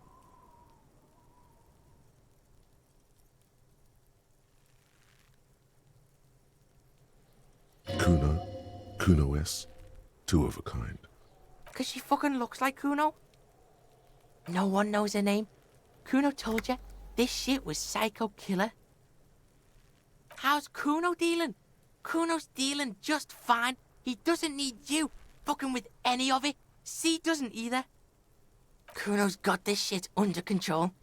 Kuno S, two of a kind. 'Cause she fucking looks like Kuno. No one knows her name. Kuno told you this shit was Psycho Killer. How's Kuno dealing? Kuno's dealing just fine. He doesn't need you fucking with any of it. C doesn't either. Kuno's got this shit under control.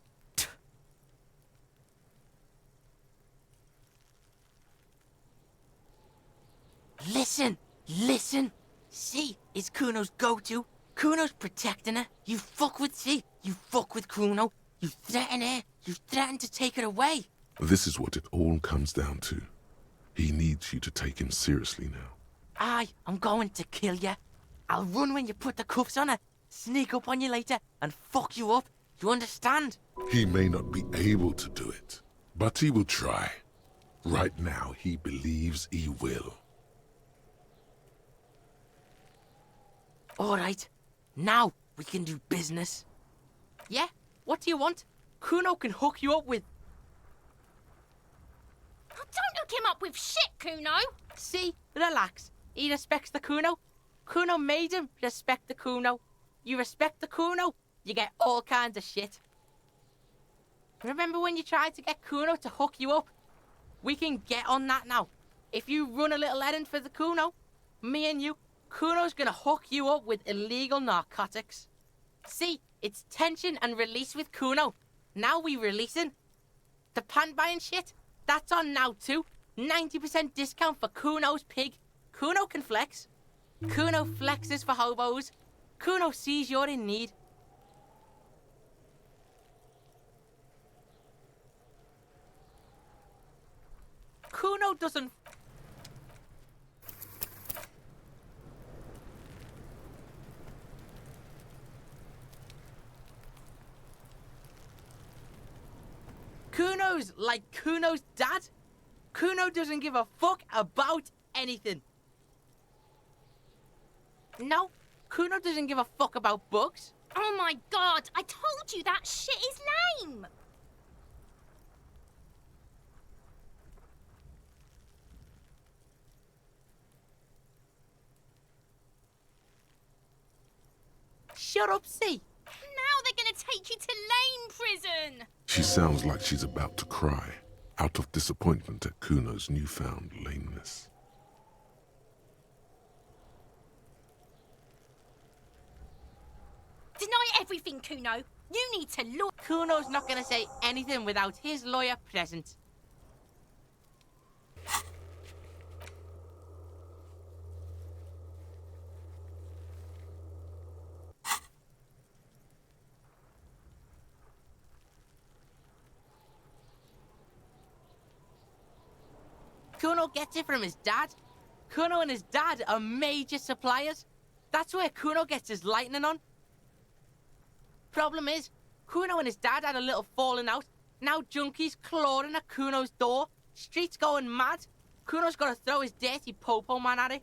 Listen, listen. C is Kuno's go-to. Kuno's protecting her. You fuck with C, you fuck with Kuno. You threaten her, you threaten to take her away. This is what it all comes down to. He needs you to take him seriously now. I'm going to kill you. I'll run when you put the cuffs on her, sneak up on you later, and fuck you up. You understand? He may not be able to do it, but he will try. Right now, he believes he will. All right, now we can do business. Yeah, what do you want? Kuno can hook you up with... Oh, don't hook him up with shit, Kuno. See, relax. He respects the Kuno. Kuno made him respect the Kuno. You respect the Kuno, you get all kinds of shit. Remember when you tried to get Kuno to hook you up? We can get on that now. If you run a little errand for the Kuno, me and you, Kuno's gonna hook you up with illegal narcotics. See, it's tension and release with Kuno. Now we releasing. The pan buying shit, that's on now too. 90% discount for Kuno's pig. Kuno can flex. Kuno flexes for hobos. Kuno sees you're in need. Kuno doesn't... Kuno's like Kuno's dad. Kuno doesn't give a fuck about anything. No, Kuno doesn't give a fuck about bugs. Oh my god, I told you that shit is lame. Shut up, C. Now they're gonna take you to Lane prison. She sounds like she's about to cry, out of disappointment at Kuno's newfound lameness. Deny everything, Kuno. You need to look. Kuno's not gonna say anything without his lawyer present. Kuno gets it from his dad. Kuno and his dad are major suppliers. That's where Kuno gets his lightning on. Problem is, Kuno and his dad had a little falling out. Now junkies clawing at Kuno's door. Streets going mad. Kuno's got to throw his dirty popo man at it.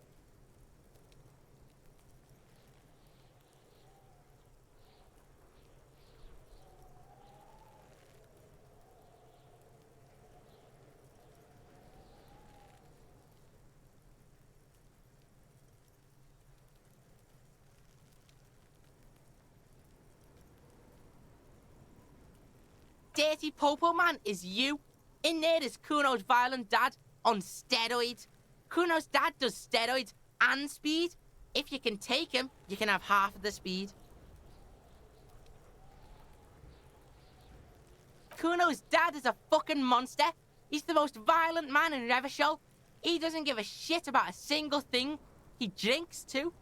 Dirty Popo Man is you. In there is Kuno's violent dad on steroids. Kuno's dad does steroids and speed. If you can take him, you can have half of the speed. Kuno's dad is a fucking monster. He's the most violent man in Revachol. He doesn't give a shit about a single thing. He drinks too.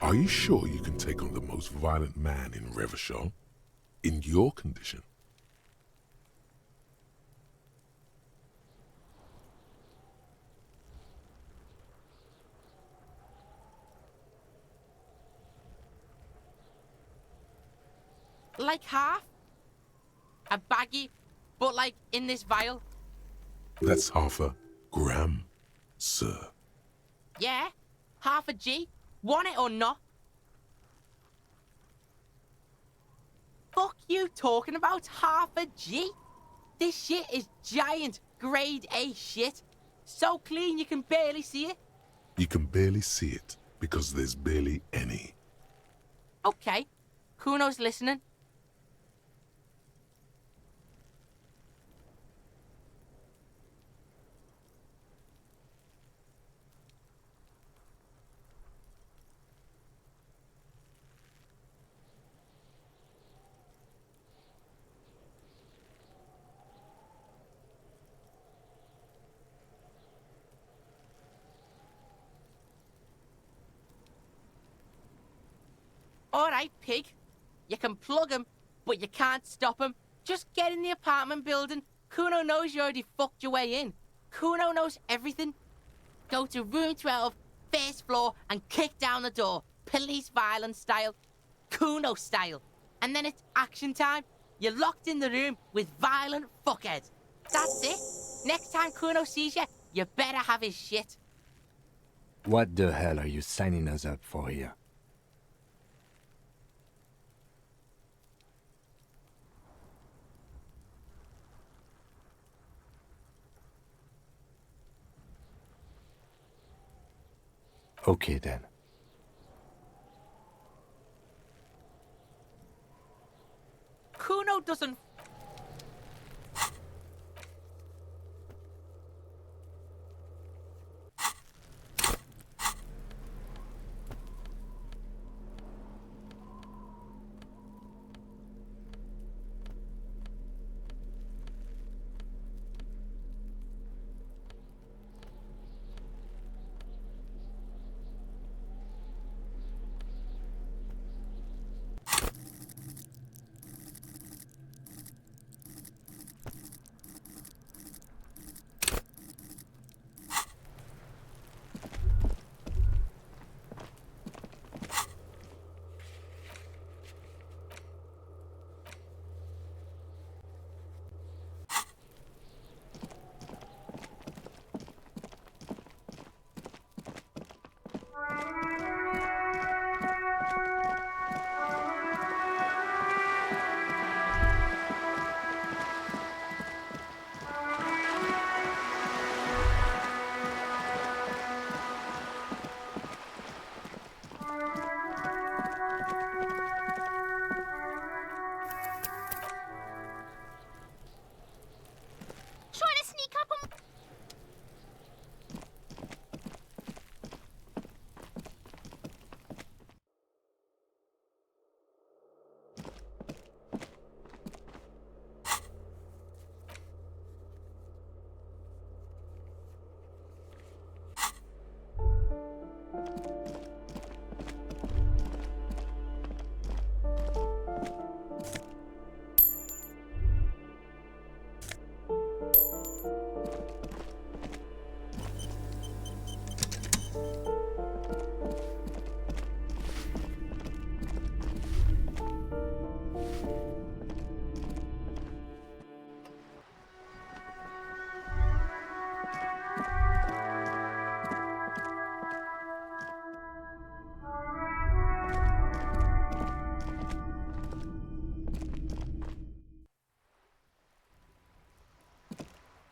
Are you sure you can take on the most violent man in Revachol? In your condition? Like half. A baggie, but like in this vial. That's half a gram, sir. Yeah, half a G. Want it or not? Fuck you talking about half a G? This shit is giant, grade A shit. So clean you can barely see it. You can barely see it because there's barely any. Okay, Kuno's listening. Alright, pig. You can plug him, but you can't stop him. Just get in the apartment building. Kuno knows you already fucked your way in. Kuno knows everything. Go to room 12, first floor, and kick down the door. Police violence style. Kuno style. And then it's action time. You're locked in the room with violent fuckheads. That's it. Next time Kuno sees you, you better have his shit. What the hell are you signing us up for here? Okay then. Kuno doesn't... Trying to sneak up on...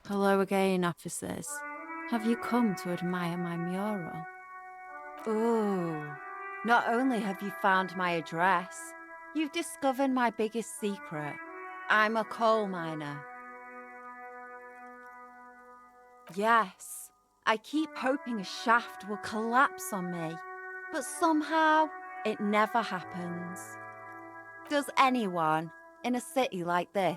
Hello again, officers. Have you come to admire my mural? Ooh, not only have you found my address, you've discovered my biggest secret. I'm a coal miner. Yes, I keep hoping a shaft will collapse on me, but somehow it never happens. Does anyone in a city like this?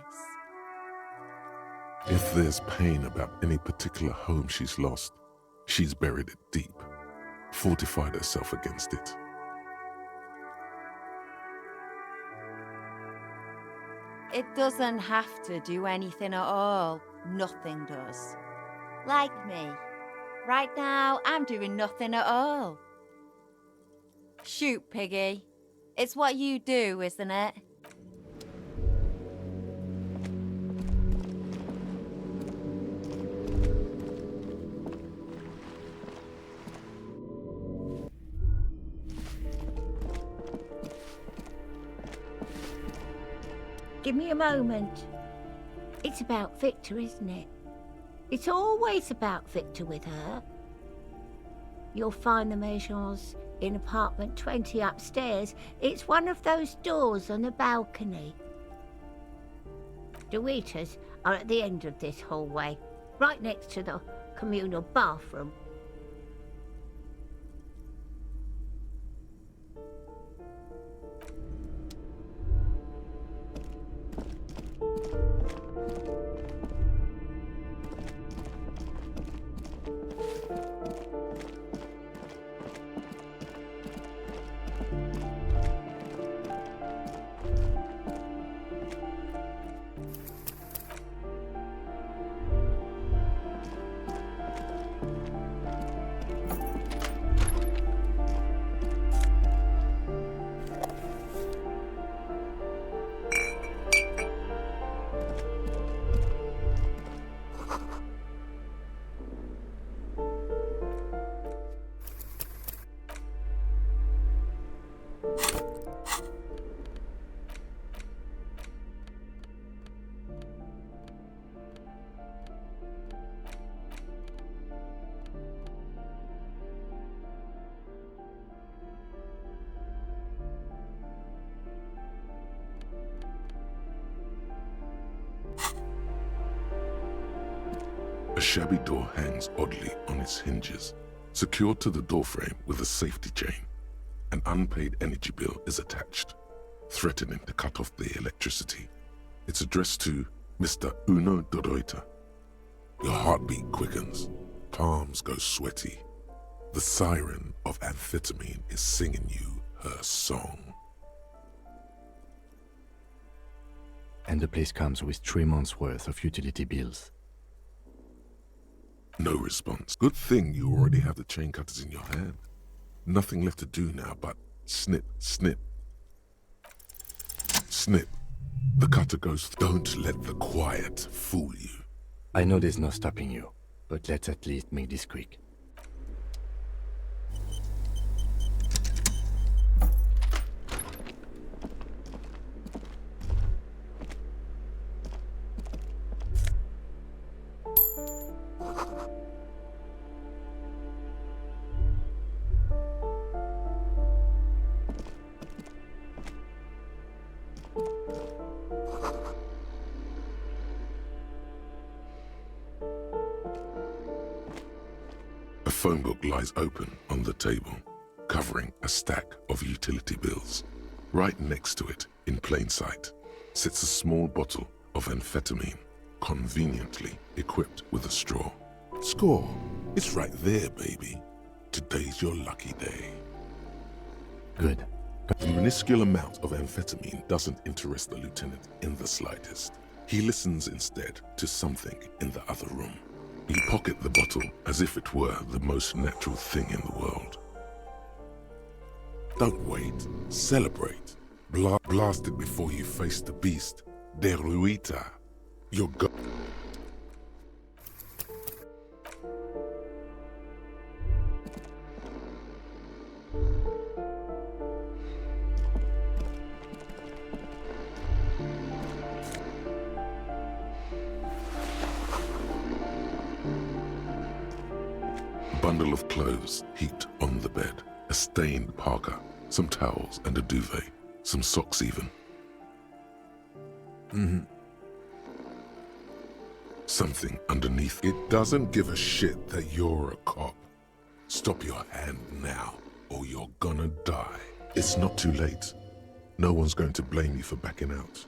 If there's pain about any particular home she's lost, she's buried it deep, fortified herself against it. It doesn't have to do anything at all. Nothing does. Like me. Right now, I'm doing nothing at all. Shoot, Piggy. It's what you do, isn't it? Give me a moment. It's about Victor, isn't it? It's always about Victor with her. You'll find the Maisons in apartment 20 upstairs. It's one of those doors on the balcony. The waiters are at the end of this hallway, right next to the communal bathroom. A shabby door hangs oddly on its hinges, secured to the doorframe with a safety chain. An unpaid energy bill is attached, threatening to cut off the electricity. It's addressed to Mr. Uno Doroita. Your heartbeat quickens, palms go sweaty. The siren of amphetamine is singing you her song. And the place comes with 3 months' worth of utility bills. No response. Good thing you already have the chain cutters in your hand. Nothing left to do now but snip, snip. Snip. The cutter goes. Don't let the quiet fool you. I know there's no stopping you, but let's at least make this quick. A phone book lies open on the table, covering a stack of utility bills. Right next to it, in plain sight, sits a small bottle of amphetamine, conveniently equipped with a straw. Score! It's right there, baby. Today's your lucky day. Good. The minuscule amount of amphetamine doesn't interest the lieutenant in the slightest. He listens instead to something in the other room. You pocket the bottle as if it were the most natural thing in the world. Don't wait. Celebrate. Blast it before you face the beast. Deruita. Your go- bundle of clothes heaped on the bed, a stained parka, some towels and a duvet, some socks even. Something underneath. It doesn't give a shit that you're a cop. Stop your hand now, or you're gonna die. It's not too late. No one's going to blame you for backing out.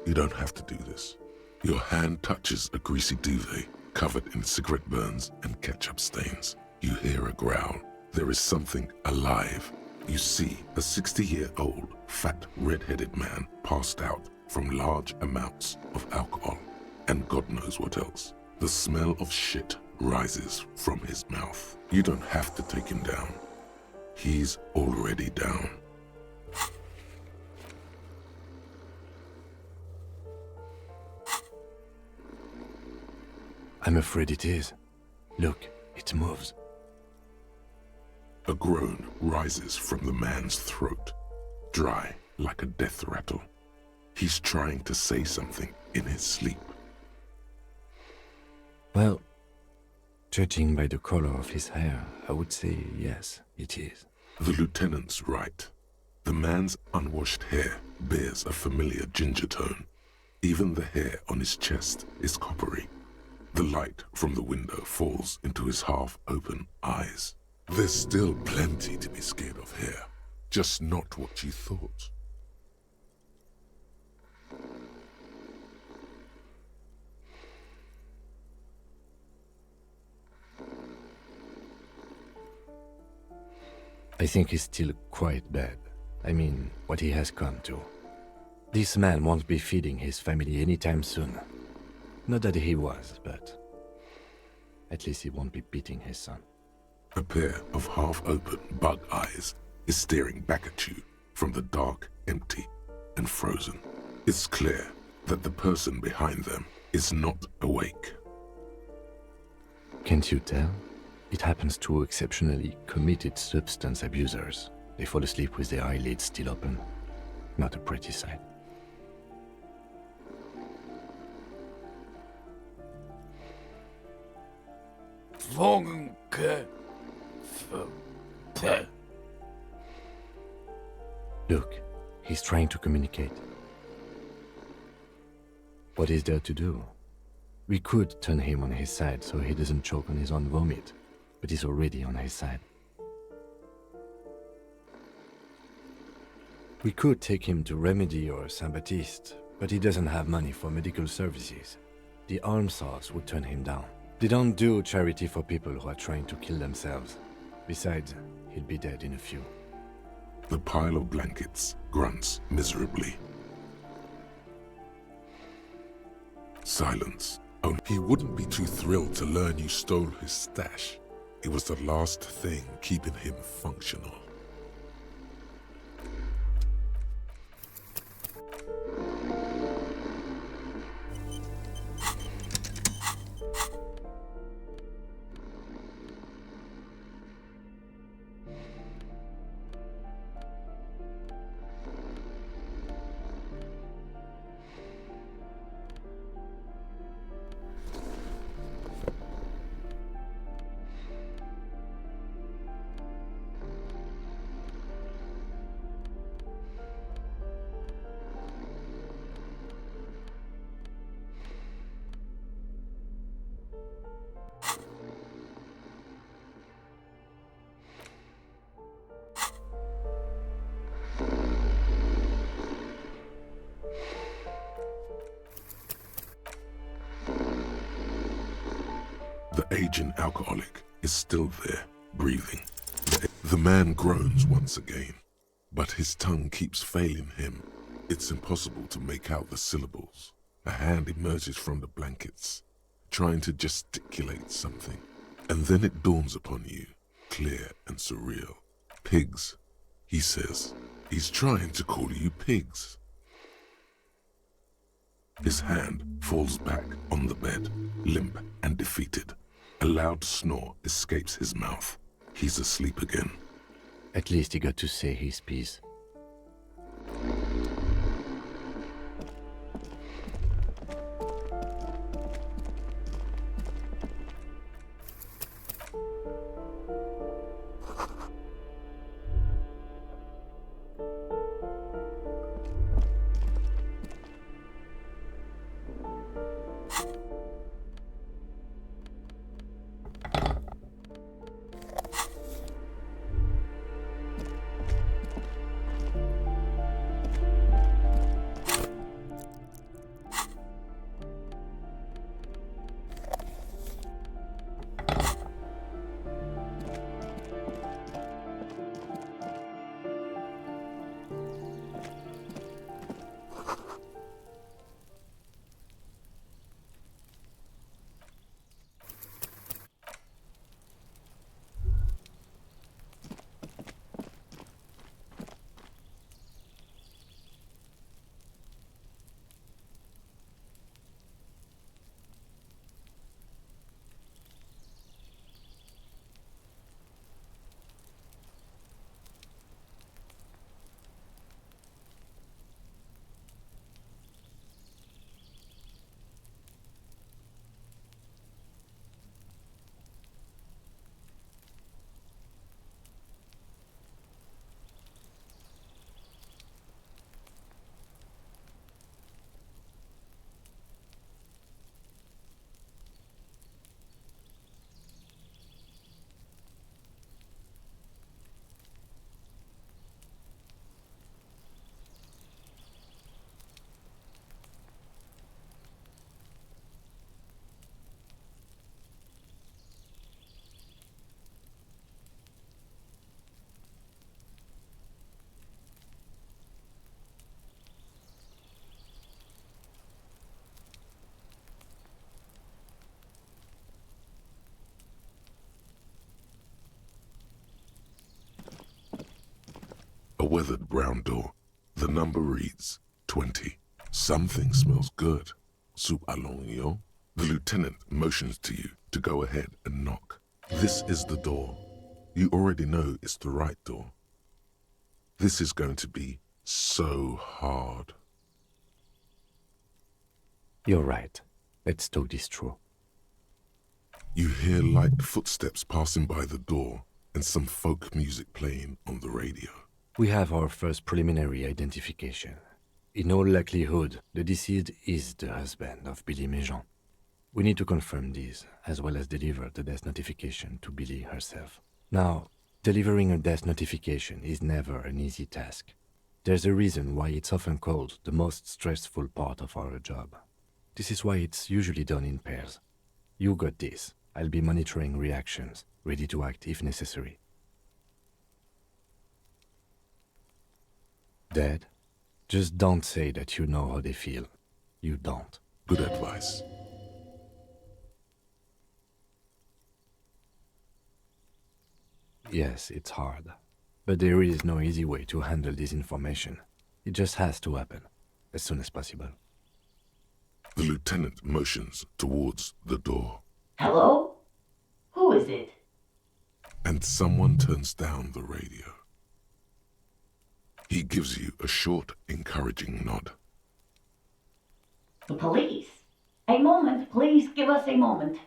You don't have to do this. Your hand touches a greasy duvet, covered in cigarette burns and ketchup stains. You hear a growl. There is something alive. You see a 60-year-old, fat, red-headed man passed out from large amounts of alcohol. And God knows what else. The smell of shit rises from his mouth. You don't have to take him down. He's already down. I'm afraid it is. Look, it moves. A groan rises from the man's throat, dry like a death rattle. He's trying to say something in his sleep. Well, judging by the color of his hair, I would say yes, it is. The lieutenant's right. The man's unwashed hair bears a familiar ginger tone. Even the hair on his chest is coppery. The light from the window falls into his half-open eyes. There's still plenty to be scared of here, just not what you thought. I think he's still quite bad. I mean, what he has come to. This man won't be feeding his family anytime soon. Not that he was, but at least he won't be beating his son. A pair of half-open bug eyes is staring back at you from the dark, empty, and frozen. It's clear that the person behind them is not awake. Can't you tell? It happens to exceptionally committed substance abusers. They fall asleep with their eyelids still open. Not a pretty sight. Look, he's trying to communicate. What is there to do? We could turn him on his side so he doesn't choke on his own vomit, but he's already on his side. We could take him to Remedy or Saint-Baptiste, but he doesn't have money for medical services. The almshouse would turn him down. They don't do charity for people who are trying to kill themselves. Besides, he'll be dead in a few. The pile of blankets grunts miserably. Silence. Oh, he wouldn't be too thrilled to learn you stole his stash. It was the last thing keeping him functional. The aging alcoholic is still there, breathing. The man groans once again, but his tongue keeps failing him. It's impossible to make out the syllables. A hand emerges from the blankets, trying to gesticulate something. And then it dawns upon you, clear and surreal. Pigs, he says. He's trying to call you pigs. His hand falls back on the bed, limp and defeated. A loud snore escapes his mouth. He's asleep again. At least he got to say his piece. A weathered brown door. The number reads 20. Something smells good. Soup allons-y. The lieutenant motions to you to go ahead and knock. This is the door. You already know it's the right door. This is going to be so hard. You're right. Let's talk this through. You hear light footsteps passing by the door and some folk music playing on the radio. We have our first preliminary identification. In all likelihood, the deceased is the husband of Billy Méjean. We need to confirm this, as well as deliver the death notification to Billy herself. Now, delivering a death notification is never an easy task. There's a reason why it's often called the most stressful part of our job. This is why it's usually done in pairs. You got this. I'll be monitoring reactions, ready to act if necessary. Dead? Just don't say that you know how they feel. You don't. Good advice. Yes, it's hard. But there is no easy way to handle this information. It just has to happen, as soon as possible. The lieutenant motions towards the door. Hello? Who is it? And someone turns down the radio. He gives you a short, encouraging nod. The police. A moment, please give us a moment.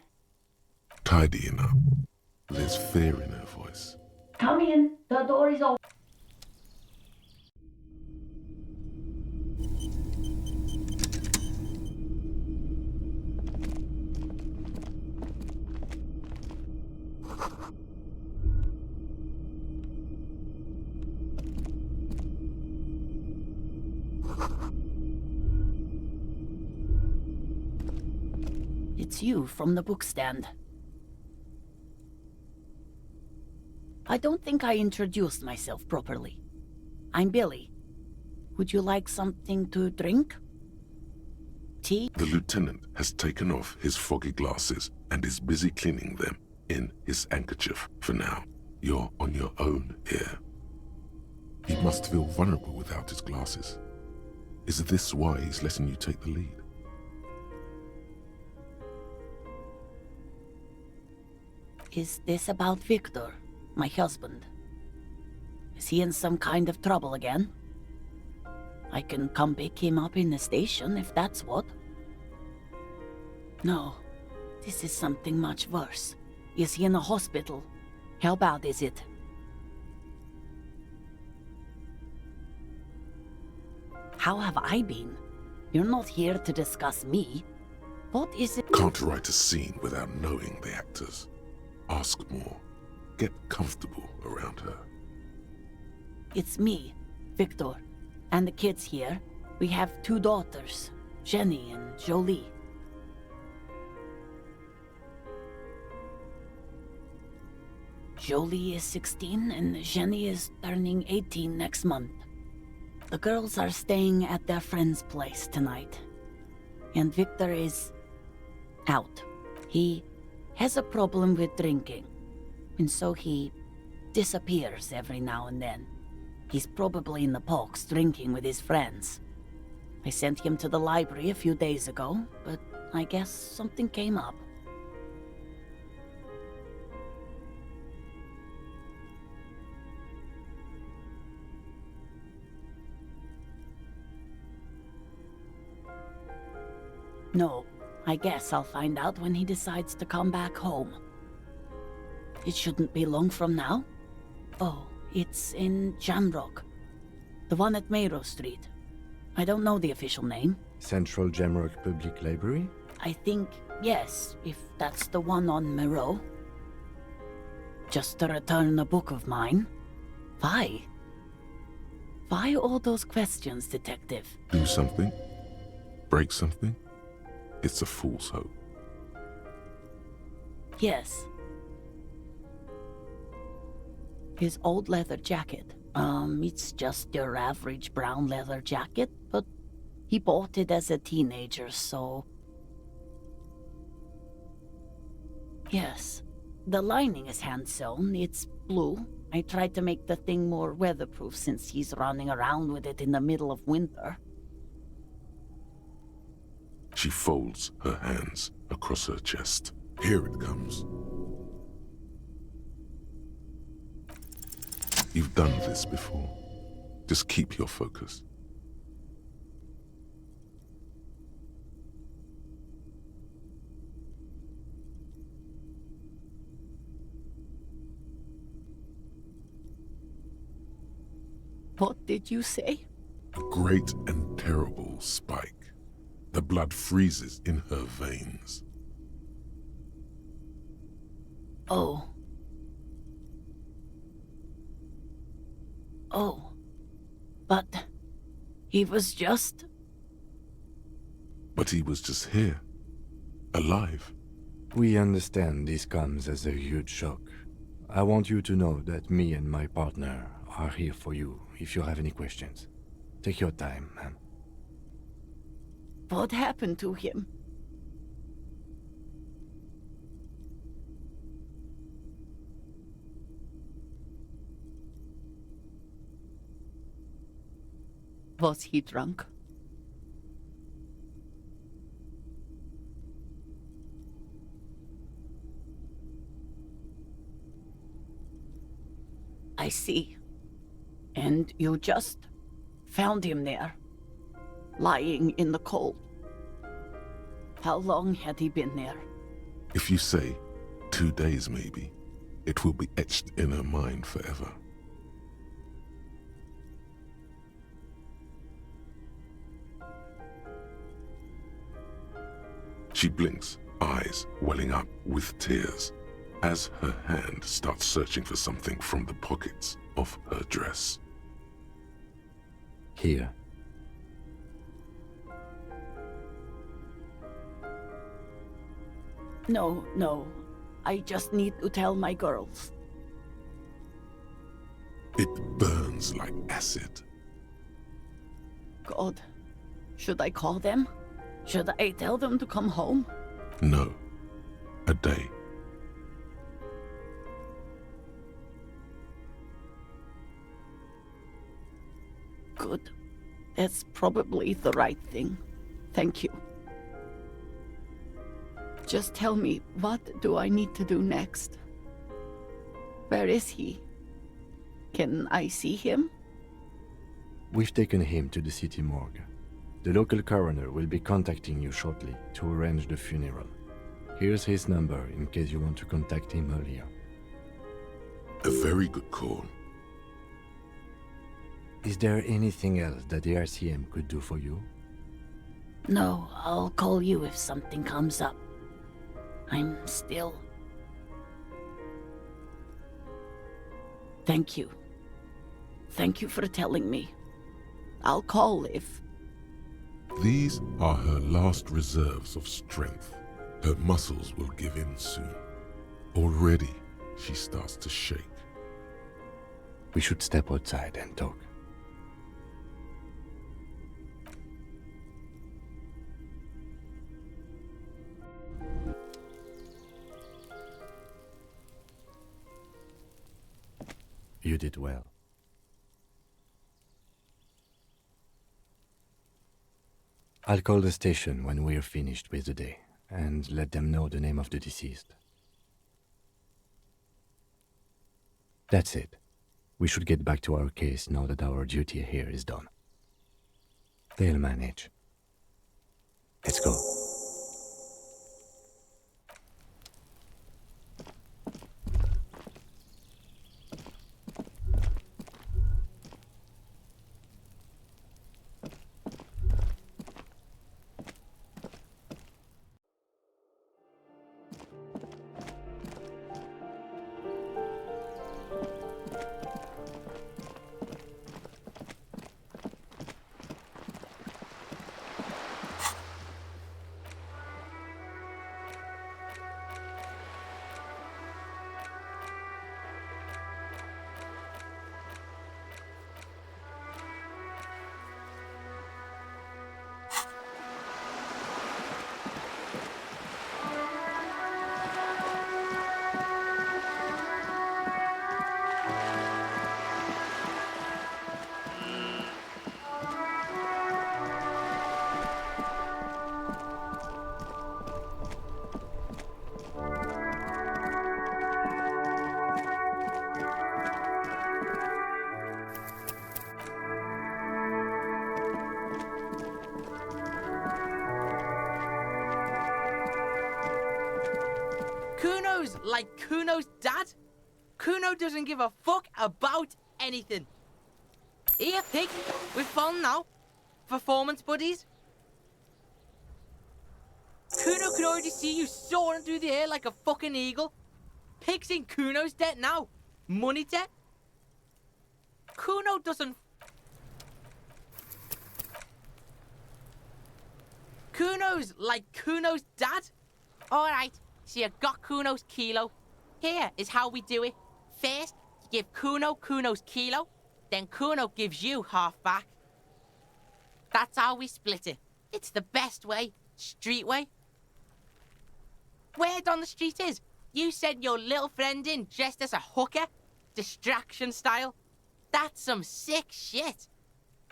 Tidying up. There's fear in her voice. Come in, the door is open. It's you from the bookstand. I don't think I introduced myself properly. I'm Billy. Would you like something to drink? Tea? The lieutenant has taken off his foggy glasses and is busy cleaning them in his handkerchief for now. You're on your own here. He must feel vulnerable without his glasses. Is this why he's letting you take the lead? Is this about Victor, my husband? Is he in some kind of trouble again? I can come pick him up in the station if that's what. No, this is something much worse. Is he in the hospital? How bad is it? How have I been? You're not here to discuss me. What is it? Can't write a scene without knowing the actors. Ask more. Get comfortable around her. It's me, Victor, and the kids here. We have 2 daughters, Jenny and Jolie. Jolie is 16 and Jenny is turning 18 next month. The girls are staying at their friend's place tonight. And Victor is out. He has a problem with drinking, and so he disappears every now and then. He's probably in the parks drinking with his friends. I sent him to the library a few days ago, but I guess something came up. No, I guess I'll find out when he decides to come back home. It shouldn't be long from now. Oh, it's in Jamrock. The one at Mayrow Street. I don't know the official name. Central Jamrock Public Library? I think, yes, if that's the one on Mayrow. Just to return a book of mine. Why? Why all those questions, Detective? Do something? Break something? It's a fool's hope. Yes. His old leather jacket. It's just your average brown leather jacket, but he bought it as a teenager, so... Yes. The lining is hand-sewn, it's blue, I tried to make the thing more weatherproof since he's running around with it in the middle of winter. She folds her hands across her chest. Here it comes. You've done this before. Just keep your focus. What did you say? A great and terrible spike. The blood freezes in her veins. Oh. Oh. But he was just... But he was just here. Alive. We understand this comes as a huge shock. I want you to know that me and my partner are here for you if you have any questions. Take your time, ma'am. What happened to him? Was he drunk? I see. And you just found him there, lying in the cold. How long had he been there? If you say 2 days maybe, it will be etched in her mind forever. She blinks, eyes welling up with tears, as her hand starts searching for something from the pockets of her dress. Here. No. I just need to tell my girls. It burns like acid. God. Should I call them? Should I tell them to come home? No. A day. Good. That's probably the right thing. Thank you. Just tell me, what do I need to do next? Where is he? Can I see him? We've taken him to the city morgue. The local coroner will be contacting you shortly to arrange the funeral. Here's his number in case you want to contact him earlier. A very good call. Is there anything else that the RCM could do for you? No, I'll call you if something comes up. I'm still... Thank you. Thank you for telling me. I'll call if... These are her last reserves of strength. Her muscles will give in soon. Already, she starts to shake. We should step outside and talk. You did well. I'll call the station when we're finished with the day, and let them know the name of the deceased. That's it. We should get back to our case now that our duty here is done. They'll manage. Let's go. Kuno's like Kuno's dad. Kuno doesn't give a fuck about anything. Here, pig, we've fallen now. Performance buddies. Kuno can already see you soaring through the air like a fucking eagle. Pig's in Kuno's debt now. Money debt. Kuno doesn't... Kuno's like Kuno's dad. Alright, so you got Kuno's kilo. Here is how we do it. First, you give Kuno Kuno's kilo, then Kuno gives you half back. That's how we split it. It's the best way. Street way. Word on the street is, you sent your little friend in dressed as a hooker, distraction style. That's some sick shit.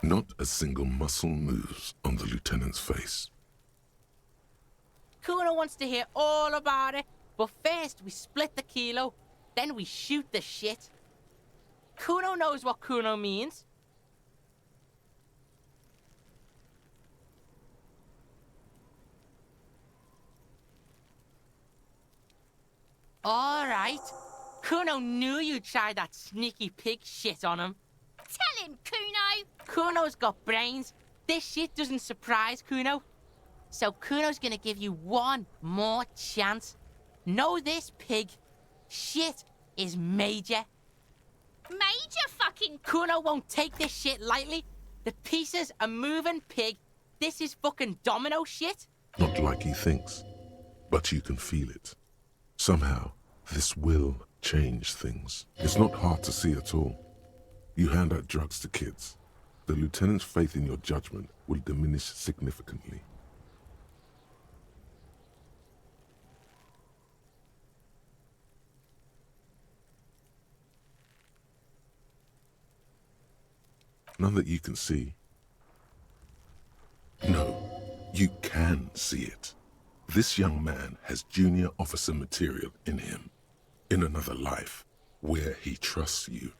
Not a single muscle moves on the lieutenant's face. Kuno wants to hear all about it, but first we split the kilo, then we shoot the shit. Kuno knows what Kuno means. Alright. Kuno knew you'd try that sneaky pig shit on him. Tell him, Kuno! Kuno's got brains. This shit doesn't surprise Kuno. So Kuno's gonna give you one more chance. Know this, pig. Shit is major. Major fucking... Kuno won't take this shit lightly. The pieces are moving, pig. This is fucking domino shit. Not like he thinks, but you can feel it. Somehow, this will change things. It's not hard to see at all. You hand out drugs to kids. The lieutenant's faith in your judgment will diminish significantly. None that you can see. No, you can see it. This young man has junior officer material in him. In another life, where he trusts you.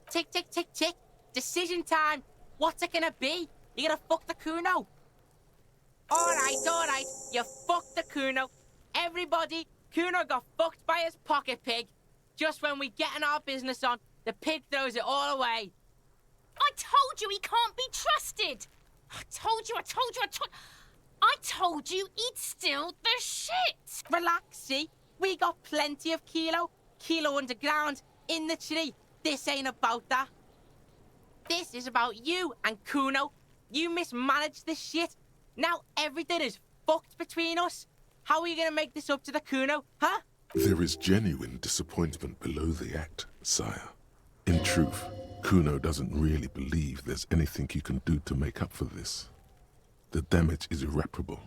Tick, tick, tick, tick. Decision time. What's it gonna be? You gonna fuck the Kuno? Alright. You fucked the Kuno. Everybody, Kuno got fucked by his pocket pig. Just when we getting our business on, the pig throws it all away. I told you he can't be trusted. I told you. I told you he'd steal the shit. Relax, see? We got plenty of kilo. Kilo underground, in the tree. This ain't about that. This is about you and Kuno. You mismanaged this shit. Now everything is fucked between us. How are you gonna make this up to the Kuno, huh? There is genuine disappointment below the act, sire. In truth, Kuno doesn't really believe there's anything you can do to make up for this. The damage is irreparable.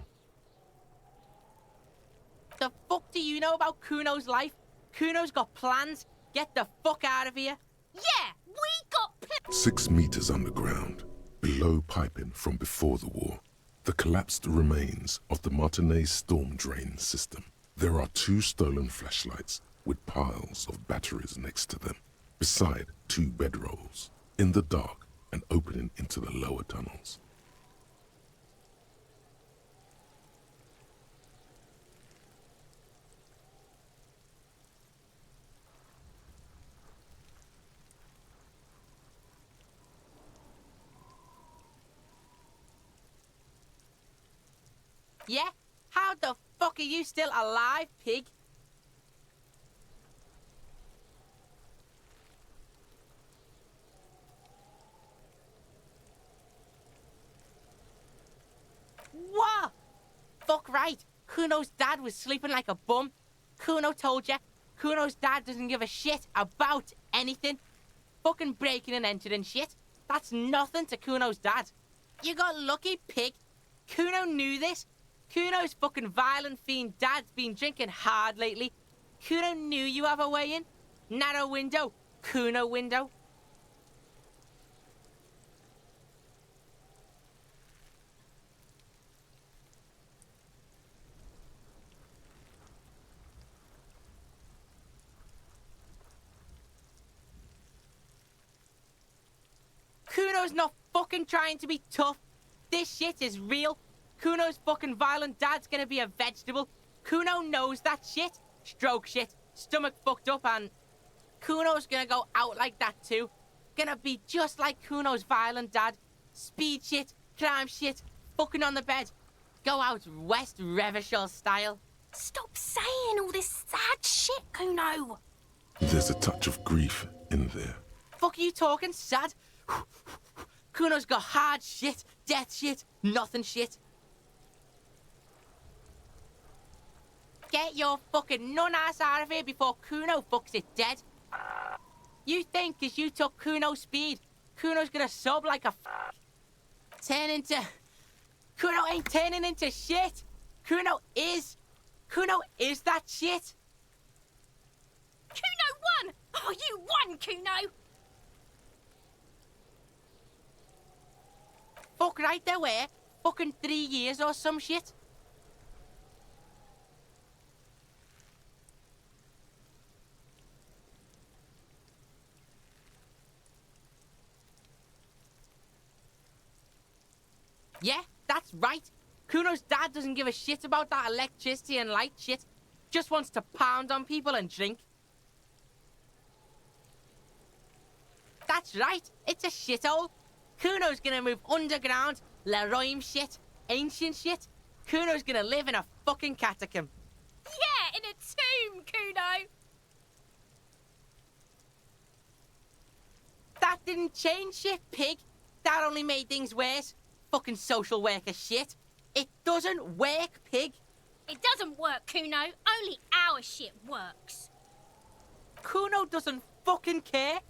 The fuck do you know about Kuno's life? Kuno's got plans. Get the fuck out of here. Yeah, we got plans. 6 meters underground, below piping from before the war, the collapsed remains of the Martinez storm drain system. There are 2 stolen flashlights with piles of batteries next to them, beside 2 bedrolls, in the dark and opening into the lower tunnels. Yeah? How the fuck are you still alive, pig? What? Fuck right. Kuno's dad was sleeping like a bum. Kuno told ya. Kuno's dad doesn't give a shit about anything. Fucking breaking and entering shit. That's nothing to Kuno's dad. You got lucky, pig. Kuno knew this. Kuno's fucking violent fiend dad's been drinking hard lately. Kuno knew you have a way in. Narrow window. Kuno window. Kuno's not fucking trying to be tough. This shit is real. Kuno's fucking violent dad's gonna be a vegetable. Kuno knows that shit. Stroke shit, stomach fucked up, and Kuno's gonna go out like that too. Gonna be just like Kuno's violent dad. Speed shit, crime shit, fucking on the bed. Go out West Revachol style. Stop saying all this sad shit, Kuno. There's a touch of grief in there. Fuck are you talking sad? Kuno's got hard shit, death shit, nothing shit. Get your fucking nun-ass out of here before Kuno fucks it dead. You think 'cause you took Kuno's speed, Kuno's gonna sub like a turn into... Kuno ain't turning into shit. Kuno is that shit. Kuno won! Oh, you won, Kuno! Fuck right there were. Fucking 3 years or some shit. Yeah, that's right. Kuno's dad doesn't give a shit about that electricity and light shit. Just wants to pound on people and drink. That's right, it's a shithole. Kuno's gonna move underground, Leroy shit, ancient shit. Kuno's gonna live in a fucking catacomb. Yeah, in a tomb, Kuno. That didn't change shit, pig. That only made things worse. Fucking social worker shit. It doesn't work, pig. It doesn't work, Kuno. Only our shit works. Kuno doesn't fucking care.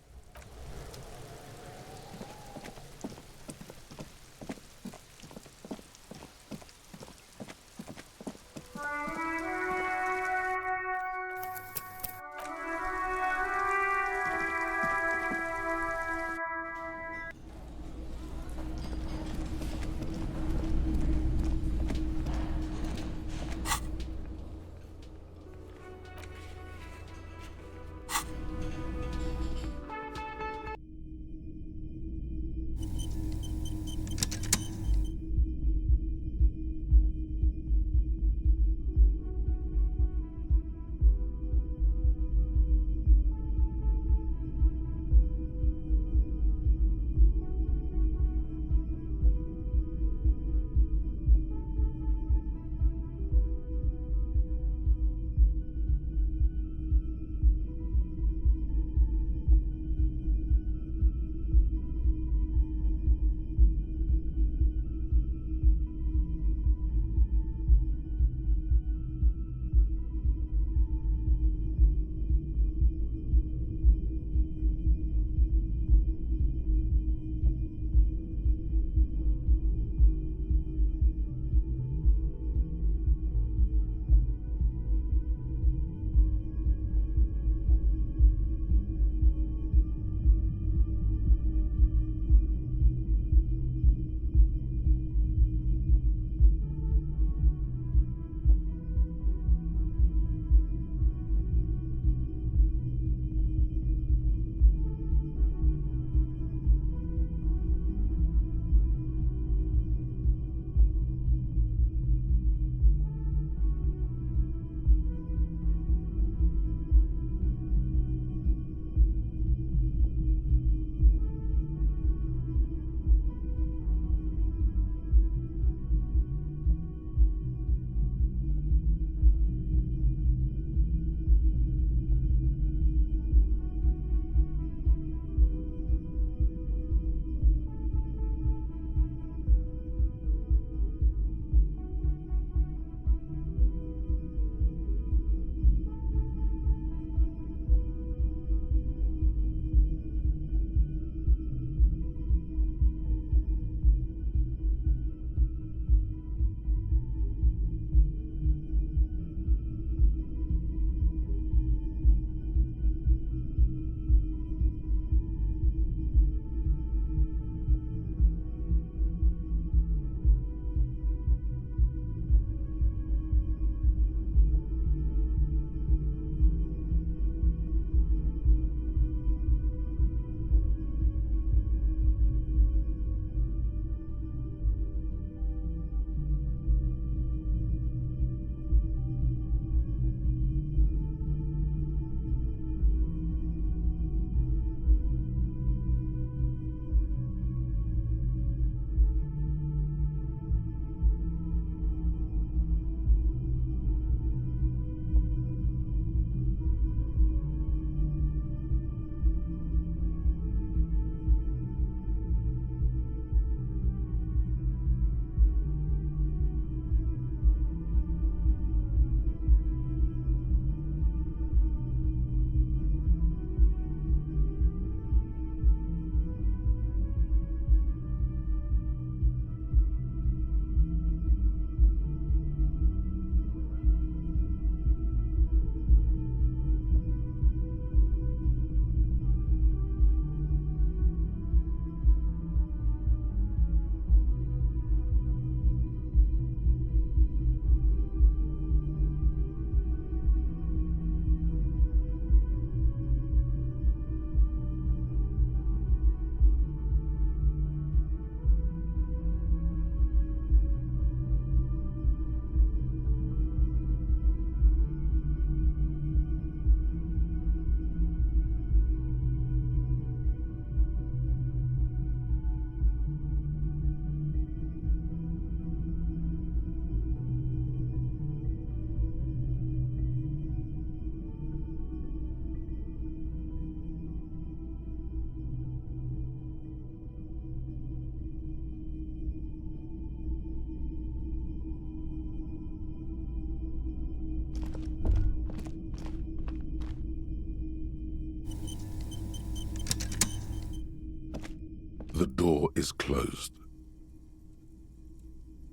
The door is closed.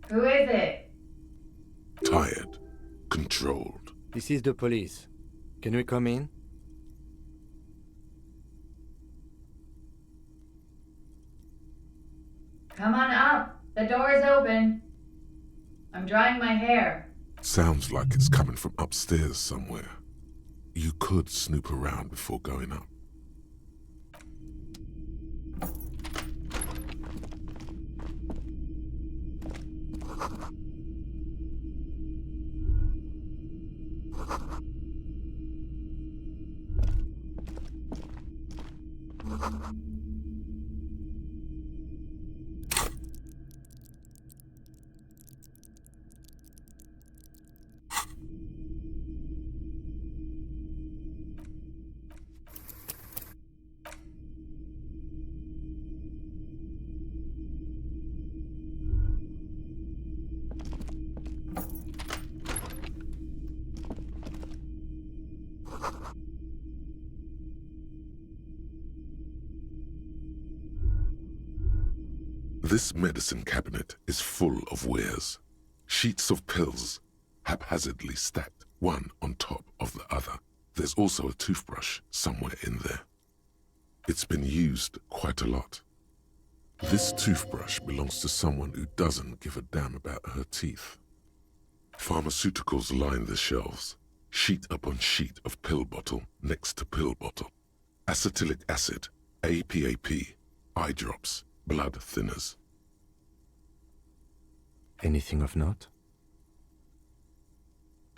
Who is it? Tired. Controlled. This is the police. Can we come in? Come on up. The door is open. I'm drying my hair. Sounds like it's coming from upstairs somewhere. You could snoop around before going up. This medicine cabinet is full of wares. Sheets of pills, haphazardly stacked, one on top of the other. There's also a toothbrush somewhere in there. It's been used quite a lot. This toothbrush belongs to someone who doesn't give a damn about her teeth. Pharmaceuticals line the shelves, sheet upon sheet of pill bottle next to pill bottle. Acetylic acid, APAP, eye drops, blood thinners. Anything of note?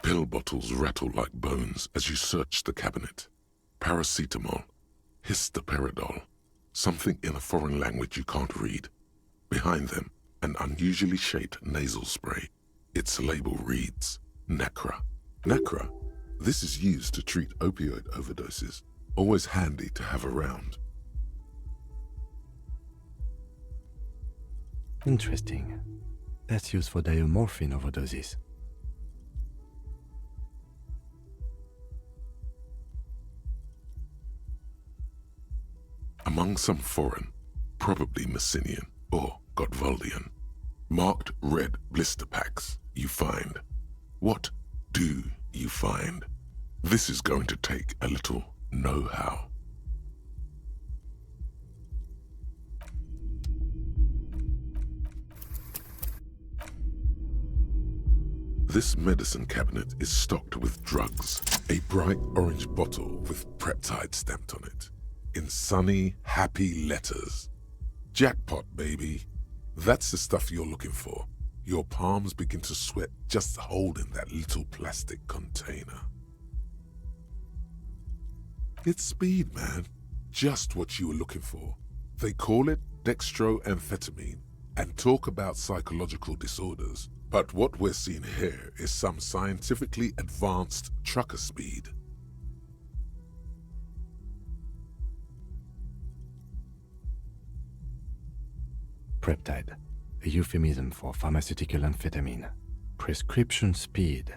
Pill bottles rattle like bones as you search the cabinet. Paracetamol, histoperidol, something in a foreign language you can't read. Behind them, an unusually shaped nasal spray. Its label reads, Nacra. Nacra, this is used to treat opioid overdoses. Always handy to have around. Interesting. That's used for diamorphine overdoses. Among some foreign, probably Messinian or Gotwaldian, marked red blister packs you find. What do you find? This is going to take a little know-how. This medicine cabinet is stocked with drugs. A bright orange bottle with peptide stamped on it. In sunny, happy letters. Jackpot, baby. That's the stuff you're looking for. Your palms begin to sweat just holding that little plastic container. It's speed, man. Just what you were looking for. They call it dextroamphetamine and talk about psychological disorders. But what we're seeing here is some scientifically advanced trucker speed. Peptide, a euphemism for pharmaceutical amphetamine. Prescription speed.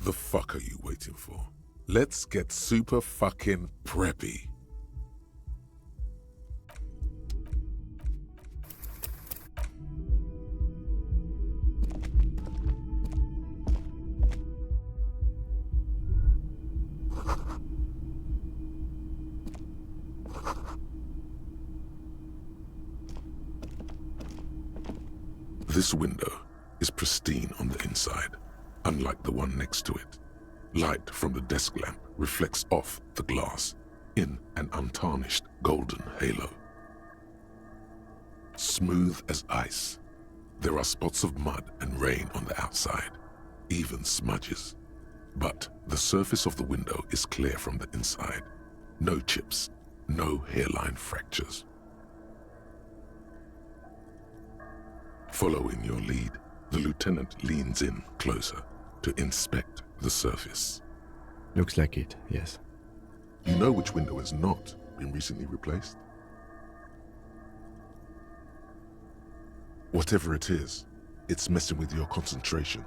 The fuck are you waiting for? Let's get super fucking preppy. This window is pristine on the inside, unlike the one next to it. Light from the desk lamp reflects off the glass in an untarnished golden halo. Smooth as ice. There are spots of mud and rain on the outside, even smudges. But the surface of the window is clear from the inside. No chips, no hairline fractures. Following your lead, the lieutenant leans in closer to inspect the surface. Looks like it, yes. You know which window has not been recently replaced? Whatever it is, it's messing with your concentration.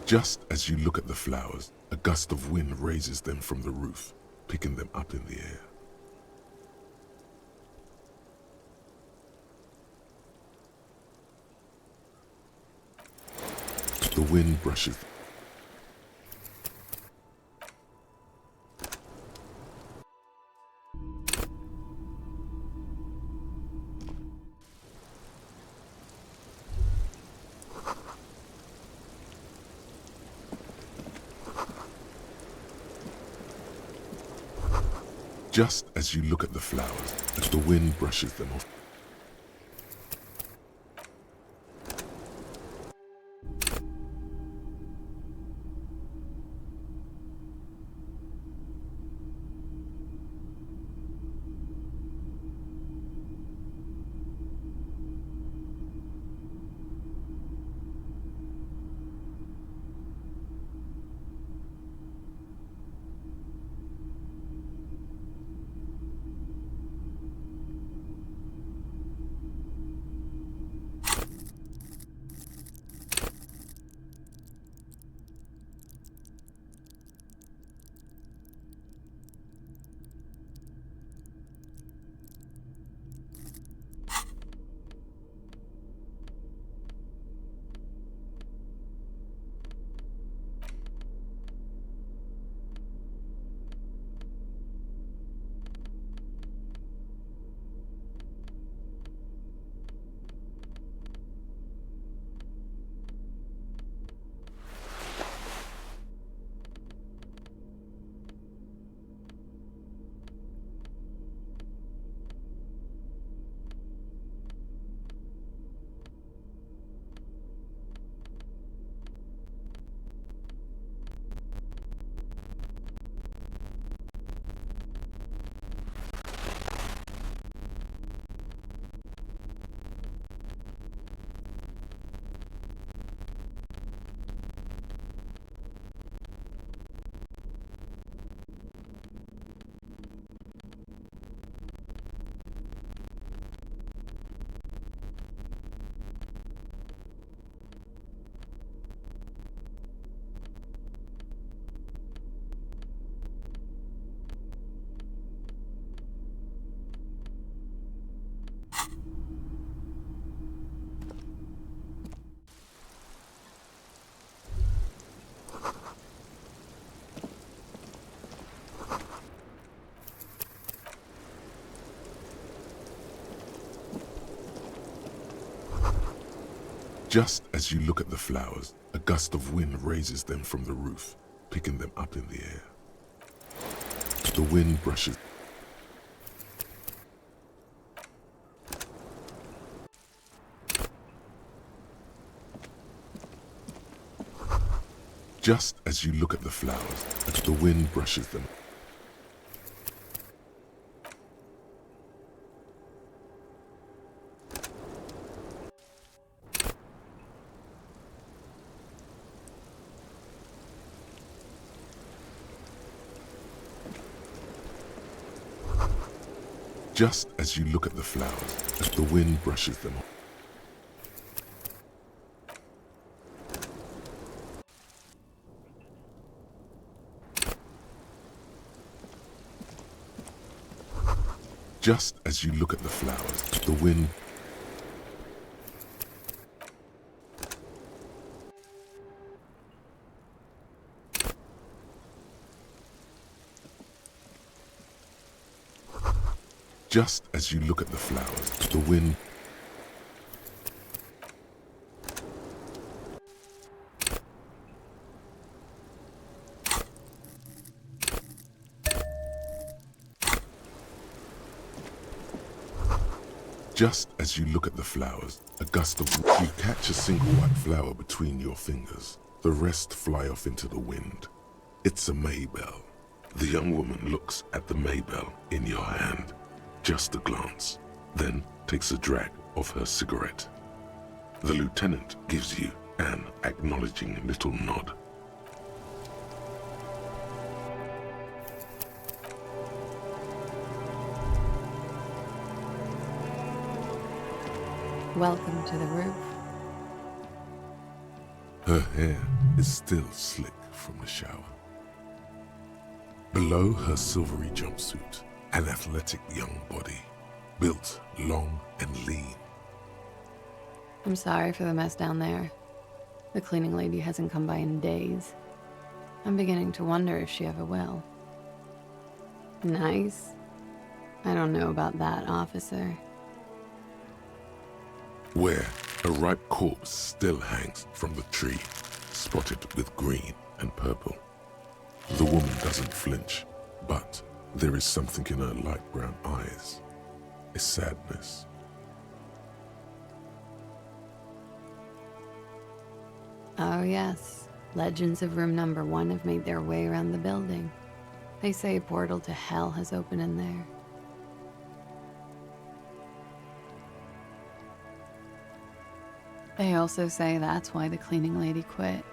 Just as you look at the flowers, a gust of wind raises them from the roof, picking them up in the air. The wind brushes. Just as you look at the flowers, as the wind brushes them off. Just as you look at the flowers, a gust of wind raises them from the roof, picking them up in the air. The wind brushes. Just as you look at the flowers, the wind brushes them. Just as you look at the flowers, as the wind brushes them. Just as you look at the flowers, the wind. Just as you look at the flowers, the wind. Just as you look at the flowers, a gust of wind. You catch a single white flower between your fingers. The rest fly off into the wind. It's a Maybell. The young woman looks at the Maybell in your hand. Just a glance, then takes a drag of her cigarette. The lieutenant gives you an acknowledging little nod. Welcome to the roof. Her hair is still slick from the shower. Below her silvery jumpsuit, an athletic young body, built long and lean. I'm sorry for the mess down there. The cleaning lady hasn't come by in days. I'm beginning to wonder if she ever will. Nice? I don't know about that, officer. Where a ripe corpse still hangs from the tree, spotted with green and purple. The woman doesn't flinch, but there is something in her light brown eyes, a sadness. Oh yes, legends of room number 1 have made their way around the building. They say a portal to hell has opened in there. They also say that's why the cleaning lady quit,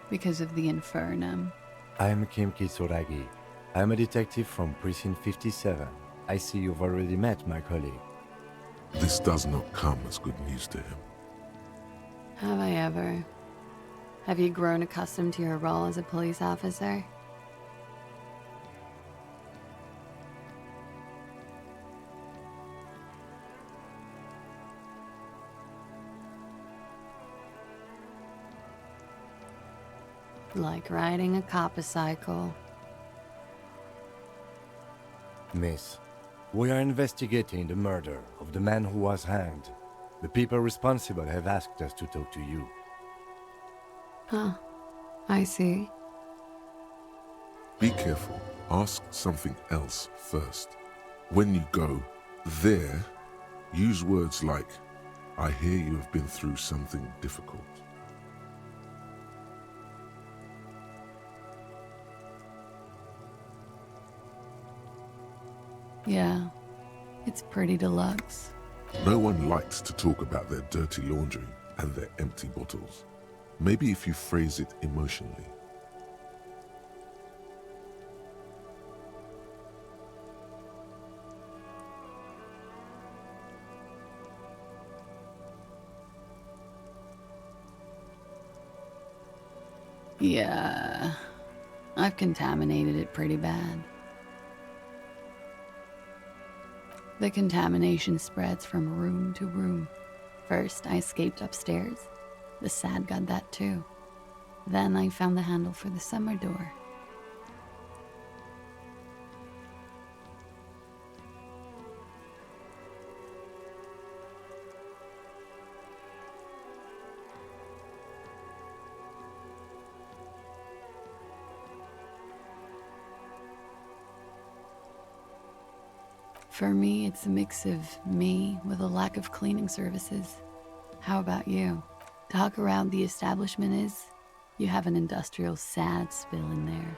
because of the infernum. I'm Kim Kitsuragi. I'm a detective from Precinct 57. I see you've already met my colleague. This does not come as good news to him. Have I ever? Have you grown accustomed to your role as a police officer? Like riding a coppercycle. Miss, we are investigating the murder of the man who was hanged. The people responsible have asked us to talk to you. Huh. I see. Be careful. Ask something else first. When you go there, use words like, I hear you have been through something difficult. Yeah, it's pretty deluxe. No one likes to talk about their dirty laundry and their empty bottles. Maybe if you phrase it emotionally. Yeah, I've contaminated it pretty bad. The contamination spreads from room to room. First, I escaped upstairs. The SAD got that too. Then I found the handle for the summer door. For me, it's a mix of me with a lack of cleaning services. How about you? Talk around the establishment is, you have an industrial SAD spill in there.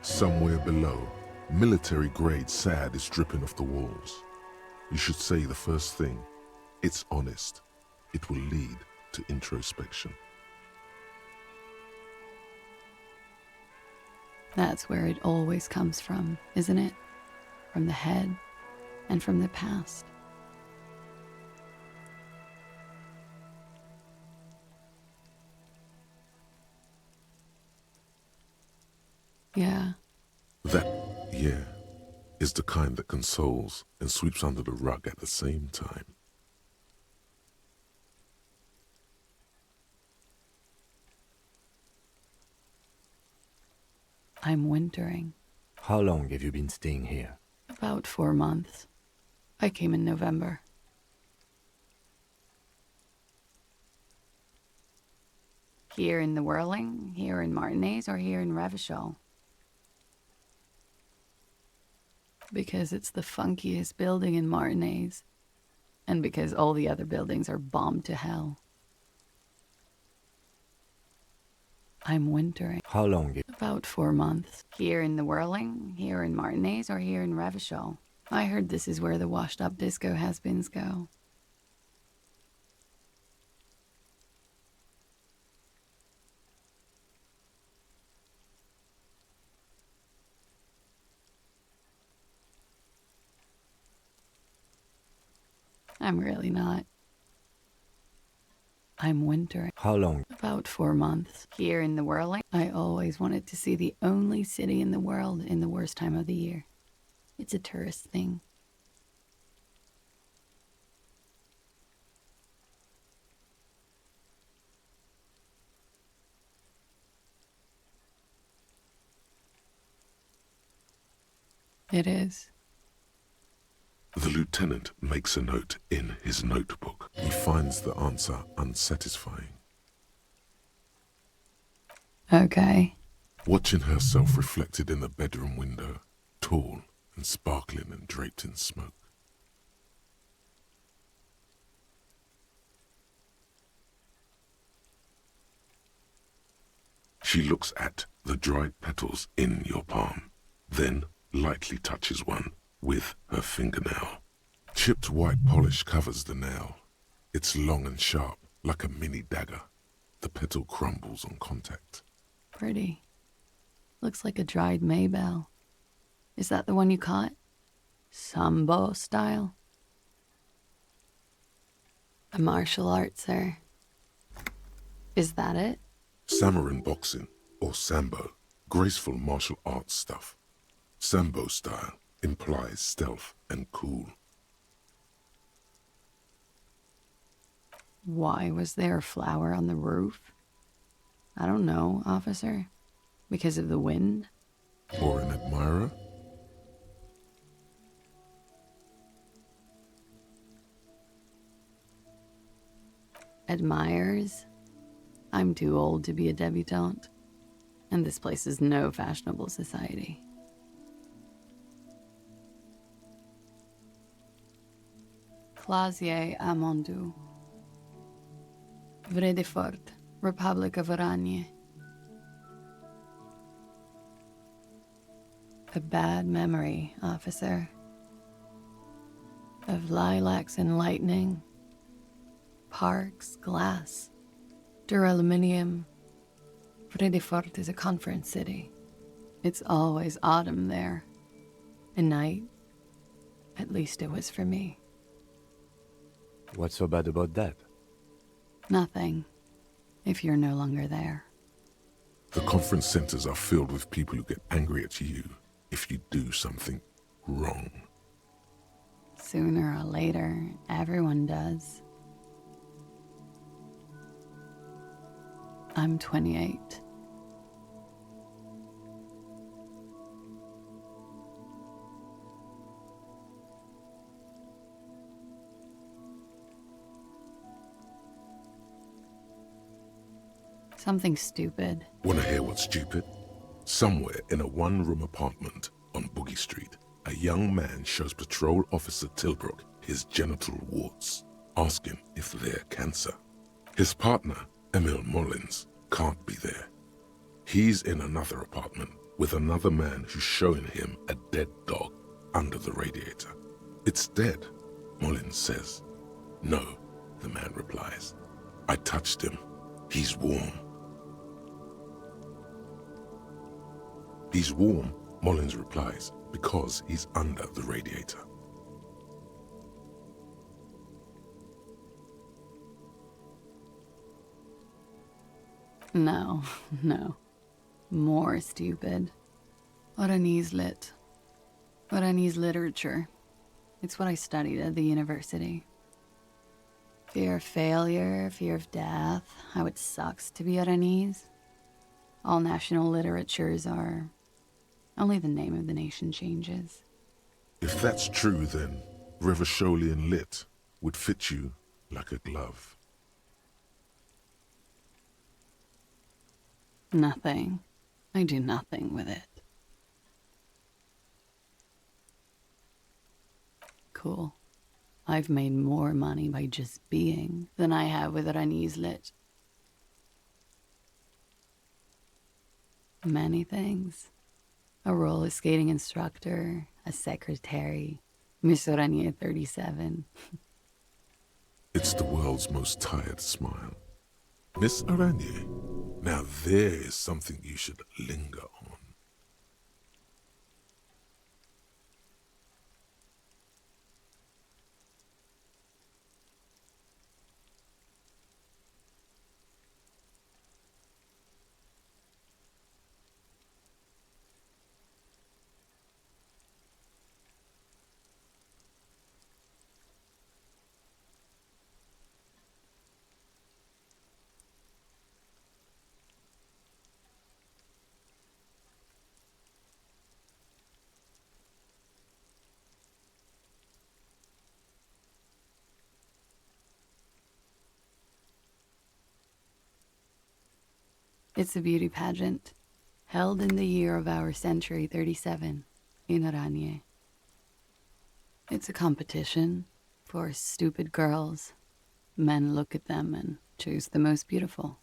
Somewhere below, military-grade SAD is dripping off the walls. You should say the first thing. It's honest. It will lead to introspection. That's where it always comes from, isn't it? From the head and from the past. Yeah. That, yeah, is the kind that consoles and sweeps under the rug at the same time. I'm wintering. How long have you been staying here? About 4 months. I came in November. Here in the Whirling, here in Martinez, or here in Revachol? Because it's the funkiest building in Martinez, and because all the other buildings are bombed to hell. I'm wintering. How long? About 4 months. Here in the Whirling, here in Martinez, or here in Revachol? I heard this is where the washed-up disco has-beens go. I'm really not. I'm wintering. How long? About 4 months. Here in the Whirling, I always wanted to see the only city in the world in the worst time of the year. It's a tourist thing. It is. The lieutenant makes a note in his notebook. He finds the answer unsatisfying. Okay. Watching herself reflected in the bedroom window, tall and sparkling and draped in smoke. She looks at the dried petals in your palm, then lightly touches one with her fingernail. Chipped white polish covers the nail. It's long and sharp, like a mini dagger. The petal crumbles on contact. Pretty. Looks like a dried maybell. Is that the one you caught? Sambo style? A martial art, sir. Is that it? Samurai boxing, or sambo, graceful martial arts stuff. Sambo style implies stealth and cool. Why was there a flower on the roof? I don't know, officer. Because of the wind? Or an admirer? Admirers? I'm too old to be a debutante. And this place is no fashionable society. Clasier Amondu. Vredefort, Republic of Oranje. A bad memory, officer. Of lilacs and lightning. Parks, glass. Duraluminium. Vredefort is a conference city. It's always autumn there. A night. At least it was for me. What's so bad about that? Nothing. If you're no longer there. The conference centers are filled with people who get angry at you if you do something wrong. Sooner or later, everyone does. I'm 28. Something stupid. Wanna hear what's stupid? Somewhere in a one-room apartment on Boogie Street, a young man shows Patrol Officer Tilbrook his genital warts, asking if they're cancer. His partner, Emil Mullins, can't be there. He's in another apartment with another man who's showing him a dead dog under the radiator. It's dead, Mullins says. No, the man replies. I touched him. He's warm. He's warm, Mullins replies, because he's under the radiator. No, no. More stupid. Oranese lit. Oranese literature. It's what I studied at the university. Fear of failure, fear of death, how it sucks to be Oranese. All national literatures are... Only the name of the nation changes. If that's true, then Revacholian lit would fit you like a glove. Nothing. I do nothing with it. Cool. I've made more money by just being than I have with Oranese lit. Many things. A roller skating instructor, a secretary, Miss Oranje 37. It's the world's most tired smile. Miss Oranje, now there is something you should linger on. It's a beauty pageant, held in the year of our century 37, in Aranye. It's a competition for stupid girls. Men look at them and choose the most beautiful.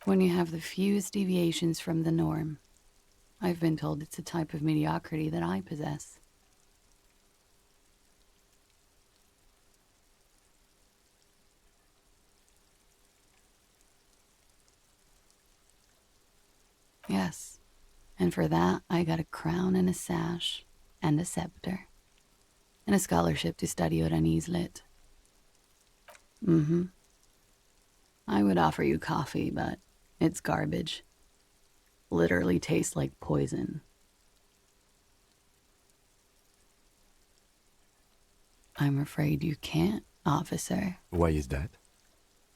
When you have the fewest deviations from the norm, I've been told it's a type of mediocrity that I possess. Yes, and for that I got a crown and a sash, and a scepter, and a scholarship to study Oranese lit. I would offer you coffee, but it's garbage. Literally tastes like poison. I'm afraid you can't, officer. Why is that?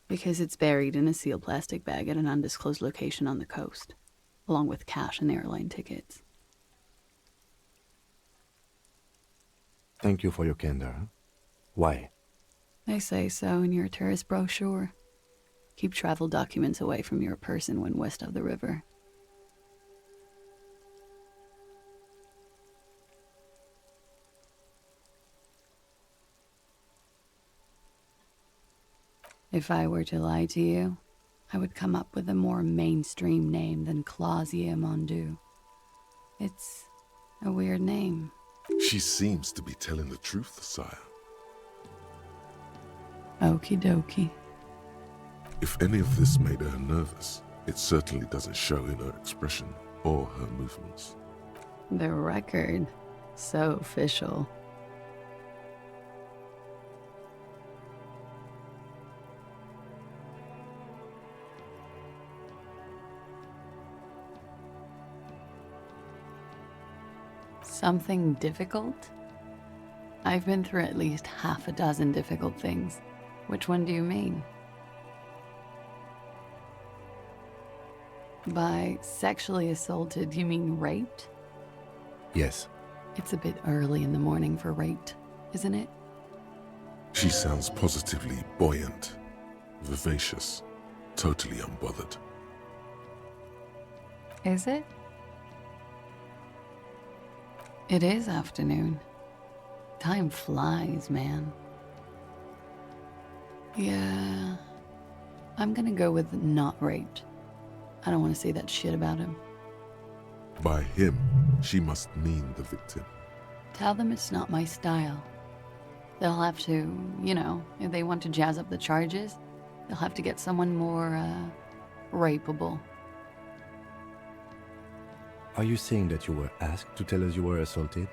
Because it's buried in a sealed plastic bag at an undisclosed location on the coast, along with cash and airline tickets. Thank you for your candor. Why? They say so in your tourist brochure. Keep travel documents away from your person when west of the river. If I were to lie to you, I would come up with a more mainstream name than Clausia Mondu. It's a weird name. She seems to be telling the truth, sire. Okie dokie. If any of this made her nervous, it certainly doesn't show in her expression or her movements. The record. So official. Something difficult? I've been through at least half a dozen difficult things. Which one do you mean? By sexually assaulted, you mean raped? Yes. It's a bit early in the morning for raped, isn't it? She sounds positively buoyant, vivacious, totally unbothered. Is it? It is afternoon. Time flies, man. Yeah, I'm gonna go with not raped. I don't want to say that shit about him. By him, she must mean the victim. Tell them it's not my style. They'll have to, if they want to jazz up the charges, they'll have to get someone more, rapeable. Are you saying that you were asked to tell us you were assaulted?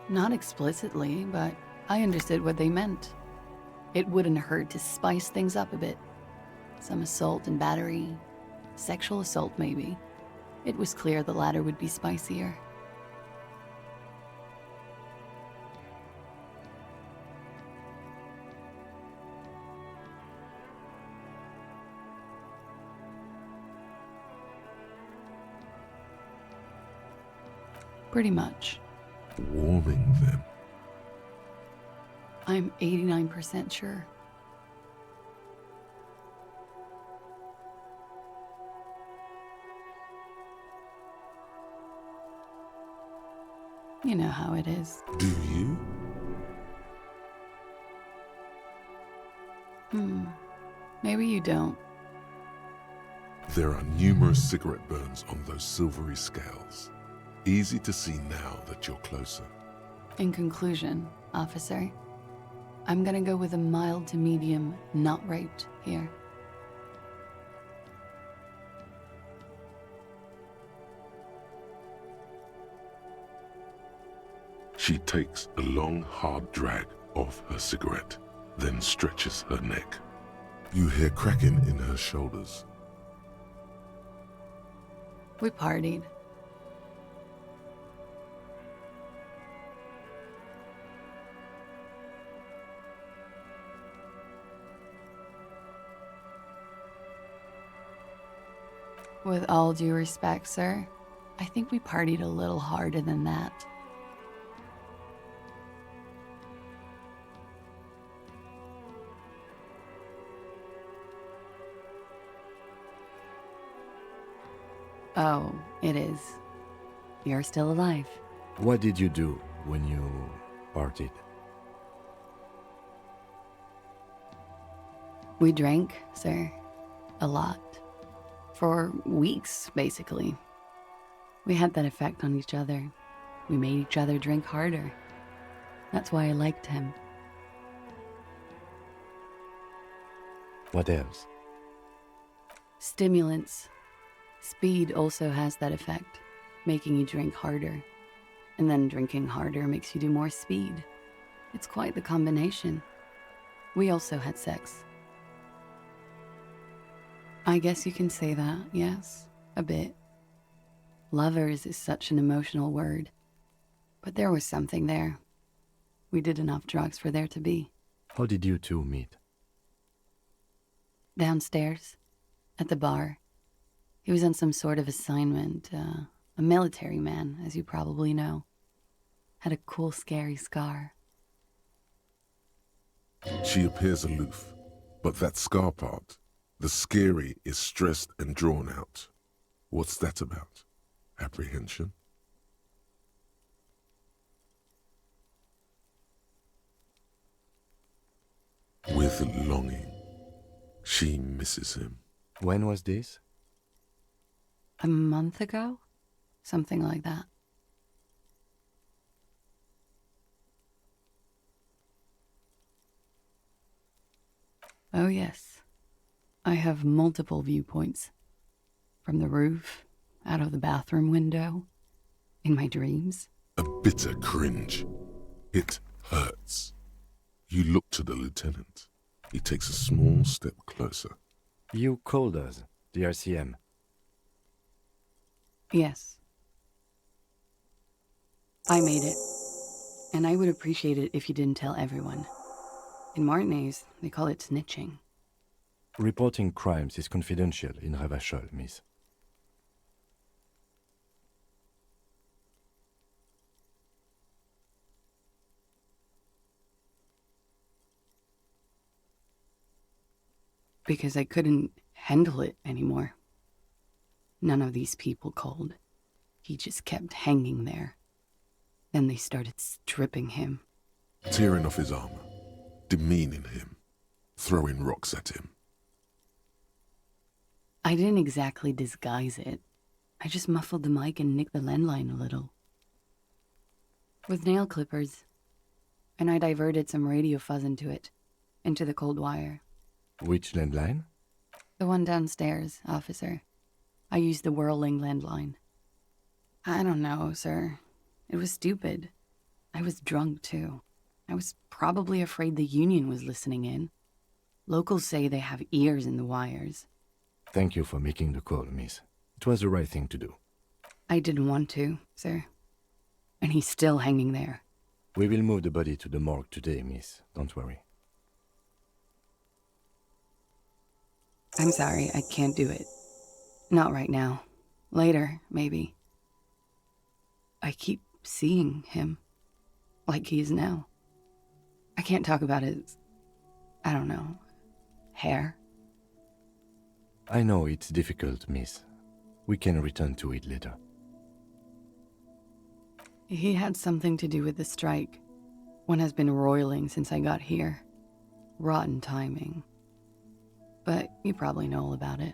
Not explicitly, but I understood what they meant. It wouldn't hurt to spice things up a bit. Some assault and battery. Sexual assault, maybe. It was clear the latter would be spicier. Pretty much. Warming them. I'm 89% sure. You know how it is. Do you? Maybe you don't. There are numerous cigarette burns on those silvery scales. Easy to see now that you're closer. In conclusion, officer, I'm gonna go with a mild to medium not raped here. She takes a long, hard drag off her cigarette, then stretches her neck. You hear cracking in her shoulders. We partied. With all due respect, sir, I think we partied a little harder than that. Oh, it is. You're still alive. What did you do when you partied? We drank, sir. A lot. For weeks, basically. We had that effect on each other. We made each other drink harder. That's why I liked him. What else? Stimulants. Speed also has that effect, making you drink harder. And then drinking harder makes you do more speed. It's quite the combination. We also had sex. I guess you can say that, yes, a bit. Lovers is such an emotional word. But there was something there. We did enough drugs for there to be. How did you two meet? Downstairs, at the bar. He was on some sort of assignment, a military man, as you probably know. Had a cool, scary scar. She appears aloof, but that scar part, the scary, is stressed and drawn out. What's that about? Apprehension? With longing. She misses him. When was this? A month ago? Something like that. Oh yes. I have multiple viewpoints. From the roof, out of the bathroom window, in my dreams. A bitter cringe. It hurts. You look to the lieutenant. He takes a small step closer. You called us, the RCM. Yes. I made it. And I would appreciate it if you didn't tell everyone. In Martinez, they call it snitching. Reporting crimes is confidential in Revachol, miss. Because I couldn't handle it anymore. None of these people called. He just kept hanging there. Then they started stripping him. Tearing off his armor. Demeaning him. Throwing rocks at him. I didn't exactly disguise it. I just muffled the mic and nicked the landline a little. With nail clippers. And I diverted some radio fuzz into it. Into the cold wire. Which landline? The one downstairs, officer. I used the whirling landline. I don't know, sir. It was stupid. I was drunk, too. I was probably afraid the Union was listening in. Locals say they have ears in the wires. Thank you for making the call, miss. It was the right thing to do. I didn't want to, sir. And he's still hanging there. We will move the body to the morgue today, miss. Don't worry. I'm sorry, I can't do it. Not right now. Later, maybe. I keep seeing him. Like he is now. I can't talk about his... I don't know... hair. I know it's difficult, miss. We can return to it later. He had something to do with the strike. One has been roiling since I got here. Rotten timing. But you probably know all about it.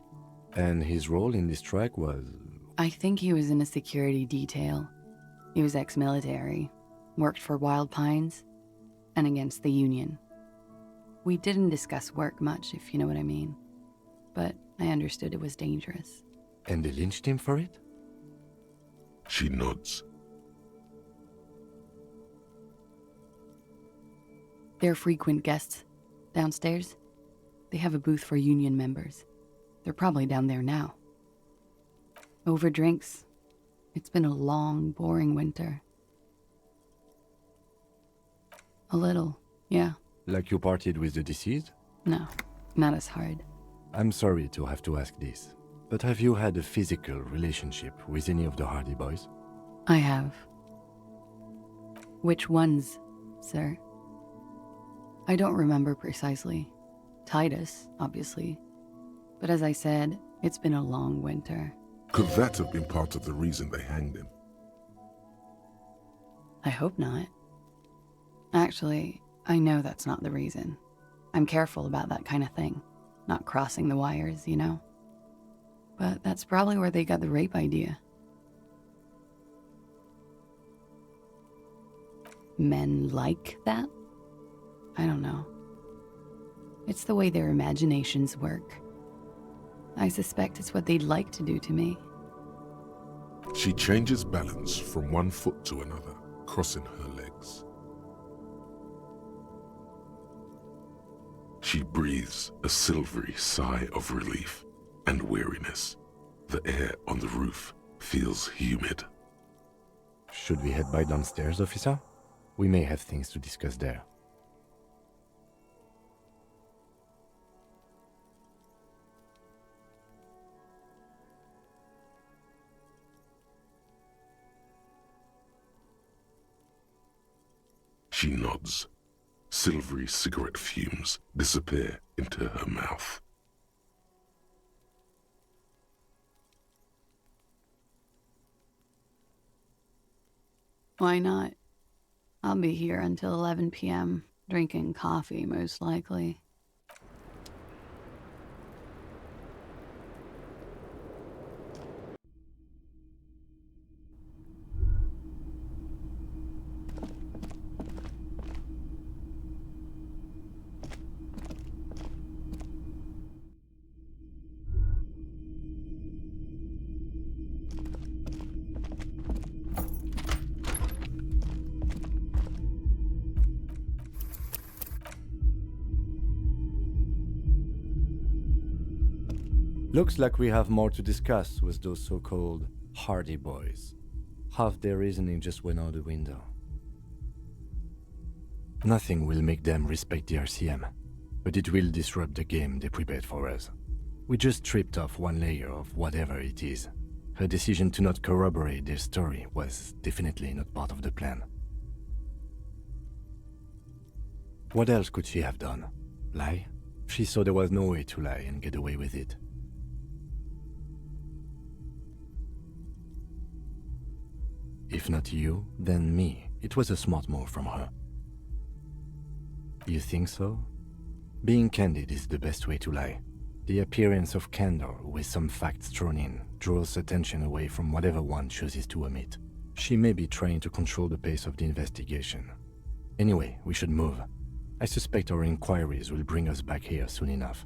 And his role in this strike was... I think he was in a security detail. He was ex-military, worked for Wild Pines, and against the Union. We didn't discuss work much, if you know what I mean. But I understood it was dangerous. And they lynched him for it? She nods. They're frequent guests. Downstairs, they have a booth for Union members. They're probably down there now. Over drinks. It's been a long, boring winter. A little, yeah. Like you partied with the deceased? No, not as hard. I'm sorry to have to ask this, but have you had a physical relationship with any of the Hardy Boys? I have. Which ones, sir? I don't remember precisely. Titus, obviously. But as I said, it's been a long winter. Could that have been part of the reason they hanged him? I hope not. Actually, I know that's not the reason. I'm careful about that kind of thing. Not crossing the wires, you know? But that's probably where they got the rape idea. Men like that? I don't know. It's the way their imaginations work. I suspect it's what they'd like to do to me. She changes balance from one foot to another, crossing her legs. She breathes a silvery sigh of relief and weariness. The air on the roof feels humid. Should we head by downstairs, officer? We may have things to discuss there. She nods. Silvery cigarette fumes disappear into her mouth. Why not? I'll be here until 11 p.m., drinking coffee, most likely. Looks like we have more to discuss with those so-called Hardy Boys. Half their reasoning just went out the window. Nothing will make them respect the RCM, but it will disrupt the game they prepared for us. We just stripped off one layer of whatever it is. Her decision to not corroborate their story was definitely not part of the plan. What else could she have done? Lie? She saw there was no way to lie and get away with it. If not you, then me. It was a smart move from her. You think so? Being candid is the best way to lie. The appearance of candor with some facts thrown in draws attention away from whatever one chooses to omit. She may be trying to control the pace of the investigation. Anyway, we should move. I suspect our inquiries will bring us back here soon enough.